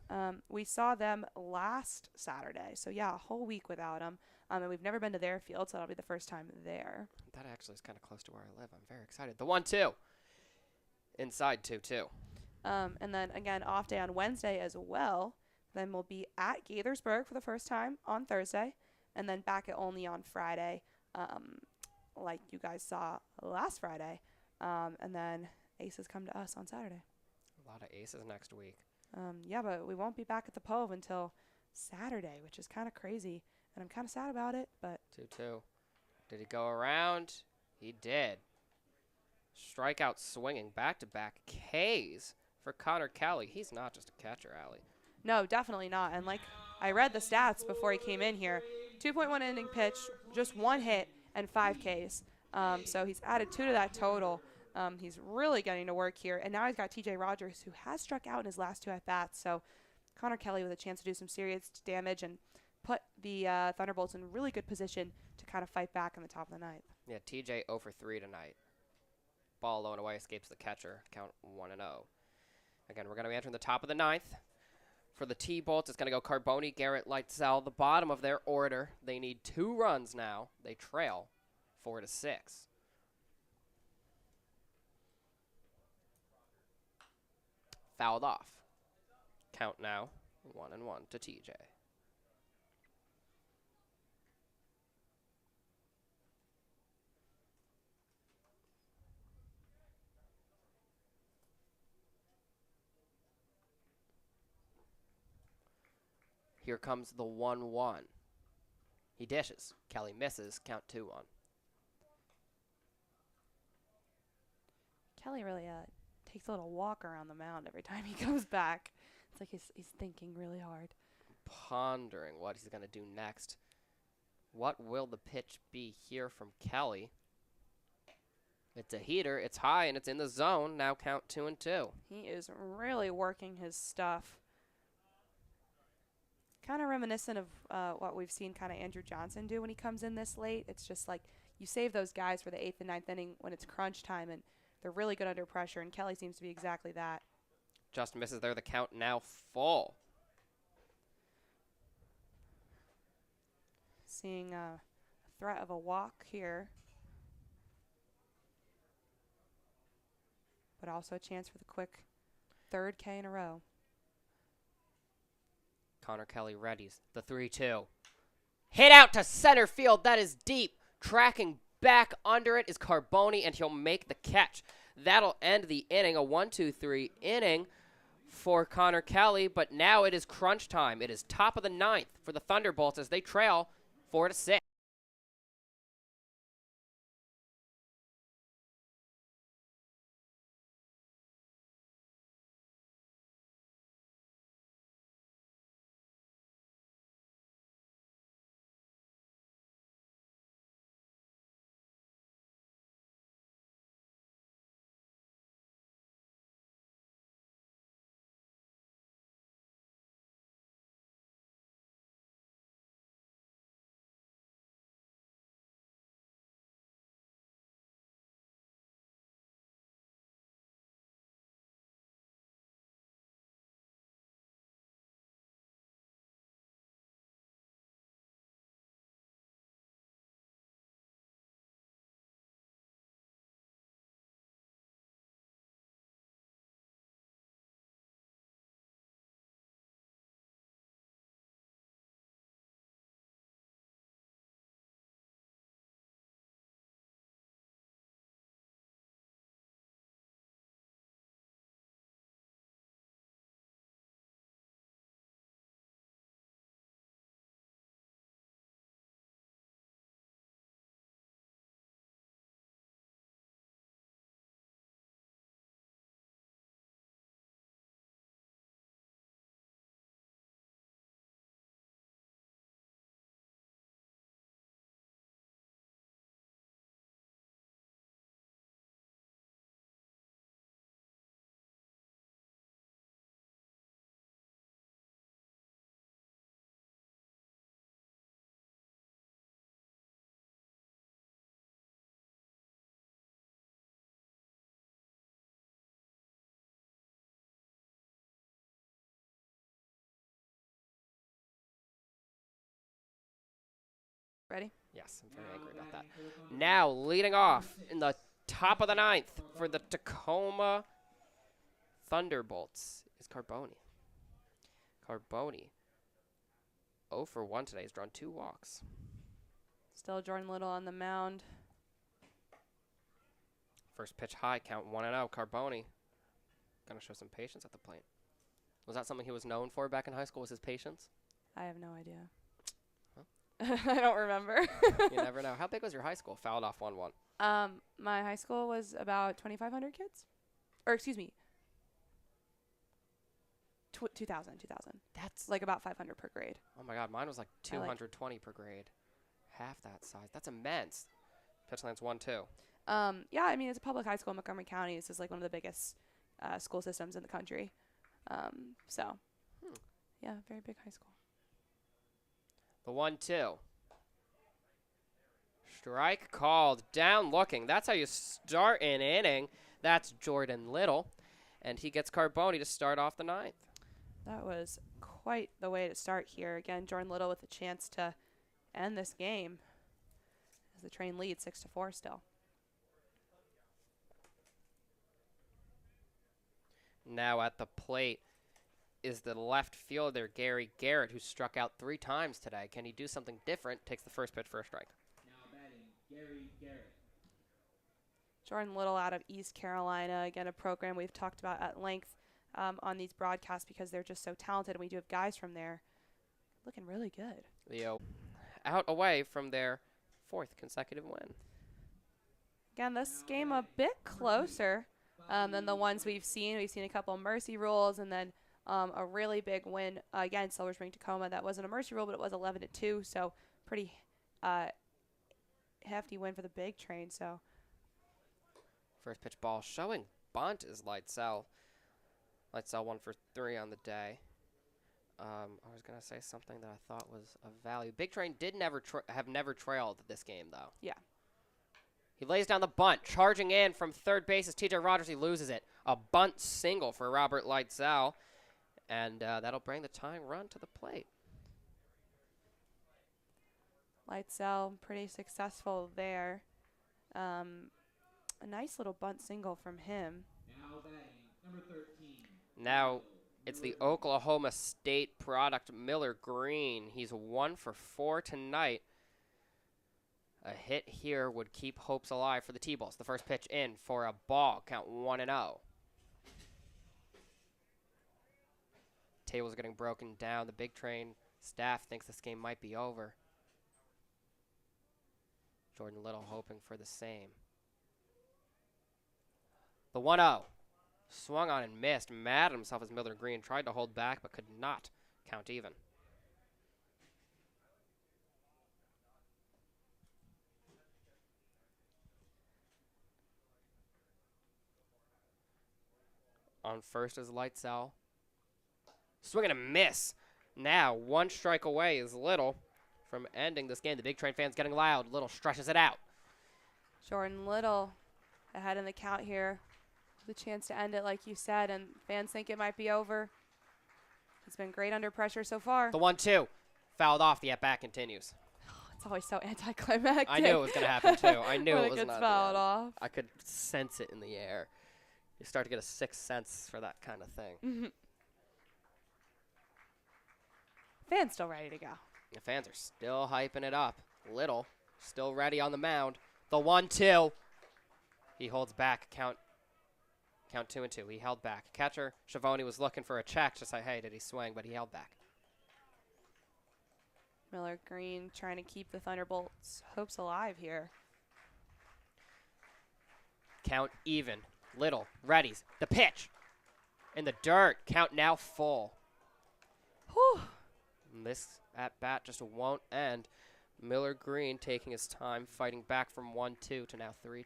We saw them last Saturday. So, yeah, a whole week without them. And we've never been to their field, so that'll be the first time there. That actually is kind of close to where I live. I'm very excited. The 1-2. Inside 2-2. And then, again, off day on Wednesday as well. Then we'll be at Gaithersburg for the first time on Thursday. And then back at Olney on Friday, like you guys saw last Friday. And then Aces come to us on Saturday. A lot of Aces next week. Yeah, but we won't be back at the Pove until Saturday, which is kind of crazy. And I'm kind of sad about it, but 2-2. Did he go around? He did. Strikeout swinging back-to-back Ks for Connor Kelly. He's not just a catcher, Allie. No, definitely not. And I read the stats before he came in here. 2.1 inning pitch, just 1 hit, and 5 Ks. So he's added 2 to that total. He's really getting to work here. And now he's got TJ Rogers, who has struck out in his last 2 at-bats. So Connor Kelly with a chance to do some serious damage and put the Thunderbolts in really good position to kind of fight back in the top of the ninth. Yeah, TJ 0 for 3 tonight. Ball low and away, escapes the catcher. Count 1-0. Again, we're going to be entering the top of the ninth. For the Tbolts, it's going to go Carboni, Garrett, Lightsell, the bottom of their order. They need 2 runs now. They trail 4-6. Fouled off. Count now 1-1 to TJ. Here comes the 1-1. He dishes. Kelly misses. Count 2-1. Kelly really takes a little walk around the mound every time he goes back. It's like he's thinking really hard. Pondering what he's going to do next. What will the pitch be here from Kelly? It's a heater. It's high, and it's in the zone. Now count 2-2. He is really working his stuff. Kind of reminiscent of what we've seen kind of Andrew Johnson do when he comes in this late. It's just like you save those guys for the 8th and 9th inning when it's crunch time, and they're really good under pressure, and Kelly seems to be exactly that. Just misses there. The count now full. Seeing a threat of a walk here. But also a chance for the quick 3rd K in a row. Connor Kelly readies the 3-2. Hit out to center field. That is deep. Tracking back under it is Carboni, and he'll make the catch. That'll end the inning, a 1-2-3 inning for Connor Kelly, but now it is crunch time. It is top of the 9th for the Thunderbolts as they trail 4-6. Ready? Yes, I'm very angry about that. Now, leading off in the top of the 9th for the Tacoma Thunderbolts is Carboni. Carboni, 0 for 1 today. He's drawn 2 walks. Still Jordan Little on the mound. First pitch high, count 1-0. Carboni going to show some patience at the plate. Was that something he was known for back in high school, was his patience? I have no idea. Huh? I don't remember. You never know. How big was your high school? Fouled off 1-1. My high school was about 2,500 kids. Or excuse me. 2,000. That's Like about 500 per grade. Oh my God, mine was like 220 per grade. Half that size. That's immense. Pitch lands 1-2. Yeah, I mean, it's a public high school in Montgomery County. This is like one of the biggest school systems in the country. Yeah, very big high school. The 1-2. Strike called. Down looking. That's how you start an inning. That's Jordan Little. And he gets Carboni to start off the 9th. That was quite the way to start here. Again, Jordan Little with a chance to end this game as the Train leads 6-4 still. Now at the plate is the left fielder, Gary Garrett, who struck out 3 times today. Can he do something different? Takes the first pitch for a strike. Now batting, Gary Garrett. Jordan Little out of East Carolina. Again, a program we've talked about at length on these broadcasts because they're just so talented. And we do have guys from there looking really good. Leo out away from their 4th consecutive win. Again, this game a bit closer than the ones we've seen. We've seen a couple of mercy rules and then a really big win against Silver Spring Tacoma. That wasn't a mercy rule, but it was 11-2, so pretty hefty win for the Big Train. So First pitch ball showing bunt is Lightsell. Lightsell 1 for 3 on the day. I was going to say something that I thought was of value. Big Train did have never trailed this game, though. yeah. He lays down the bunt, charging in from third base as TJ Rogers. He loses it. A bunt single for Robert Lightsell, and that'll bring the tying run to the plate. Lightsell pretty successful there. A nice little bunt single from him. Now batting, number 13. Now it's the Oklahoma State product, Miller Green. He's 1 for 4 tonight. A hit here would keep hopes alive for the Tbolts. The first pitch in for a ball. Count 1-0. Tables are getting broken down. The Big Train staff thinks this game might be over. Jordan Little hoping for the same. The 1-0. Swung on and missed. Mad at himself as Miller Green tried to hold back but could not count even. On first is Lightsell. Swing and a miss. Now 1 strike away is Little from ending this game. The Big Train fans getting loud. Little stretches it out. Jordan Little ahead in the count here. The chance to end it, like you said, and fans think it might be over. He's been great under pressure so far. The 1-2. Fouled off. The at-bat continues. It's always so anticlimactic. I knew it was going to happen, too. I knew when it was gets not fouled off. I could sense it in the air. You start to get a sixth sense for that kind of thing. Fans still ready to go. The fans are still hyping it up. Little still ready on the mound. The 1-2. He holds back. Count 2-2. He held back. Catcher Schiavone was looking for a check to say, hey, did he swing? But he held back. Miller Green trying to keep the Thunderbolts' hopes alive here. Count even. Little readies. The pitch. In the dirt. Count now full. Whew. This at-bat just won't end. Miller Green taking his time, fighting back from 1-2 to now 3-2.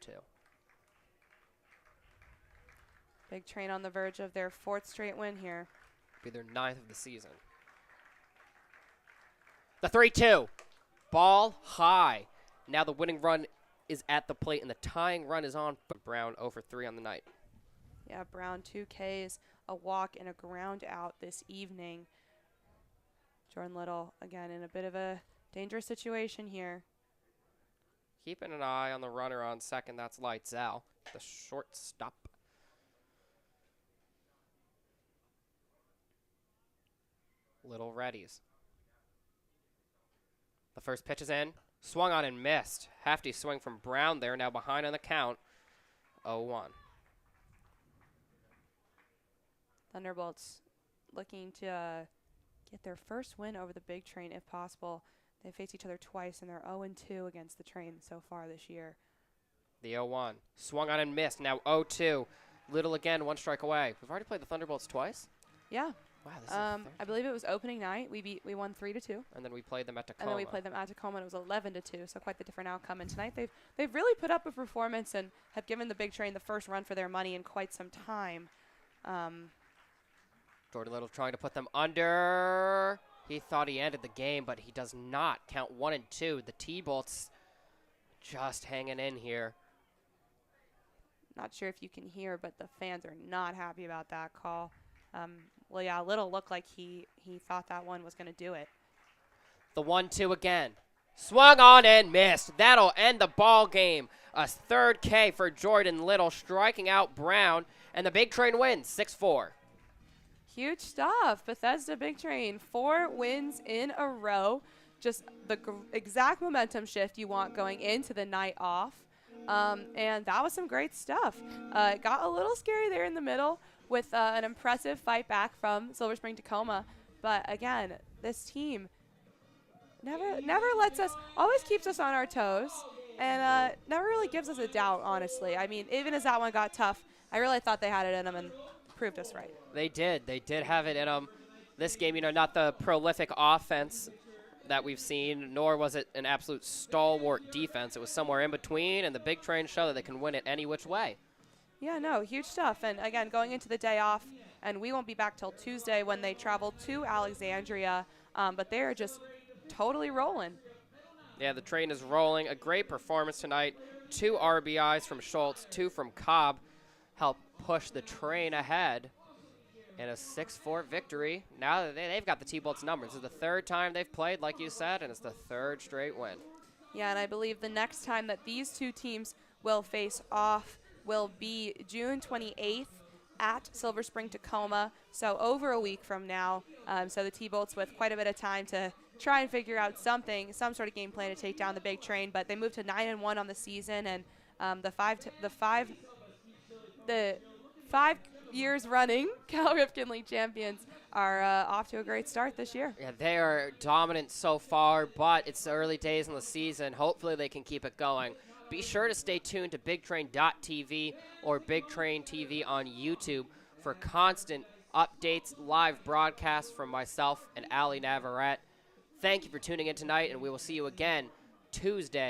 Big Train on the verge of their 4th straight win here. Be their 9th of the season. The 3-2. Ball high. Now the winning run is at the plate, and the tying run is on. Brown 0 for 3 on the night. Yeah, Brown 2 Ks, a walk, and a ground out this evening. Jordan Little, again, in a bit of a dangerous situation here. Keeping an eye on the runner on second. That's Lightsell, the shortstop. Little readies. The first pitch is in. Swung on and missed. Hefty swing from Brown there. Now behind on the count. 0-1. Thunderbolts looking to get their first win over the Big Train if possible. They faced each other twice, and they're 0-2 against the Train so far this year. The 0-1. Swung on and missed. Now 0-2. Little again, 1 strike away. We've already played the Thunderbolts twice? Yeah. Wow, this is the third I believe it was opening night. We won 3-2. And then we played them at Tacoma. And then we played them at Tacoma, and it was 11-2, so quite the different outcome. And tonight they've really put up a performance and have given the Big Train the first run for their money in quite some time. Jordan Little trying to put them under. He thought he ended the game, but he does not. Count 1 and 2. The Tbolts just hanging in here. Not sure if you can hear, but the fans are not happy about that call. Well, yeah, Little looked like he thought that one was going to do it. The 1-2 again. Swung on and missed. That'll end the ball game. A third K for Jordan Little, striking out Brown, and the Big Train wins 6-4. Huge stuff. Bethesda Big Train, 4 wins in a row. Just the exact momentum shift you want going into the night off. And that was some great stuff. It got a little scary there in the middle with an impressive fight back from Silver Spring Tacoma. But again, this team never lets us, always keeps us on our toes, and never really gives us a doubt, honestly. I mean, even as that one got tough, I really thought they had it in them and proved us right. They did. They did have it in them. This game, not the prolific offense that we've seen, nor was it an absolute stalwart defense. It was somewhere in between, and the Big Train show that they can win it any which way. Yeah, no, huge stuff. And again, going into the day off, and we won't be back till Tuesday when they travel to Alexandria, but they are just totally rolling. Yeah, the train is rolling. A great performance tonight. 2 RBIs from Schultz, 2 from Cobb. Help push the train ahead in a 6-4 victory. Now that they've got the Tbolts numbers. This is the 3rd time they've played, like you said, and it's the 3rd straight win. Yeah, and I believe the next time that these two teams will face off will be June 28th at Silver Spring, Tacoma, so over a week from now. So the Tbolts with quite a bit of time to try and figure out some sort of game plan to take down the Big Train, but they moved to 9-1 on the season, and the five years running Cal Ripken League champions are off to a great start this year. Yeah, they are dominant so far, but it's the early days in the season. Hopefully they can keep it going. Be sure to stay tuned to BigTrain.tv or Big Train TV on YouTube for constant updates, live broadcasts from myself and Ali Navarrete. Thank you for tuning in tonight, and we will see you again Tuesday.